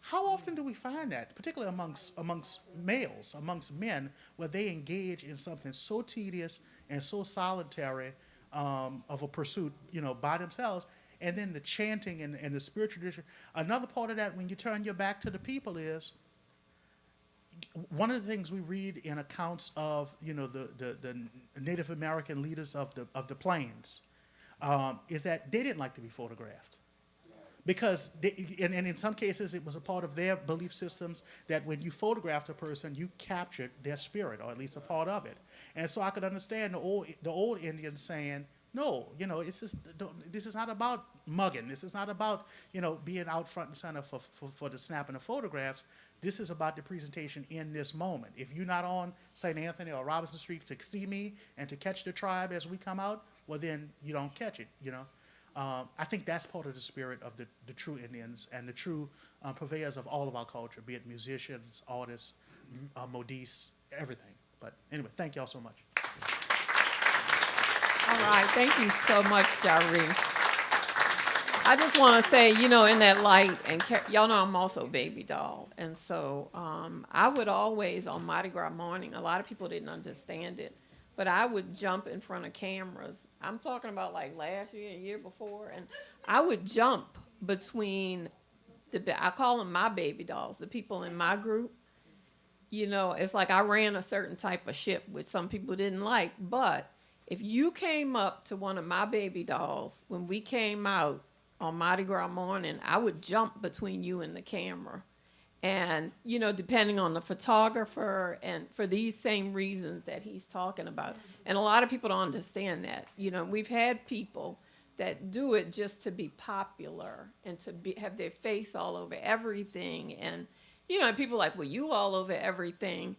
How often do we find that, particularly amongst males, amongst men, where they engage in something so tedious and so solitary of a pursuit, you know, by themselves, and then the chanting and the spiritual tradition. Another part of that, when you turn your back to the people, is one of the things we read in accounts of, you know, the Native American leaders of the plains is that they didn't like to be photographed. Because, and in some cases, it was a part of their belief systems that when you photographed a person, you captured their spirit, or at least a part of it. And so I could understand the old Indians saying, no, you know, this is not about mugging. This is not about, you know, being out front and center for the snapping of photographs. This is about the presentation in this moment. If you're not on St. Anthony or Robinson Street to see me and to catch the tribe as we come out, well, then you don't catch it, you know. I think that's part of the spirit of the true Indians and the true purveyors of all of our culture, be it musicians, artists, modistes, everything. But anyway, thank y'all so much. All right, thank you so much, Darryl. I just want to say, you know, in that light, and y'all know I'm also a baby doll, and so I would always, on Mardi Gras morning, a lot of people didn't understand it, but I would jump in front of cameras. I'm talking about like last year and year before, and I would jump between I call them my baby dolls, the people in my group. You know, it's like I ran a certain type of ship, which some people didn't like, but if you came up to one of my baby dolls when we came out on Mardi Gras morning, I would jump between you and the camera. And, you know, depending on the photographer, and for these same reasons that he's talking about. And a lot of people don't understand that. You know, we've had people that do it just to be popular and to have their face all over everything. And, you know, people are like, well, you all over everything.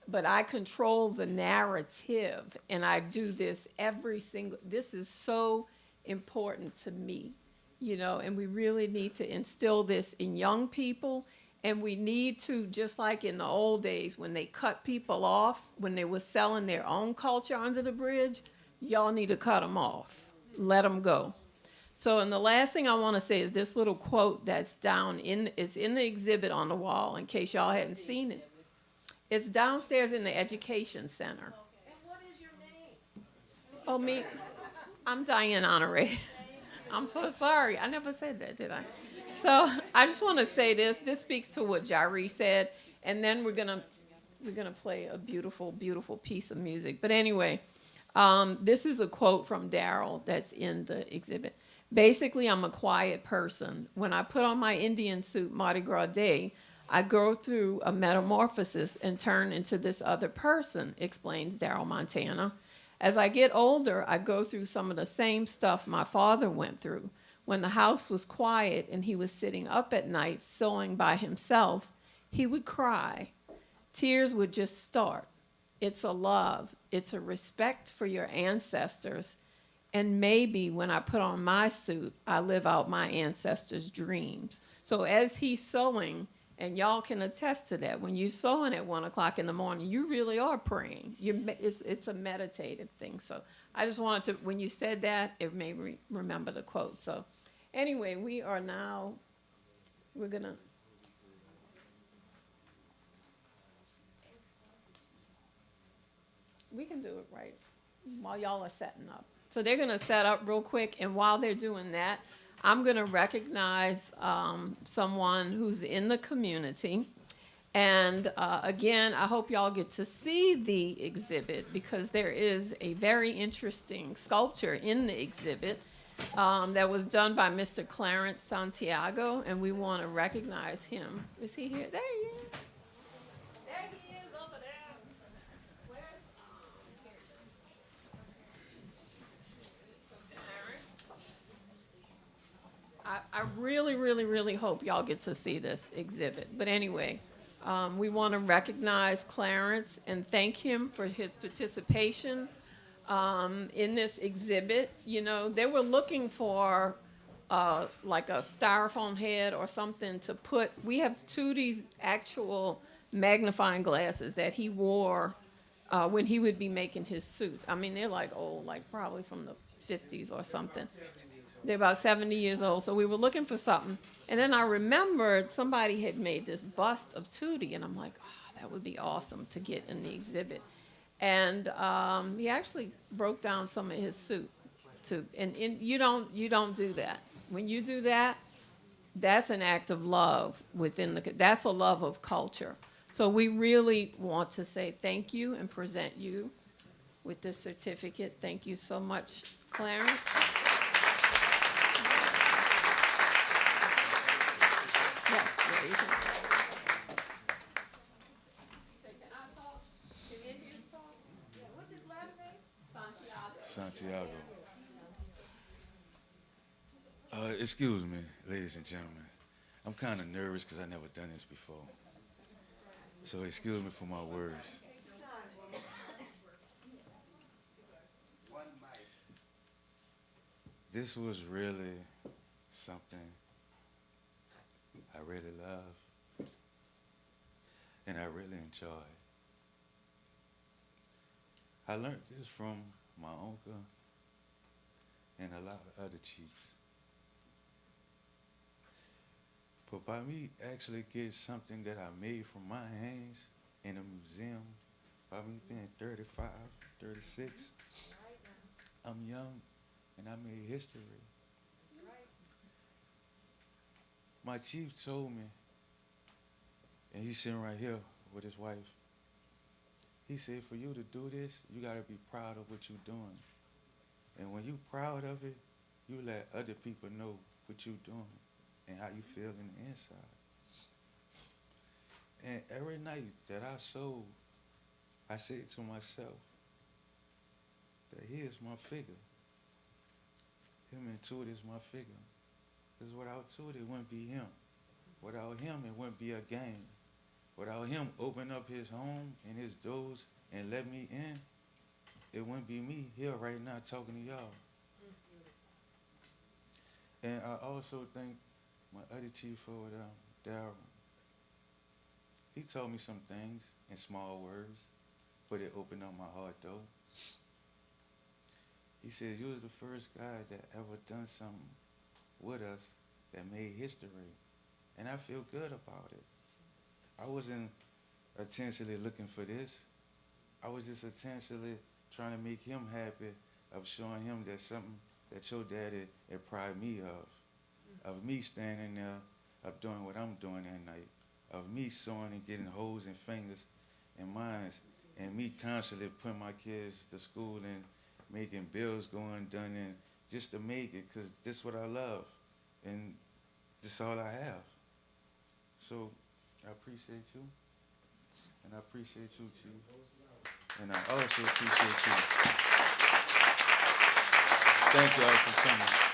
But I control the narrative, and I do this this is so important to me, you know, and we really need to instill this in young people. And we need to, just like in the old days when they cut people off, when they were selling their own culture under the bridge, y'all need to cut them off. Let them go. So, and the last thing I want to say is this little quote that's it's in the exhibit on the wall, in case y'all hadn't seen it. It's downstairs in the education center. And what is your name? Oh, me? I'm Diane Honore. I'm so sorry. I never said that, did I? So I just want to say this. This speaks to what Jari said, and then we're gonna play a beautiful, beautiful piece of music. But anyway, this is a quote from Darryl that's in the exhibit. Basically, I'm a quiet person. When I put on my Indian suit Mardi Gras Day, I go through a metamorphosis and turn into this other person, explains Darryl Montana. As I get older, I go through some of the same stuff my father went through. When the house was quiet and he was sitting up at night sewing by himself, he would cry. Tears would just start. It's a love. It's a respect for your ancestors. And maybe when I put on my suit, I live out my ancestors' dreams. So as he's sewing And y'all can attest to that. When you're sewing at 1 o'clock in the morning, you really are praying. It's a meditative thing. So I just wanted to, when you said that, it made me remember the quote. So anyway, we're going to. We can do it right while y'all are setting up. So they're going to set up real quick, and while they're doing that, I'm going to recognize someone who's in the community. And again, I hope y'all get to see the exhibit, because there is a very interesting sculpture in the exhibit that was done by Mr. Clarence Santiago, and we want to recognize him. Is he here? There he is. There he is over there. I really, really, really hope y'all get to see this exhibit. But anyway, we want to recognize Clarence and thank him for his participation in this exhibit. You know, they were looking for like a styrofoam head or something to put. We have Tootie's actual magnifying glasses that he wore when he would be making his suit. I mean, they're like old, like probably from the 50s or something. They're about 70 years old, so we were looking for something. And then I remembered somebody had made this bust of Tootie, and I'm like, oh, that would be awesome to get in the exhibit. And he actually broke down some of his suit, too. And you don't do that. When you do that, that's an act of love that's a love of culture. So we really want to say thank you and present you with this certificate. Thank you so much, Clarence. Yes, there you go. Say, can I talk? Can Indians talk? Yeah. What's his last name? Santiago. Santiago. Excuse me, ladies and gentlemen. I'm kind of nervous because I've never done this before. So excuse me for my words. This was really something I really love and I really enjoy. I learned this from my uncle and a lot of other chiefs. But by me actually get something that I made from my hands in a museum, by me being 35, 36, I'm young and I made history. My chief told me, and he's sitting right here with his wife, he said, for you to do this, you gotta be proud of what you're doing. And when you're proud of it, you let other people know what you're doing and how you feel in the inside. And every night that I sewed, I said to myself that he is my figure. Him and Tootie is my figure. Because without Tootie, it wouldn't be him. Without him, it wouldn't be a game. Without him opening up his home and his doors and let me in, it wouldn't be me here right now talking to y'all. And I also thank my other chief over there, Darryl. He told me some things in small words, but it opened up my heart though. He says, you was the first guy that ever done something with us that made history. And I feel good about it. I wasn't intentionally looking for this. I was just intentionally trying to make him happy of showing him that something that your daddy had pride me of me standing there, of doing what I'm doing that night, of me sewing and getting holes in fingers and minds, and me constantly putting my kids to school and making bills go undone and just to make it, because this is what I love, and this is all I have. So I appreciate you, and I appreciate you, Chief, and I also appreciate you. Thank you all for coming.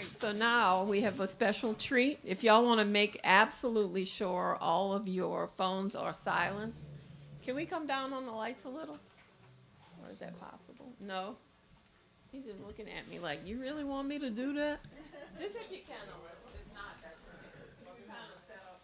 So now we have a special treat. If y'all want to make absolutely sure all of your phones are silenced, Can we come down on the lights a little? Or is that possible? No? He's just looking at me like, you really want me to do that? Just if you can, Alyssa. If not, that's okay. You kind of set up.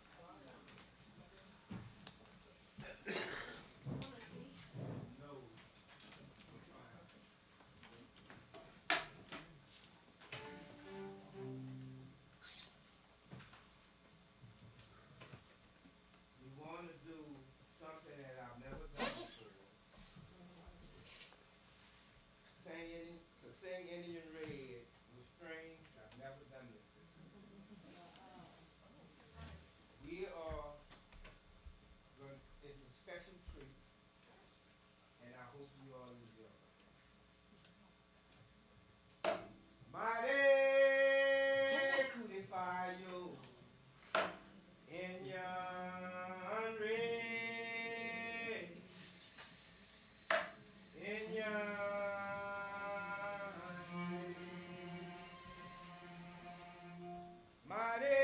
We want to do something that I've never done before. Sing Indian Red with strings. I've never done this before. We are going, it's a special treat, and I hope you all enjoy it. Mighty cootie fire yo, Indian Red, Indian. Mighty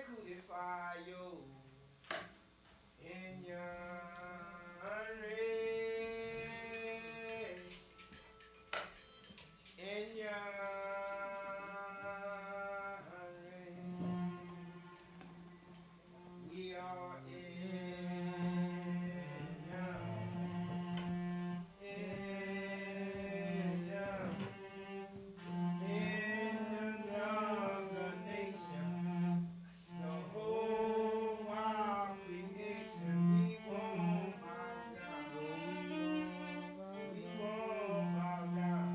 cootie fire yo, Indian Red, Indian Red. We are Indians of the nation, the whole wild creation. We won't bow down, we won't bow down,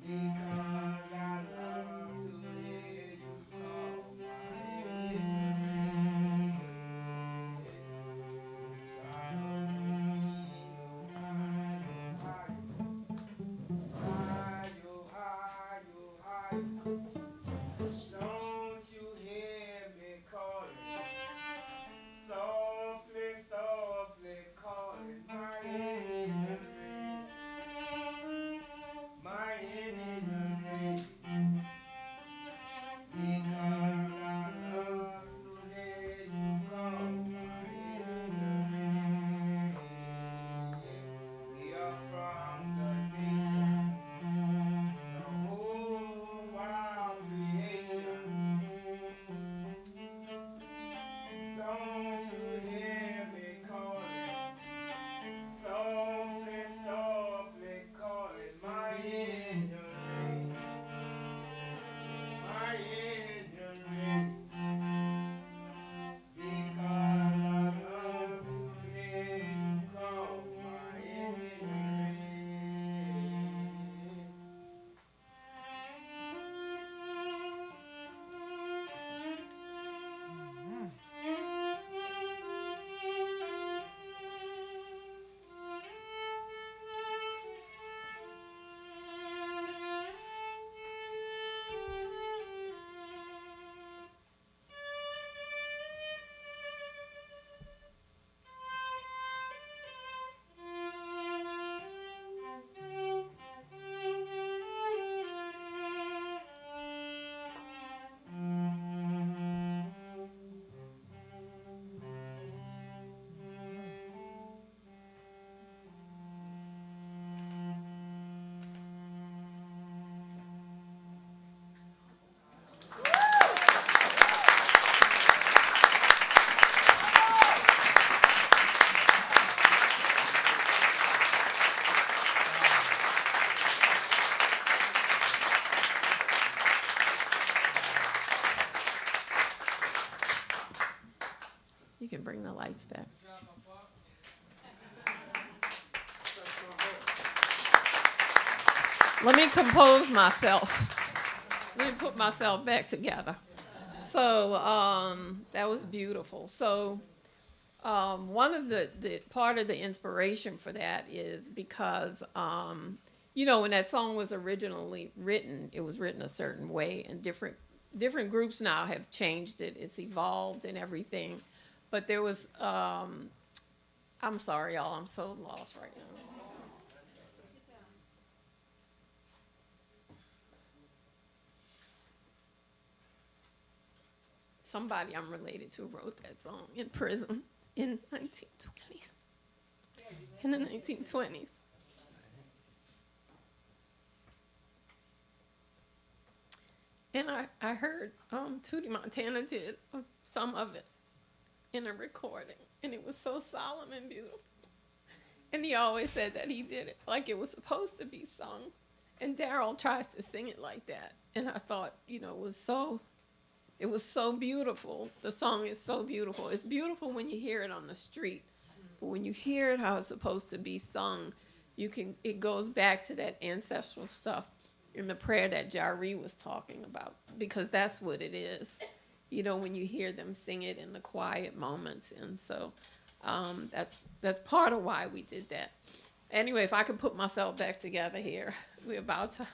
because I love to hear you call my name. Don't you hear me calling, softly, softly calling my Indian red, my Indian red, because I love to hear you call my Indian red. We are from the nation, the whole wild creation. Don't you hear me calling, softly, softly calling my Indian red, my Indian red, because I love to hear you call my Indian red. You can bring the lights back. Let me compose myself. Let me put myself back together. So that was beautiful. So one of the part of the inspiration for that is because you know, when that song was originally written, it was written a certain way, and different groups now have changed it. It's evolved and everything. But there was, I'm sorry, y'all, I'm so lost right now. somebody I'm related to wrote that song in prison in 1920s. In the 1920s. And I heard Tootie Montana did some of it in a recording, and it was so solemn and beautiful. And he always said that he did it like it was supposed to be sung. And Darryl tries to sing it like that. And I thought, you know, it was so beautiful. The song is so beautiful. It's beautiful when you hear it on the street. But when you hear it how it's supposed to be sung, it goes back to that ancestral stuff in the prayer that Darryl was talking about, because that's what it is. You know, when you hear them sing it in the quiet moments. And so that's part of why we did that. Anyway, if I could put myself back together here, we're about to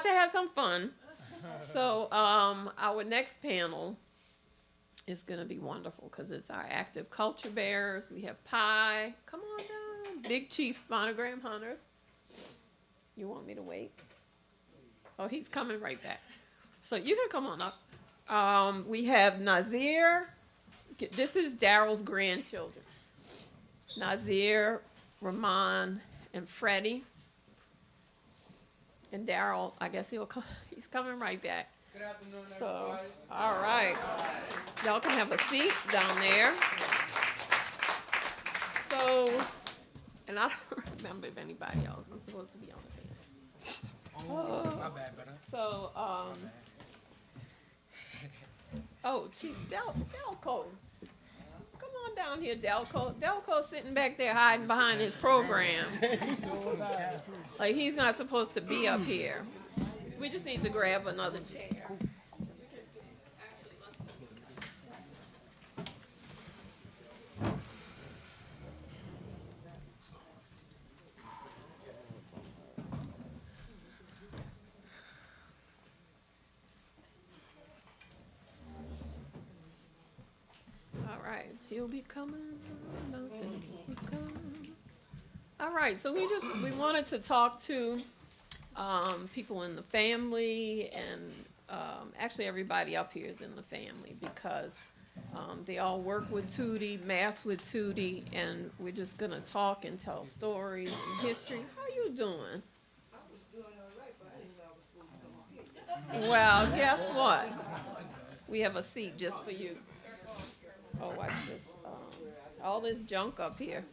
have some fun. So our next panel is going to be wonderful because it's our active culture bearers. We have Pie. Come on down. Big Chief Monogram Hunters. You want me to wait? Oh, he's coming right back. So you can come on up. We have Nazir. This is Darryl's grandchildren. Nazir, Rahman, and Freddie. And Darryl, I guess he's coming right back. Good afternoon, so, all right. Y'all can have a seat down there. So, and I don't remember if anybody else was supposed to be on the panel. My bad, brother. So, Chief Delco. Come on down here, Delco. Delco's sitting back there hiding behind his program. Like he's not supposed to be up here. We just need to grab another chair. He'll be coming, mountain will come. All right, so we wanted to talk to people in the family, and actually everybody up here is in the family because they all work with Tootie, mass with Tootie, and we're just gonna talk and tell stories and history. How you doing? I was doing all right, but I didn't know I was supposed to come up here. Well, guess what? We have a seat just for you. Oh, watch this. All this junk up here.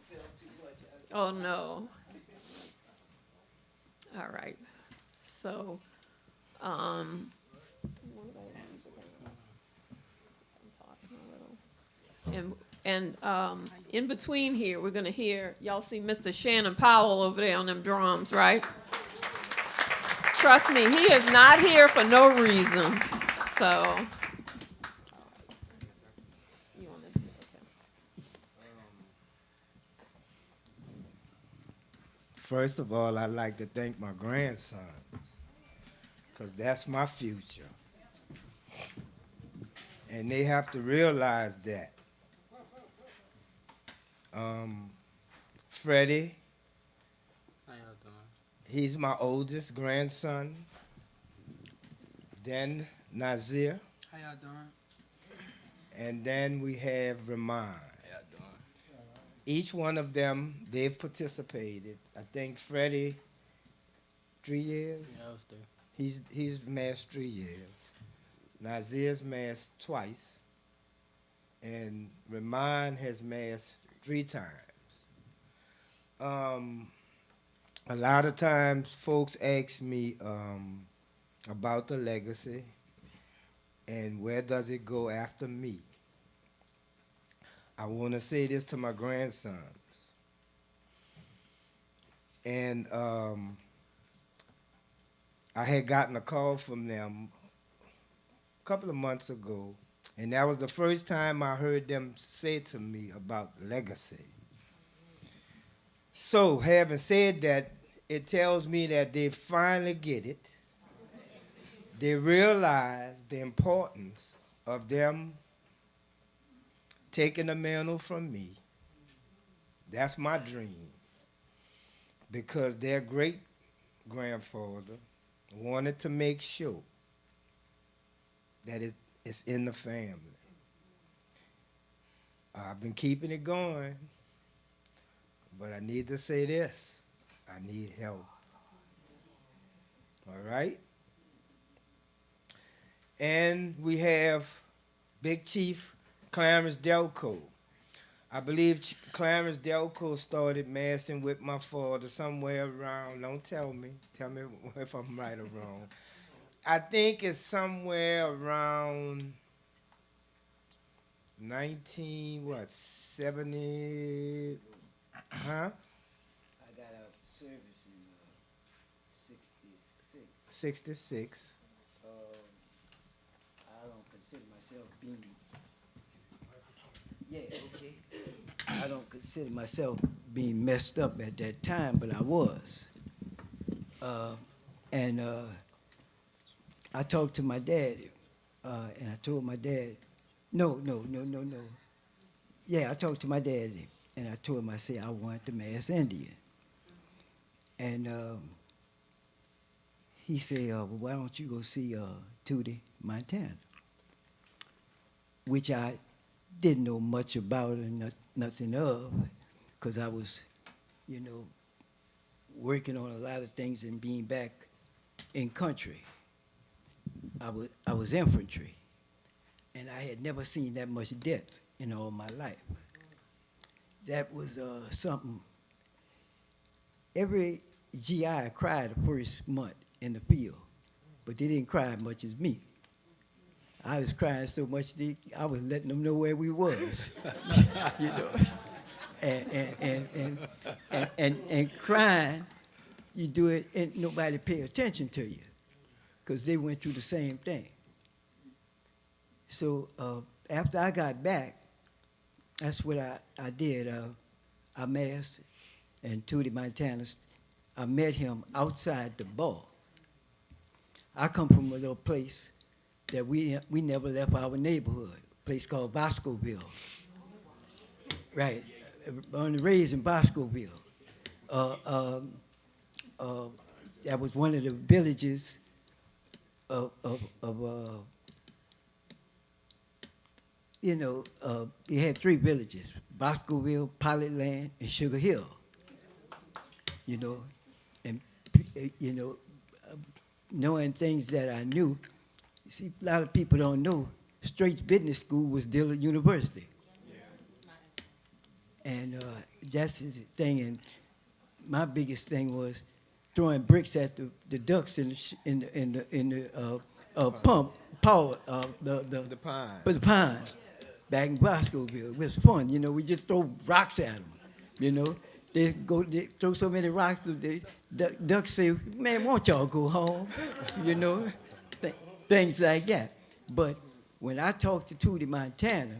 Oh, no. All right. So, and in between here, we're going to hear, y'all see Mr. Shannon Powell over there on them drums, right? Trust me, he is not here for no reason. So. First of all, I'd like to thank my grandsons, because that's my future. And they have to realize that. Freddie, he's my oldest grandson. Then Nazir. How y'all doing? And then we have Rahman. Each one of them, they've participated. I think Freddie, 3 years? Yeah, I was 3. He's masked 3 years. Nazir's masked twice. And Rahman has masked 3 times. A lot of times folks ask me about the legacy and where does it go after me. I want to say this to my grandsons. And I had gotten a call from them a couple of months ago, and that was the first time I heard them say to me about legacy. So, having said that, it tells me that they finally get it. They realize the importance of them taking the mantle from me. That's my dream. Because their great-grandfather wanted to make sure that It's in the family. I've been keeping it going, but I need to say this. I need help. All right? And we have Big Chief Clarence Delco. I believe Clarence Delco started massing with my father somewhere around, don't tell me if I'm right or wrong. I think it's somewhere around 70, huh? I got out of service in 66. 66. I don't consider myself being. Yeah, okay. I don't consider myself being messed up at that time, but I was. And I talked to my daddy, and I told my dad, no. Yeah, I talked to my daddy, and I told him, I said, I wanted to mass Indian. And he said, well, why don't you go see Tootie, Montana? Which I didn't know much about or nothing of, because I was, working on a lot of things and being back in country. I was infantry, and I had never seen that much death in all my life. That was something. Every GI cried the first month in the field, but they didn't cry as much as me. I was crying so much I was letting them know where we was, and crying, you do it and nobody pay attention to you, because they went through the same thing. So after I got back, that's what I did. I massed, and Tootie, Montana, I met him outside the bar. I come from a little place that we never left our neighborhood, a place called Boscoville. Right, born and raised in Boscoville. That was one of the villages you had 3 villages, Boscoville, Pilotland, and Sugar Hill. And knowing things that I knew. You see, a lot of people don't know Straits Business School was Dillard University. Yeah. And that's the thing. And my biggest thing was throwing bricks at the ducks in the pump, power, the pond. But the pond, back in Boscoville. It was fun. We just throw rocks at them. They throw so many rocks, the ducks say, man, won't y'all go home? Things like that. But when I talked to Tootie, Montana,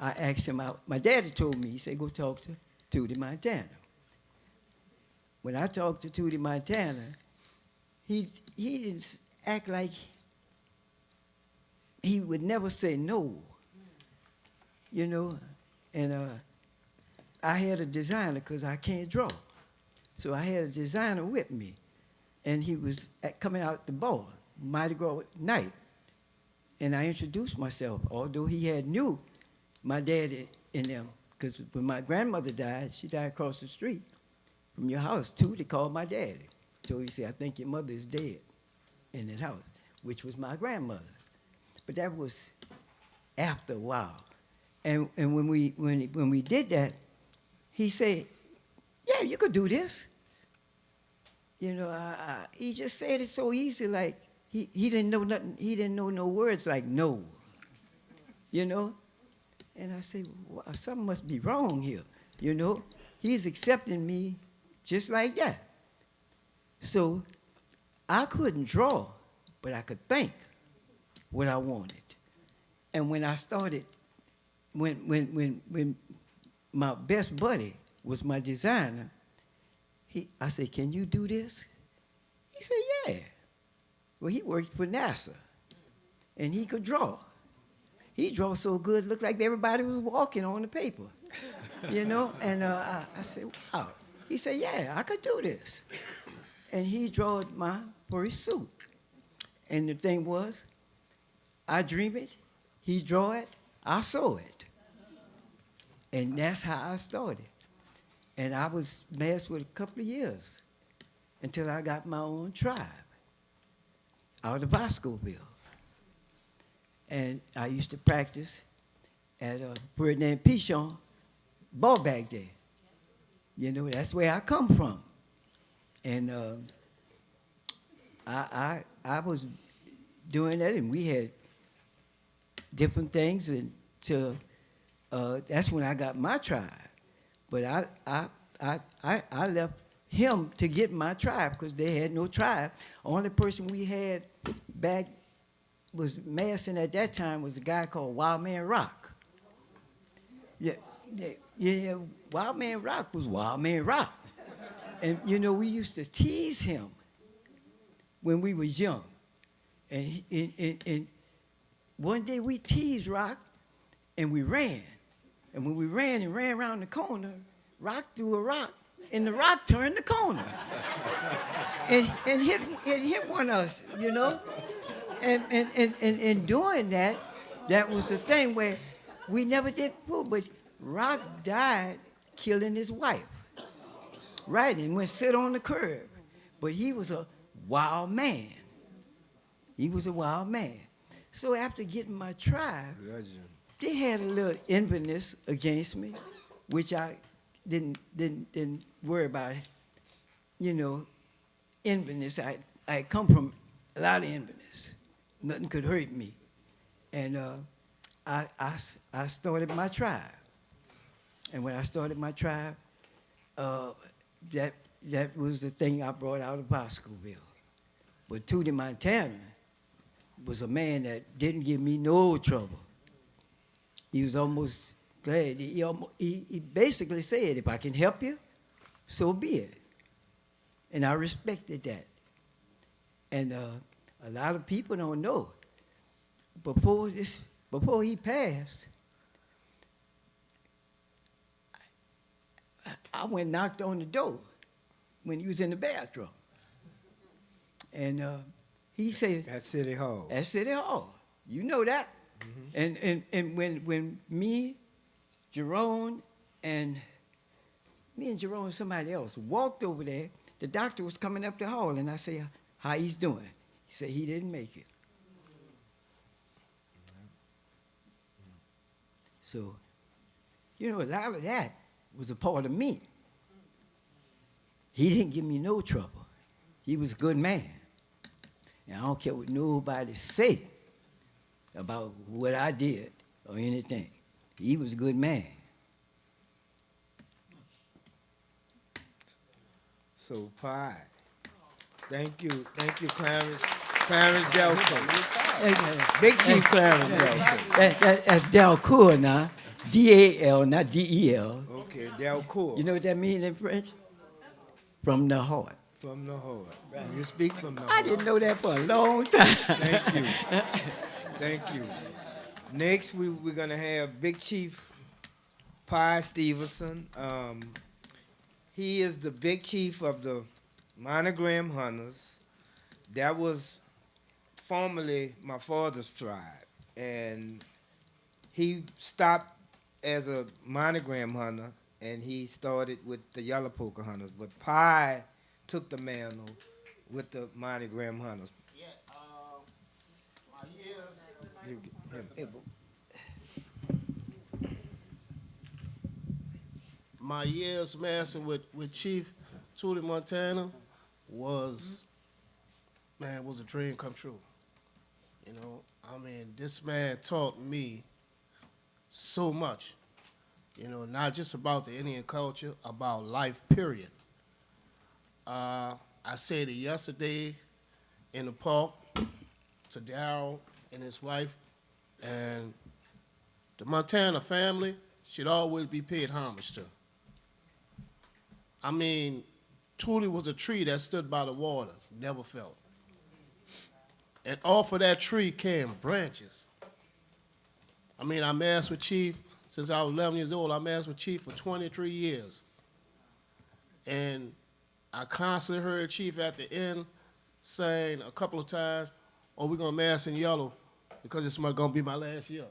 I asked him out. My daddy told me, he said, go talk to Tootie, Montana. When I talked to Tootie, Montana, he didn't act like he would never say no. And I had a designer, because I can't draw. So I had a designer with me, and he was coming out the bar, Mardi Gras night. And I introduced myself, although he had knew my daddy and them, because when my grandmother died, she died across the street from your house, too. They called my daddy. So he said, I think your mother is dead in that house, which was my grandmother. But that was after a while. And when we did that, he said, yeah, you could do this. He just said it so easy, like he didn't know nothing. He didn't know no words like no. And I said, well, something must be wrong here. He's accepting me just like that. So I couldn't draw, but I could think what I wanted. And when I started, when my best buddy was my designer, I said, can you do this? He said, yeah. Well, he worked for NASA, and he could draw. He drew so good, looked like everybody was walking on the paper, And I said, wow. He said, yeah, I could do this. And he drew my first suit. And the thing was, I dream it, he draw it, I sew it. And that's how I started. And I was masked with a couple of years until I got my own tribe out of Boscoville. And I used to practice at a bird named Pichon ball back there. You know, that's where I come from. And I was doing that, and we had different things, and that's when I got my tribe. But I left him to get my tribe because they had no tribe. Only person we had back was massing at that time was a guy called Wild Man Rock. Yeah, Wild Man Rock was Wild Man Rock. And, you know, we used to tease him when we was young. And one day we teased Rock, and we ran. And when we ran and ran around the corner, Rock threw a rock, and the rock turned the corner. and hit one of us, you know? And doing that, that was the thing where we never did pull, but Rock died killing his wife. Right, and went sit on the curb. But he was a wild man. He was a wild man. So after getting my tribe, they had a little enviness against me, which I didn't worry about it. You know, enviness. I come from a lot of enviness. Nothing could hurt me. And I started my tribe. And when I started my tribe, that was the thing I brought out of Boscoville. But Tootie Montana was a man that didn't give me no trouble. He was almost glad. He basically said, if I can help you, so be it. And I respected that. And a lot of people don't know. Before he passed, I went and knocked on the door when he was in the bathroom. And he said... At City Hall. At City Hall. You know that. Mm-hmm. And when me, Jerome, and somebody else walked over there, the doctor was coming up the hall, and I said, how he's doing? He said he didn't make it. So, you know, a lot of that was a part of me. He didn't give me no trouble. He was a good man. And I don't care what nobody say about what I did or anything. He was a good man. So, Pie. Thank you, Clarence Delco. Big Chief Clarence Delco. That's Delcourt now. D-A-L, not D-E-L. Okay, Delcourt. You know what that means in French? From the heart. From the heart. Right. You speak from the heart. I didn't know that for a long time. Thank you. Thank you. Next, we're going to have Big Chief Pye Stevenson. He is the Big Chief of the Monogram Hunters. That was formerly my father's tribe. And he stopped as a monogram hunter, and he started with the Yellow Poker Hunters. But Pye took the mantle with the monogram hunters. Yeah, my years massing with Chief Tootie Montana was a dream come true. You know, I mean, this man taught me so much, you know, not just about the Indian culture, about life, period. I said it yesterday in the park to Darryl and his wife, and the Montana family should always be paid homage to. I mean, Tootie was a tree that stood by the water, never fell. And off of that tree came branches. I mean, I massed with Chief since I was 11 years old. I massed with Chief for 23 years. And I constantly heard Chief at the end saying a couple of times, oh, we're going to mass in yellow. because it's going to be my last year.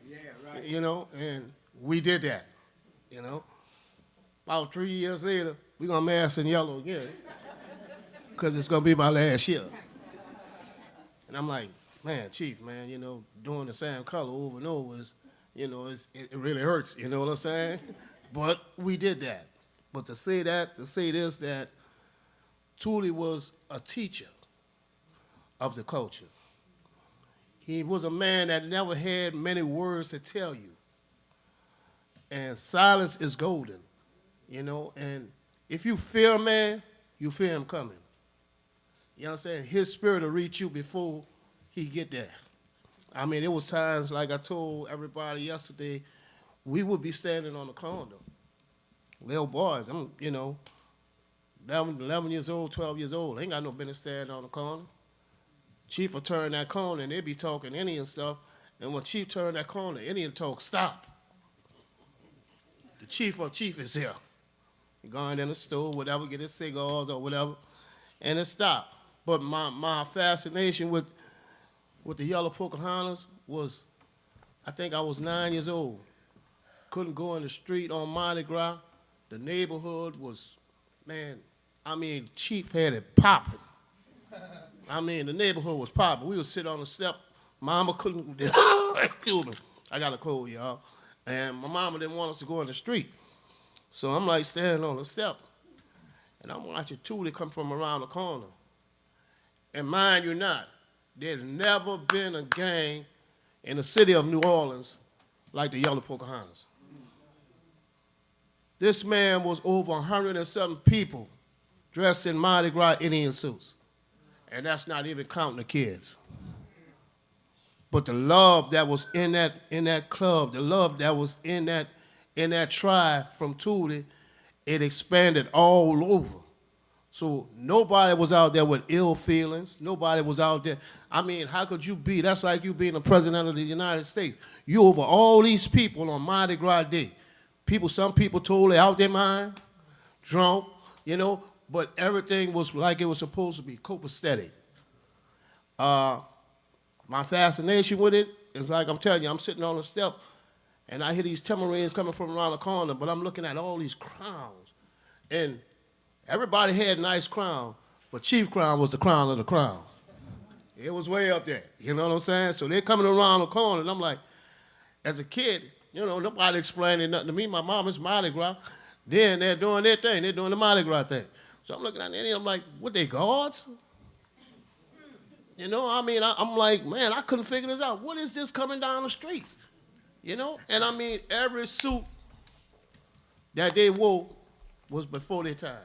Yeah, right. You know, and we did that, you know. About 3 years later, we're going to mask in yellow again because it's going to be my last year. And I'm like, man, Chief, man, you know, doing the same color over and over is, you know, it really hurts, you know what I'm saying? But we did that. But to say this, that Tootie was a teacher of the culture. He was a man that never had many words to tell you. And silence is golden, you know, and if you fear a man, you fear him coming. You know what I'm saying? His spirit will reach you before he get there. I mean, it was times, like I told everybody yesterday, we would be standing on the corner. Little boys, I'm, you know, 11 years old, 12 years old, ain't got no business standing on the corner. Chief will turn that corner, and they be talking Indian stuff, and when Chief turned that corner, Indian talk, stop. The chief is here. He going in the store, whatever, get his cigars or whatever, and it stopped. But my fascination with the yellow Pocahontas was, I think I was 9 years old. Couldn't go in the street on Mardi Gras. The neighborhood was, man, I mean, Chief had it popping. I mean, the neighborhood was popping. We would sit on the step. Mama couldn't, excuse me, I got a cold, y'all. And my mama didn't want us to go in the street. So I'm like standing on the step, and I'm watching Tootie come from around the corner. And mind you not, there's never been a gang in the city of New Orleans like the Yellow Pocahontas. This man was over 107 people dressed in Mardi Gras Indian suits. And that's not even counting the kids. But the love that was in that club, the love that was in that tribe from Tootie, it expanded all over. So nobody was out there with ill feelings. Nobody was out there. I mean, how could you be? That's like you being the president of the United States. You over all these people on Mardi Gras Day. Some people totally out their mind, drunk, you know, but everything was like it was supposed to be, copacetic. My fascination with it is like I'm telling you, I'm sitting on the step, and I hear these tamarines coming from around the corner, but I'm looking at all these crowns. And everybody had a nice crown, but Chief Crown was the crown of the crowns. It was way up there, you know what I'm saying? So they're coming around the corner, and I'm like, as a kid, you know, nobody explaining nothing to me. My mom is Mardi Gras. Then they're doing their thing. They're doing the Mardi Gras thing. So I'm looking at it, and I'm like, what, they guards? You know, I mean, I'm like, man, I couldn't figure this out. What is this coming down the street? You know? And I mean, every suit that they wore was before their time.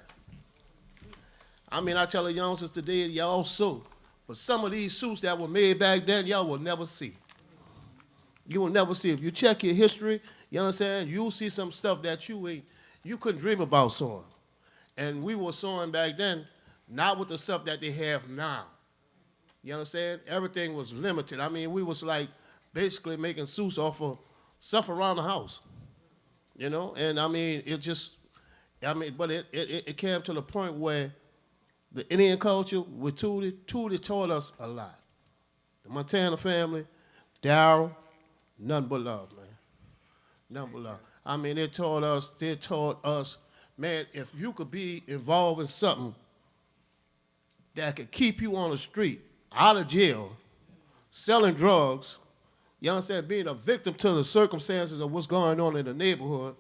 I mean, I tell the youngsters today, y'all sew. But some of these suits that were made back then, y'all will never see. You will never see. If you check your history, you understand, you'll see some stuff that you couldn't dream about sewing. And we were sewing back then, not with the stuff that they have now. You understand? Everything was limited. I mean, we was like basically making suits off of stuff around the house. You know? And I mean, but it came to the point where the Indian culture with Tootie taught us a lot. The Montana family, Darryl, nothing but love, man. Nothing but love. I mean, they taught us, man, if you could be involved in something that could keep you on the street, out of jail, selling drugs, you understand, being a victim to the circumstances of what's going on in the neighborhood,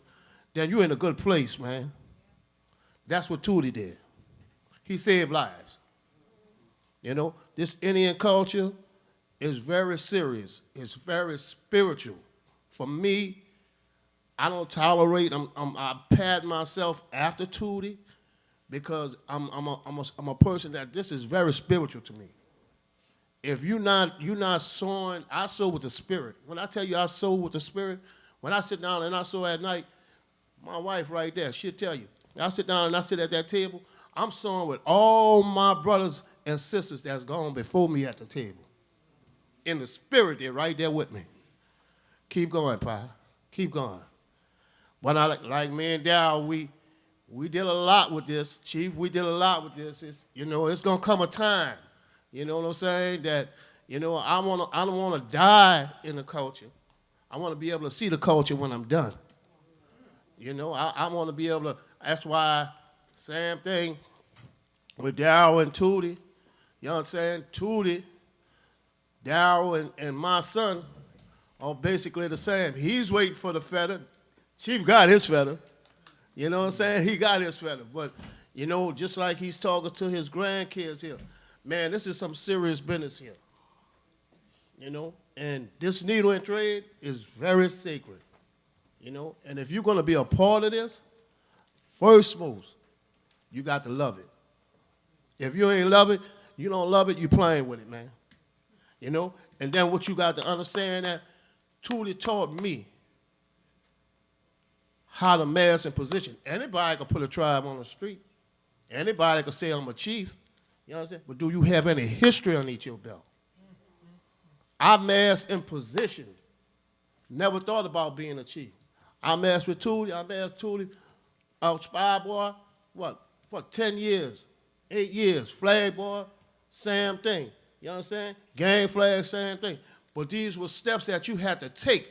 then you're in a good place, man. That's what Tootie did. He saved lives. You know, this Indian culture is very serious. It's very spiritual. For me, I don't tolerate. I pat myself after Tootie because I'm a person that this is very spiritual to me. If you're not sewing, I sew with the spirit. When I tell you I sew with the spirit, when I sit down and I sew at night, my wife right there, she'll tell you. I sit down and I sit at that table, I'm sewing with all my brothers and sisters that's gone before me at the table. In the spirit, they're right there with me. Keep going, Pa. Keep going. But like me and Darryl, we did a lot with this, Chief. We did a lot with this. It's going to come a time, you know what I'm saying, that, You know, I don't want to die in the culture. I want to be able to see the culture when I'm done. You know, I want to be able to, that's why, same thing with Darryl and Tootie. You know what I'm saying? Tootie, Darryl, and my son are basically the same. He's waiting for the feather. Chief got his feather. You know what I'm saying? He got his feather. But, you know, just like he's talking to his grandkids here, man, this is some serious business here. You know? And this needle and thread is very sacred. You know? And if you're going to be a part of this, first most, you got to love it. If you ain't love it, you don't love it, you playing with it, man. You know? And then what you got to understand that Tootie taught me how to mass and position. Anybody can put a tribe on the street. Anybody can say I'm a chief. You understand? But do you have any history underneath your belt? I massed in position. Never thought about being a chief. I massed with Tootie. I massed Tootie. I was spy boy. What? For 10 years, 8 years. Flag boy, same thing. You understand? Gang flag, same thing. But these were steps that you had to take,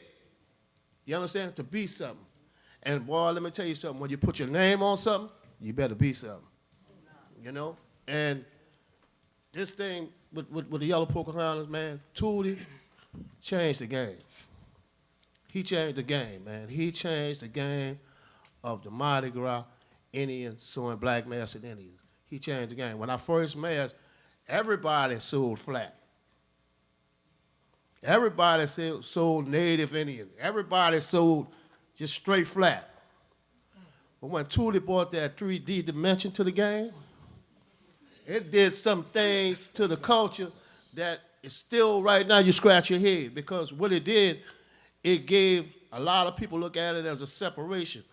you understand, to be something. And boy, let me tell you something. When you put your name on something, you better be something. You know? And this thing with the yellow Pocahontas, man, Tootie changed the game. He changed the game, man. He changed the game of the Mardi Gras Indians sewing black masked Indians. He changed the game. When I first masked, everybody sold flat. Everybody sold native Indian. Everybody sold just straight flat. But when Tootie brought that 3D dimension to the game, it did some things to the culture that is still right now you scratch your head, because what it did, it gave a lot of people look at it as a separation.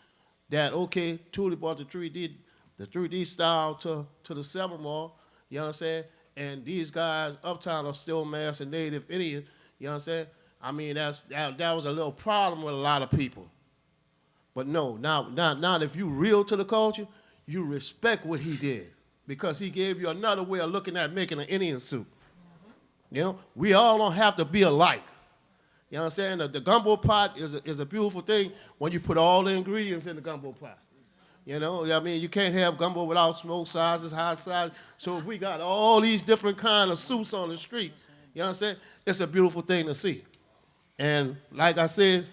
That, okay, Tootie brought the 3D style to the Seven Mall, you understand? And these guys uptown are still masked and native Indian, you understand? I mean, that was a little problem with a lot of people. But no, now if you real to the culture, you respect what he did, because he gave you another way of looking at making an Indian suit. You know, we all don't have to be alike. You understand? The gumbo pot is a beautiful thing when you put all the ingredients in the gumbo pot. You know, I mean, you can't have gumbo without smoke sizes, hot size. So if we got all these different kind of suits on the street, you understand? It's a beautiful thing to see. And like I said,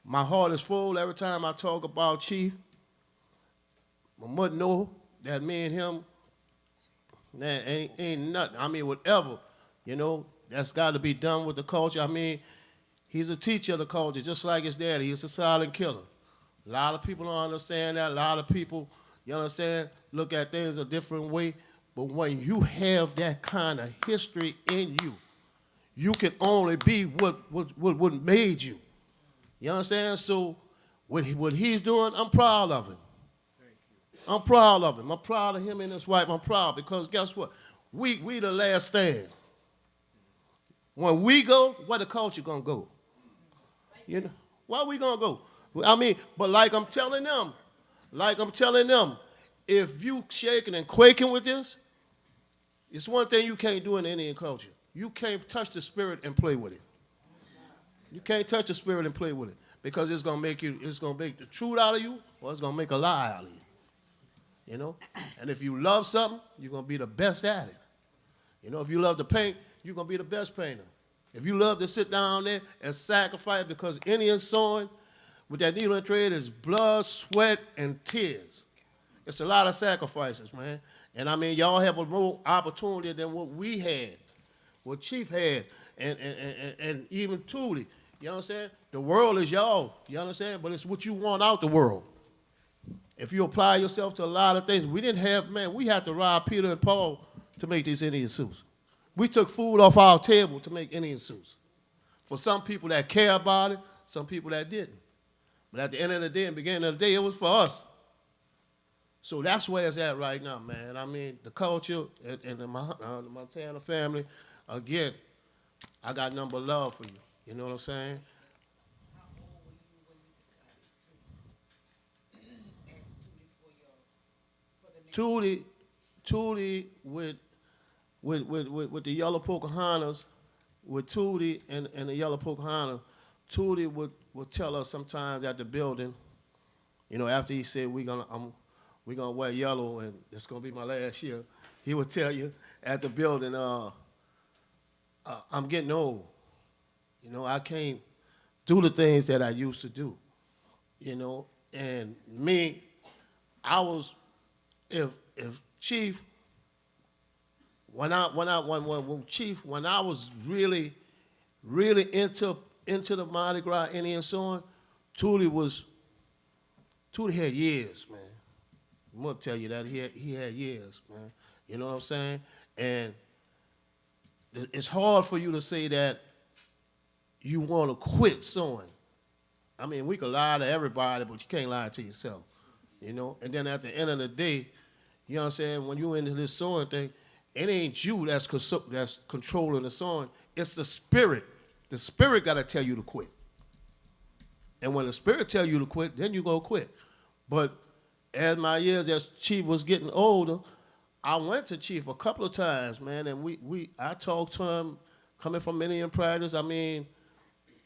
my heart is full every time I talk about Chief. My mother know that me and him, man, ain't nothing. I mean, whatever, you know, that's got to be done with the culture. I mean, he's a teacher of the culture, just like his daddy. He's a silent killer. A lot of people don't understand that. A lot of people, you understand, look at things a different way. But when you have that kind of history in you, you can only be what made you. You understand? So what he's doing, I'm proud of him. I'm proud of him. I'm proud of him and his wife. I'm proud because guess what? We the last stand. When we go, where the culture gonna go? You know, where we gonna go? I mean, but like I'm telling them, if you shaking and quaking with this, it's one thing you can't do in the Indian culture. You can't touch the spirit and play with it. You can't touch the spirit and play with it because it's gonna make the truth out of you, or it's gonna make a lie out of you. You know? And if you love something, you're gonna be the best at it. You know, if you love to paint, you're gonna be the best painter. If you love to sit down there and sacrifice, because Indian sewing with that needle and thread is blood, sweat, and tears. It's a lot of sacrifices, man. And I mean, y'all have a more opportunity than what we had, what Chief had, and even Tootie. You understand? The world is y'all, you understand? But it's what you want out the world. If you apply yourself to a lot of things, we had to rob Peter and Paul to make these Indian suits. We took food off our table to make Indian suits. For some people that care about it, some people that didn't. But at the end of the day and beginning of the day, it was for us. So that's where it's at right now, man. I mean, the culture and the Montana family, again, I got nothing but love for you. You know what I'm saying? Tootie with with the yellow Pocahontas, with Tootie and the yellow Pocahontas, Tootie would tell us sometimes at the building, you know, after he said we gonna wear yellow and it's gonna be my last year, he would tell you at the building, I'm getting old. You know, I can't do the things that I used to do. You know, and me, I was, if Chief, when I was really into the Mardi Gras Indian sewing, Tootie had years, man. I'm gonna tell you that he had years, man. You know what I'm saying? And it's hard for you to say that you want to quit sewing. I mean, we can lie to everybody, but you can't lie to yourself, you know? And then at the end of the day, you know what I'm saying, when you're into this sewing thing, it ain't you that's controlling the sewing. It's the spirit. The spirit got to tell you to quit. And when the spirit tell you to quit, then you go quit. But as my years as Chief was getting older, I went to Chief a couple of times, man, and I talked to him coming from Indian practice. I mean,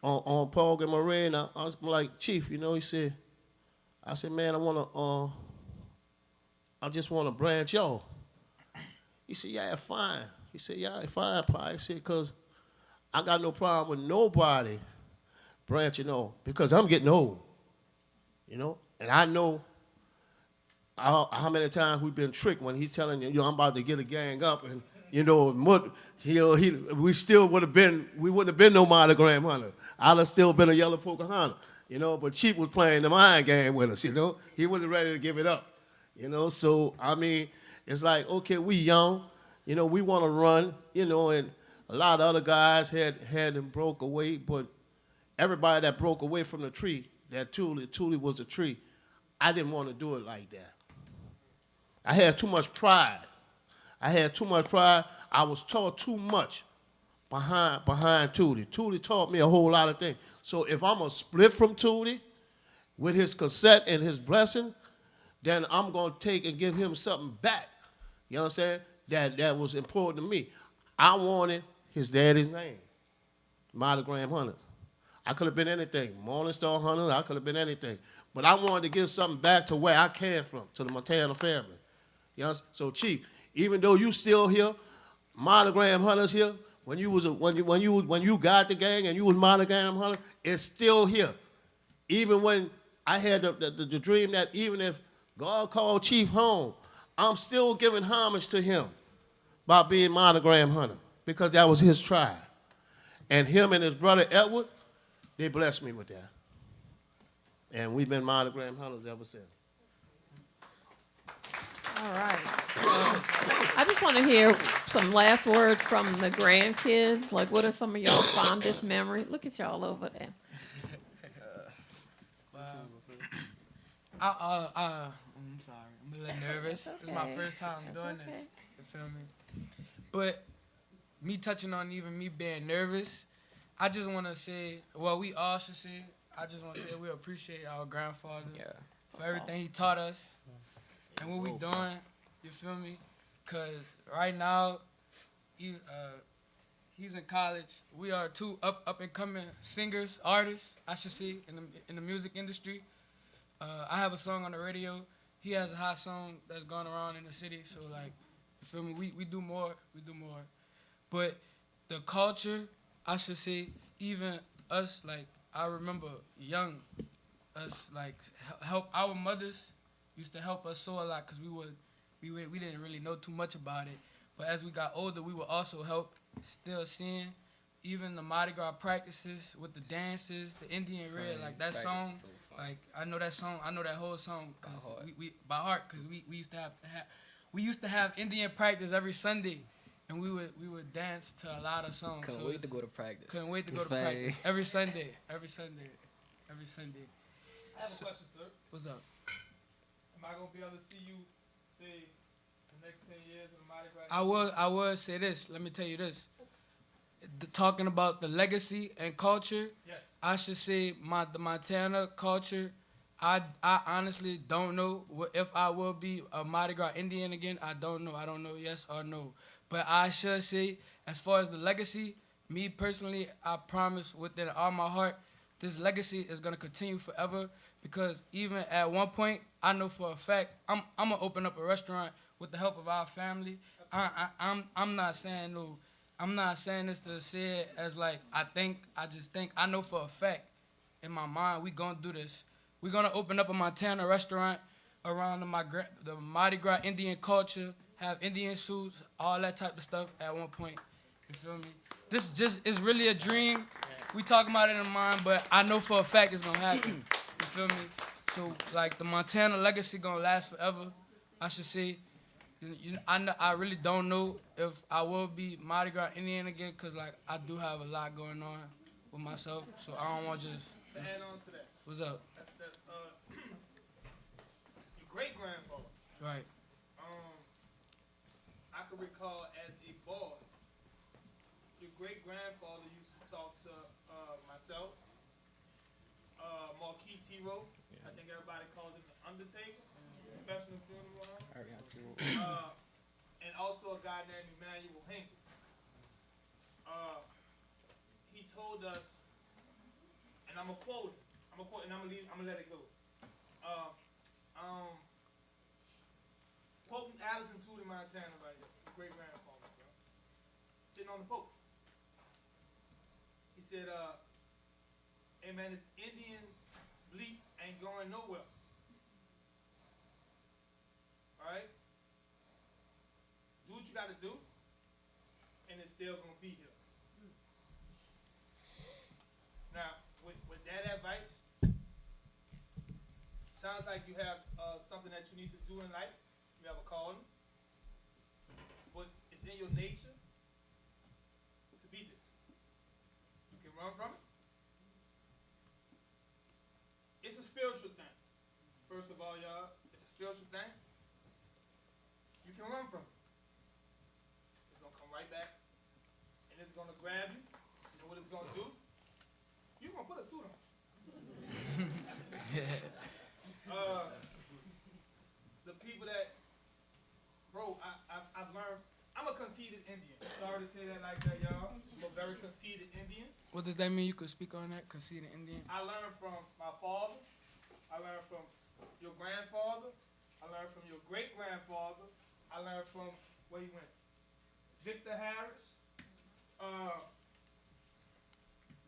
on Poree and Marine, and I was like, Chief, you know, I said, man, I just want to branch y'all. He said, yeah, fine. He said, yeah, fine, Pa. He said, because I got no problem with nobody branching off because I'm getting old, you know? And I know how many times we've been tricked when he's telling you, you know, I'm about to get a gang up and, you know, we still we wouldn't have been no Mardi Gras hunter. I'd have still been a yellow Pocahontas, you know, but Chief was playing the mind game with us, you know. He wasn't ready to give it up, you know. So, I mean, it's like, okay, we young, you know, we want to run, you know, and a lot of other guys had them broke away, but everybody that broke away from the tree, that Tootie was a tree, I didn't want to do it like that. I had too much pride. I was taught too much behind Tootie. Tootie taught me a whole lot of things. So if I'm going to split from Tootie with his consent and his blessing, then I'm going to take and give him something back. You know what I'm saying? That was important to me. I wanted his daddy's name, Mardi Gras Hunters. I could have been anything. Morning Star Hunters, I could have been anything. But I wanted to give something back to where I came from, to the maternal family. You know? So, Chief, even though you still here, Mardi Gras Hunters here, when you got the gang and you was Mardi Gras Hunter, it's still here. Even when I had the dream that even if God called Chief home, I'm still giving homage to him by being Mardi Gras Hunter because that was his tribe. And him and his brother Edward, they blessed me with that. And we've been Mardi Gras Hunters ever since. All right. So I just want to hear some last words from the grandkids. Like, what are some of y'all fondest memories? Look at y'all over there. I'm sorry. I'm a little nervous. Okay. This is my first time doing okay. this. You feel me? But me touching on even me being nervous, I just want to say, well, we all should say, I just want to say we appreciate our grandfather for everything he taught us and what we doing, you feel me? Because right now, he's in college. We are two up-and-coming singers, artists, I should say, in the music industry. I have a song on the radio. He has a hot song that's going around in the city. So, like, you feel me? We do more. We do more. But the culture, I should say, even us, like, I remember young us, like, help our mothers used to help us sew a lot because we didn't really know too much about it. But as we got older, we would also help still seeing even the Mardi Gras practices with the dances, the Indian Red, like that song. Like I know that song, I know that whole song we by heart because we used to have Indian practice every Sunday, and we would dance to a lot of songs. Couldn't wait to go to practice. Couldn't wait to go to practice every Sunday. I have a question, sir. What's up? Am I gonna be able to see you say the next 10 years of the Mardi Gras? I would say this. Let me tell you this. Talking about the legacy and culture, yes. I should say the Montana culture. I honestly don't know if I will be a Mardi Gras Indian again. I don't know. I don't know yes or no. But I should say, as far as the legacy, me personally, I promise within all my heart, this legacy is gonna continue forever. Because even at one point, I know for a fact, I'm gonna open up a restaurant with the help of our family. I'm not saying no. I'm not saying this to say it as like I just think. I know for a fact in my mind we gonna do this. We're gonna open up a Montana restaurant around the Mardi Gras Indian culture, have Indian suits, all that type of stuff at one point. You feel me? This just is really a dream. We talking about it in mind, but I know for a fact it's gonna happen. You feel me? So like the Montana legacy gonna last forever. I should say. I really don't know if I will be Mardi Gras Indian again, cause like I do have a lot going on with myself, so I don't want just. To add on to that. What's up? That's your great grandfather. Right. I can recall as a boy, your great grandfather used to talk to myself, Marquis T-Rowe. I think everybody calls it the Undertaker, professional funeral home. And also a guy named Emmanuel Hinkle. He told us, and I'm gonna quote, and I'm gonna let it go. Quoting Allison, Tootie, Montana, right here, great grandfather, bro. Sitting on the post. He said, "Hey man, this Indian bleep ain't going nowhere. All right, do what you got to do, and it's still gonna be here." Now, with that advice, sounds like you have something that you need to do in life. You have a calling, but it's in your nature to be this. You can run from it. It's a spiritual thing. First of all, y'all, it's a spiritual thing. You can run from it. It's gonna come right back, and it's gonna grab you. You know what it's gonna do? You're gonna put a suit on. The people that, bro, I've learned, I'm a conceited Indian. Sorry to say that like that, y'all. I'm a very conceited Indian. What does that mean? You could speak on that? Conceited Indian. I learned from my father. I learned from your grandfather. I learned from your great-grandfather. I learned from, where he went, Victor Harris.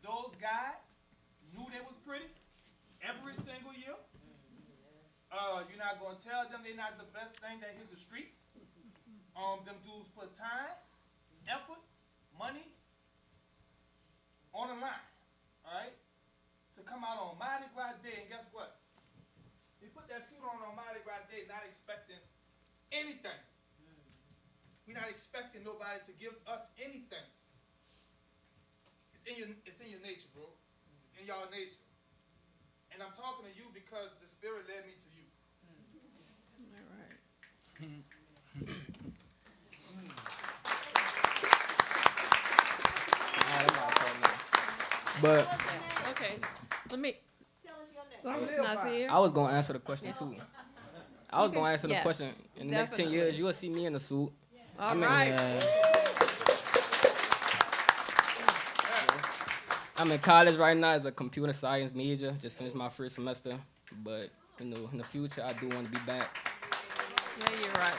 Those guys knew they was pretty every single year. You're not going to tell them they're not the best thing that hit the streets. Them dudes put time, effort, money on the line, all right, to come out on Mardi Gras Day, and guess what? They put that suit on Mardi Gras Day not expecting anything. We're not expecting nobody to give us anything. It's in your nature, bro. It's in y'all nature. And I'm talking to you because the Spirit led me to you. All right. But Okay, let me. Go I'm ahead, Levi. Nasir. I was gonna answer the question too. I was gonna answer the Yes, question. In the next 10 definitely. years, you will see me in a suit. All right. I'm in college right now as a computer science major. Just finished my first semester. But you know, in the future, I do want to be back. Yeah, you're right.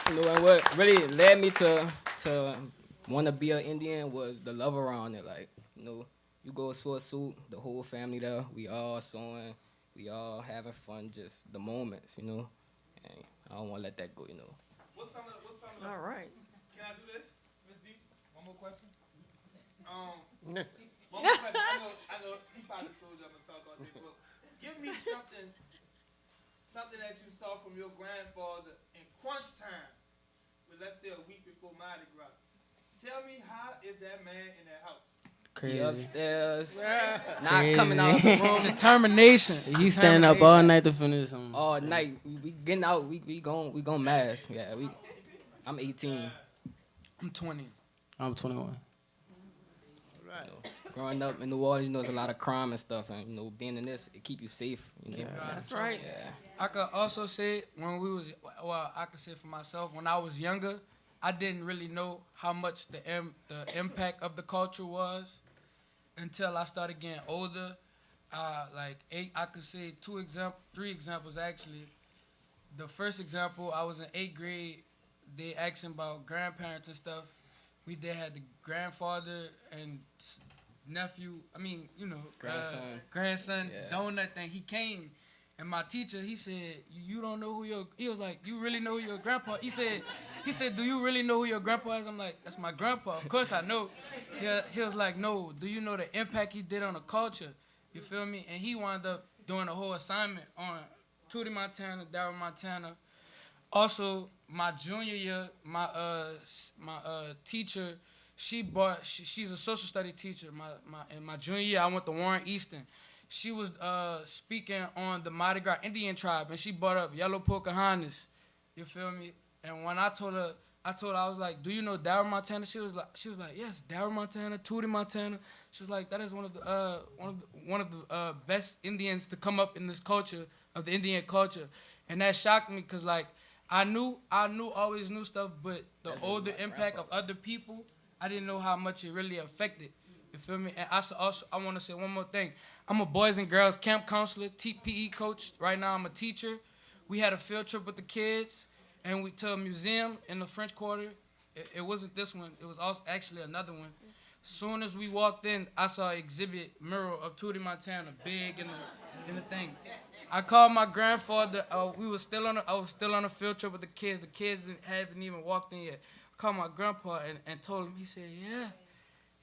You know, and what really led me to want to be an Indian was the love around it. Like, you know, you go to a suit, the whole family there, we all sewing, we all having fun, just the moments, you know. And I don't want to let that go, you know. What's some of the, All right. Can I do this, Ms. D? One more question. One more question. I know he probably told you I'm gonna talk all day, but give me something that you saw from your grandfather in crunch time, with let's say a week before Mardi Gras. Tell me, how is that man in that house? He upstairs, not Crazy. coming out the room. Determination. You stand up all night to finish them. All night, we getting out, we gon' mask. Yeah, I'm 18. I'm 20. I'm 21. You know, growing up in New Orleans, you know, there's a lot of crime and stuff, and you know, being in this, it keep you safe. You know? That's right. Yeah. I could also say when we was, well, I could say for myself, when I was younger, I didn't really know how much the impact of the culture was until I started getting older. I could say three examples actually. The first example, I was in 8th grade. They asking about grandparents and stuff. We had the grandfather and nephew. Grandson. Yeah. Donut thing. He came, and my teacher, he said, "You don't know who your?" He was like, "You really know who your grandpa?" He said, "Do you really know who your grandpa is?" I'm like, "That's my grandpa. Of course I know." He was like, "No. Do you know the impact he did on the culture?" You feel me? And he wound up doing a whole assignment on Tootie, Montana, Darryl, Montana. Also, my junior year, my teacher, she's a social study teacher. In my junior year, I went to Warren Easton. She was speaking on the Mardi Gras Indian tribe, and she brought up Yellow Pocahontas. You feel me? And when I told her, I was like, "Do you know Darryl, Montana?" She was like, "Yes, Darryl, Montana, Tootie, Montana." She was like, "That is one of the best Indians to come up in this culture of the Indian culture," and that shocked me because like I always knew stuff, but the older impact of other people, I didn't know how much it really affected. You feel me? And I want to say one more thing. I'm a boys and girls camp counselor, PE coach. Right now I'm a teacher. We had a field trip with the kids, and we to a museum in the French Quarter. It wasn't this one. It was also actually another one. Soon as we walked in, I saw an exhibit mural of Tootie, Montana, big in the thing. I called my grandfather. I was still on a field trip with the kids. The kids hadn't even walked in yet. I called my grandpa and told him. He said, "Yeah."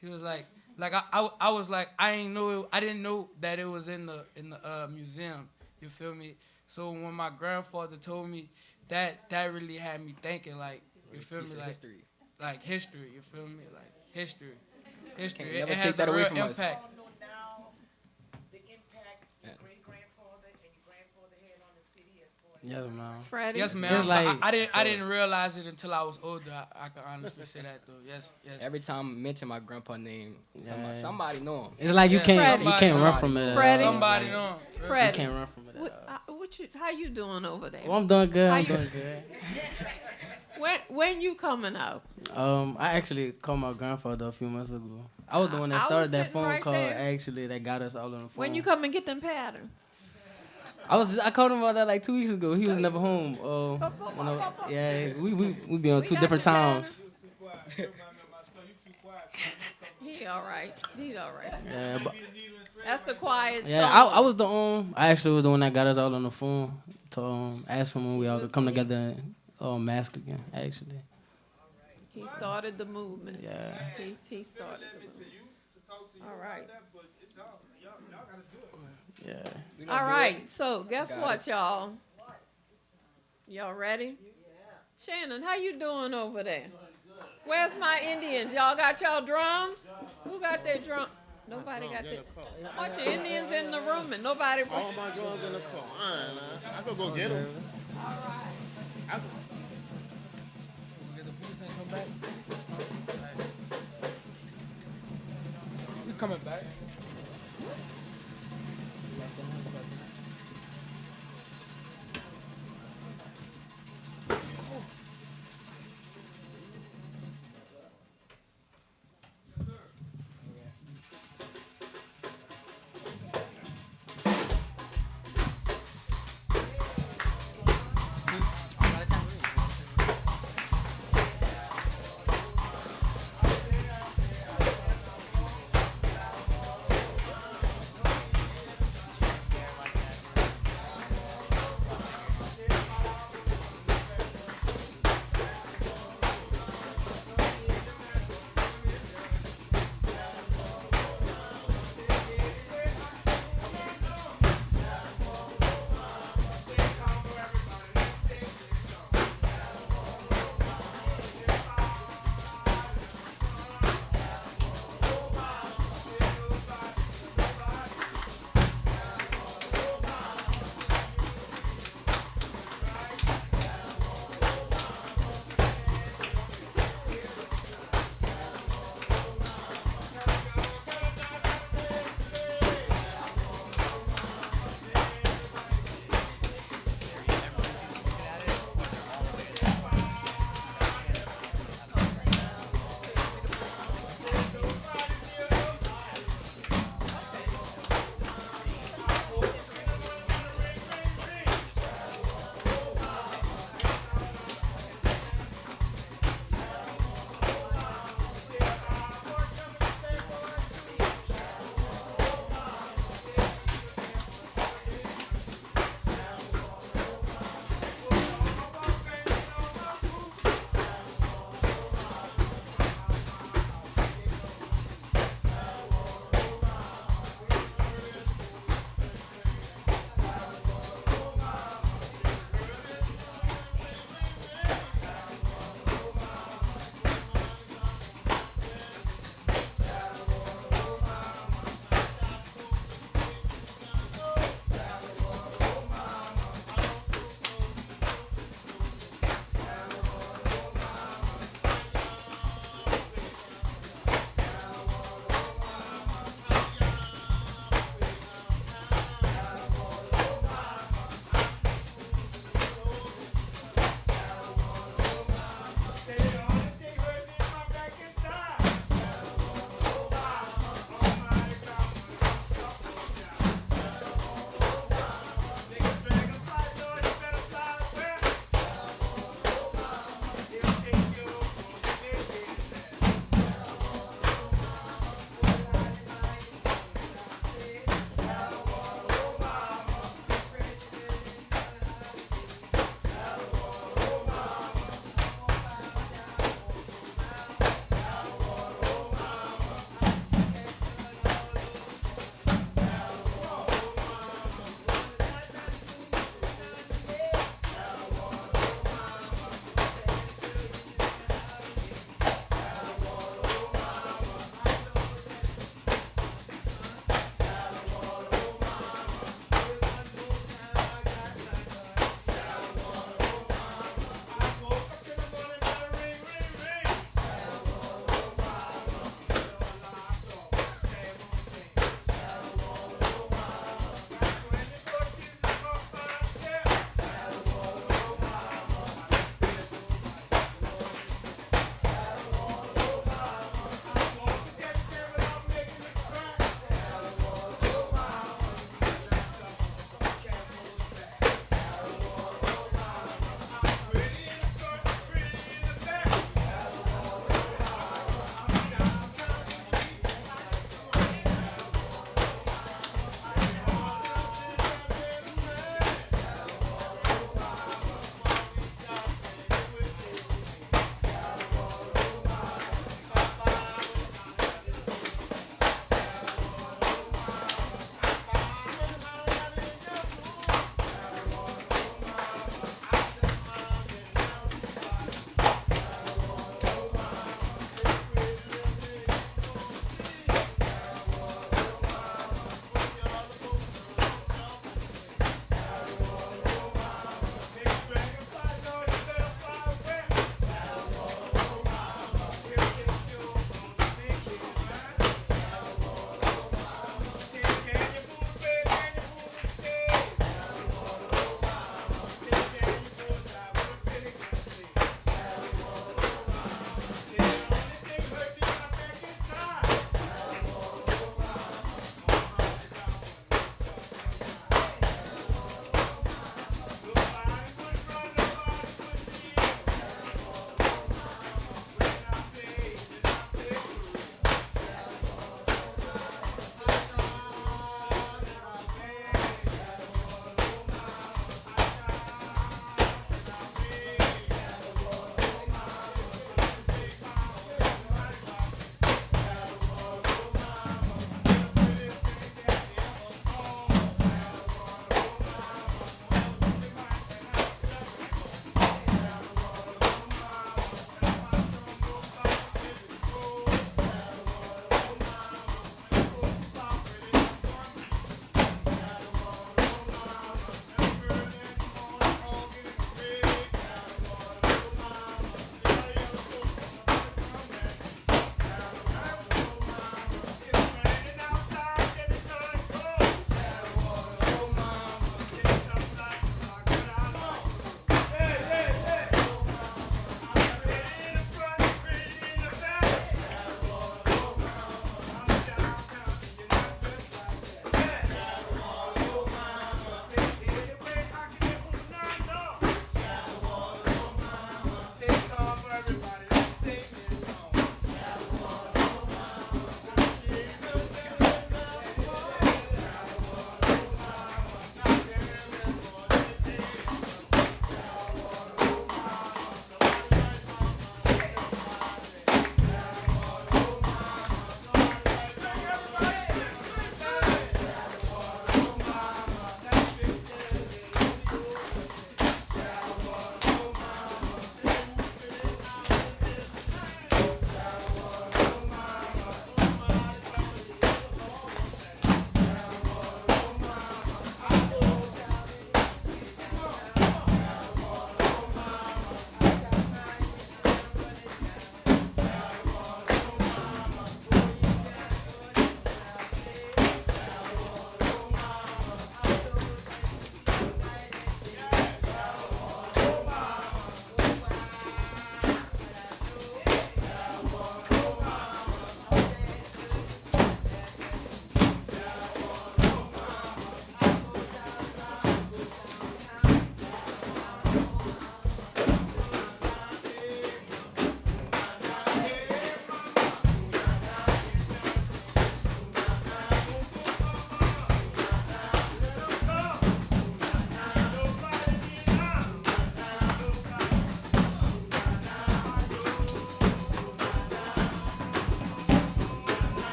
He was like I was like, I didn't know that it was in the museum. You feel me? So when my grandfather told me that really had me thinking, like, you feel me, like history. Like history. You feel me, like history. Can't It never has take that a away real from us. impact. Yes, ma'am. Freddie? Yes, ma'am. It's like- I didn't realize it until I was older. I can honestly say that though. Yes. Every time I mention my grandpa name, Yeah. somebody know him. It's like you can't run from it. Freddie. Somebody know him. Freddie. You can't run from it. How you doing over there? Well, I'm doing good. How I'm you- doing good. When you coming out? I actually called my grandfather a few months ago. I was the one that I was started that sitting phone right call. there. Actually, that got us all on the phone. When you come and get them patterns? I called him about that like 2 weeks ago. He was never home. Yeah, we be on two different times. He all right. He's all right. Yeah, but That's the quiet yeah, storm. I was the I actually was the one that got us all on the phone to ask him when we all could come together and mask again. Actually. He started the movement. Yeah. He started the movement. All right. Yeah. All right. So guess what, y'all? Y'all ready? Shannon, how you doing over there? Where's my Indians? Y'all got y'all drums? Who got their drum? Nobody got their. A bunch of Indians in the room and nobody. All my drums in the car. I could go get them. All right. You coming back?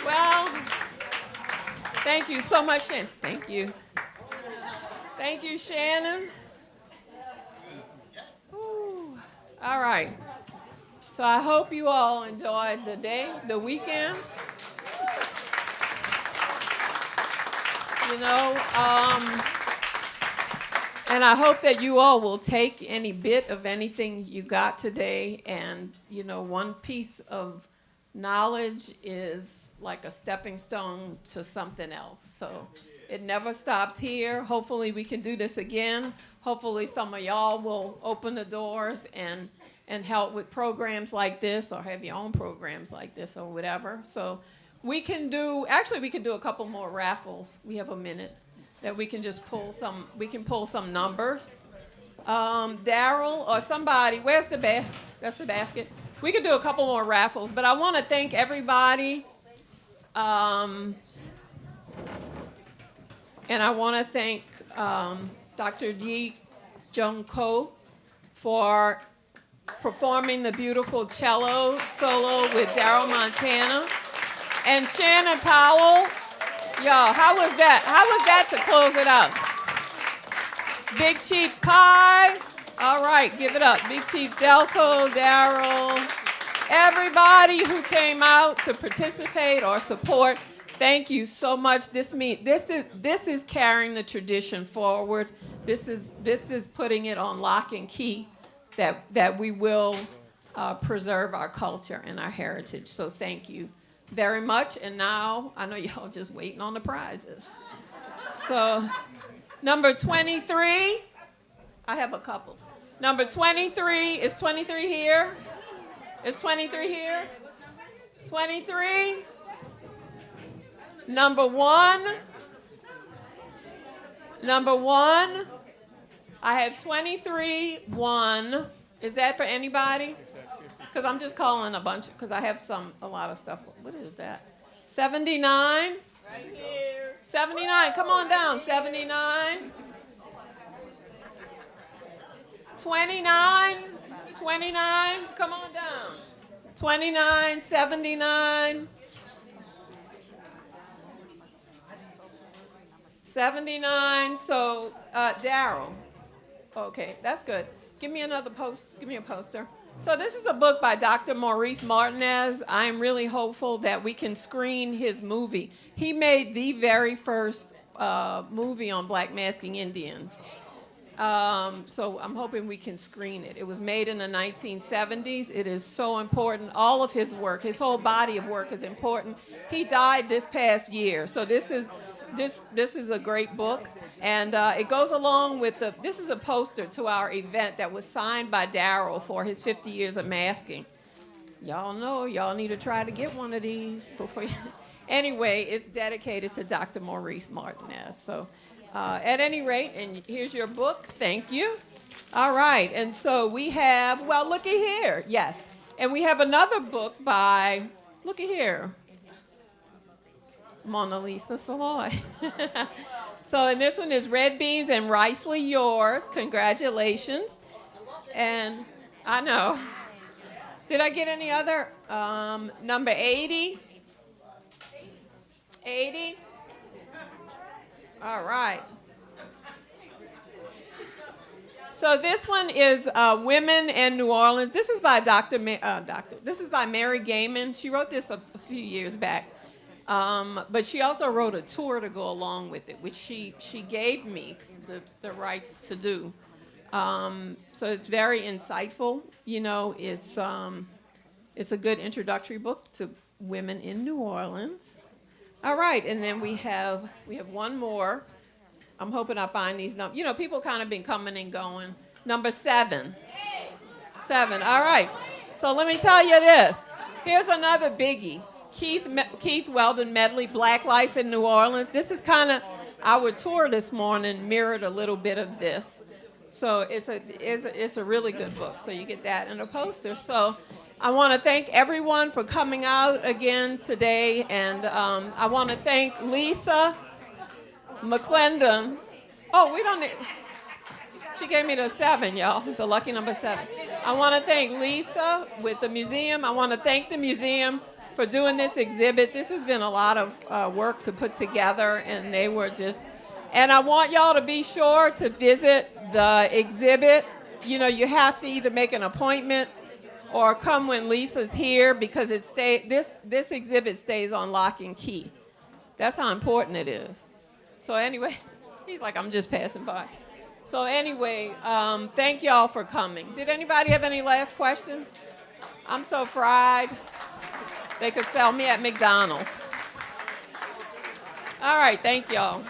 Well, thank you so much, Shannon. Thank you. Thank you, Shannon. Ooh. All right. So I hope you all enjoyed the day, the weekend. You know, and I hope that you all will take any bit of anything you got today, and, you know, one piece of knowledge is like a stepping stone to something else. So it never stops here. Hopefully we can do this again. Hopefully some of y'all will open the doors and help with programs like this, or have your own programs like this, or whatever. So we can do a couple more raffles. We have a minute that we can just pull some numbers. Darryl or somebody, that's the basket. We could do a couple more raffles, but I want to thank everybody. And I want to thank Dr. Yi Jung Ko for performing the beautiful cello solo with Darryl Montana. And Shannon Powell, y'all, how was that? How was that to close it out? Big Chief Pie, all right, give it up. Big Chief Delco, Darryl, everybody who came out to participate or support, thank you so much. This is carrying the tradition forward. This is putting it on lock and key that we will preserve our culture and our heritage. So thank you very much. And now, I know y'all just waiting on the prizes. So, number 23, I have a couple. Number 23, is 23 here? Is 23 here? 23? Number one, I have 23, 1. Is that for anybody? Because I'm just calling a bunch, because I have a lot of stuff. What is that? 79? Right here. 79, come on down, 79. 29, come on down. 29, 79. 79, so Darryl. Okay, that's good. Give me a poster. So this is a book by Dr. Maurice Martinez. I'm really hopeful that we can screen his movie. He made the very first movie on black masking Indians. So I'm hoping we can screen it. It was made in the 1970s. It is so important. All of his work, his whole body of work is important. He died this past year. So this is a great book. And it goes along with this is a poster to our event that was signed by Darryl for his 50 years of masking. Y'all know, y'all need to try to get one of these before you. Anyway, it's dedicated to Dr. Maurice Martinez. So at any rate, and here's your book. Thank you. All right. And so we have, well, looky here. Yes. And we have another book by, looky here, Mona Lisa Saloy. So, and this one is Red Beans and Ricely Yours. Congratulations. And I know. Did I get any other? Number 80. 80. All right. So this one is Women in New Orleans. This is by This is by Mary Gaiman. She wrote this a few years back. But she also wrote a tour to go along with it, which she gave me the rights to do. So it's very insightful. You know, it's a good introductory book to women in New Orleans. All right, and then we have one more. I'm hoping I find these numbers. You know, people kind of been coming and going. Number 7. 7. All right. So let me tell you this. Here's another biggie. Keith Weldon medley, Black Life in New Orleans. This is kind of our tour this morning mirrored a little bit of this. So it's a really good book. So you get that in a poster. So I want to thank everyone for coming out again today, and I want to thank Lisa McClendon. Oh, we don't need. She gave me the 7, y'all, the lucky number 7. I want to thank Lisa with the museum. I want to thank the museum for doing this exhibit. This has been a lot of work to put together, and they were just, and I want y'all to be sure to visit the exhibit. You know, you have to either make an appointment or come when Lisa's here, because this exhibit stays on lock and key. That's how important it is. So anyway, he's like, I'm just passing by. So anyway, thank y'all for coming. Did anybody have any last questions? I'm so fried. They could sell me at McDonald's. All right, thank y'all.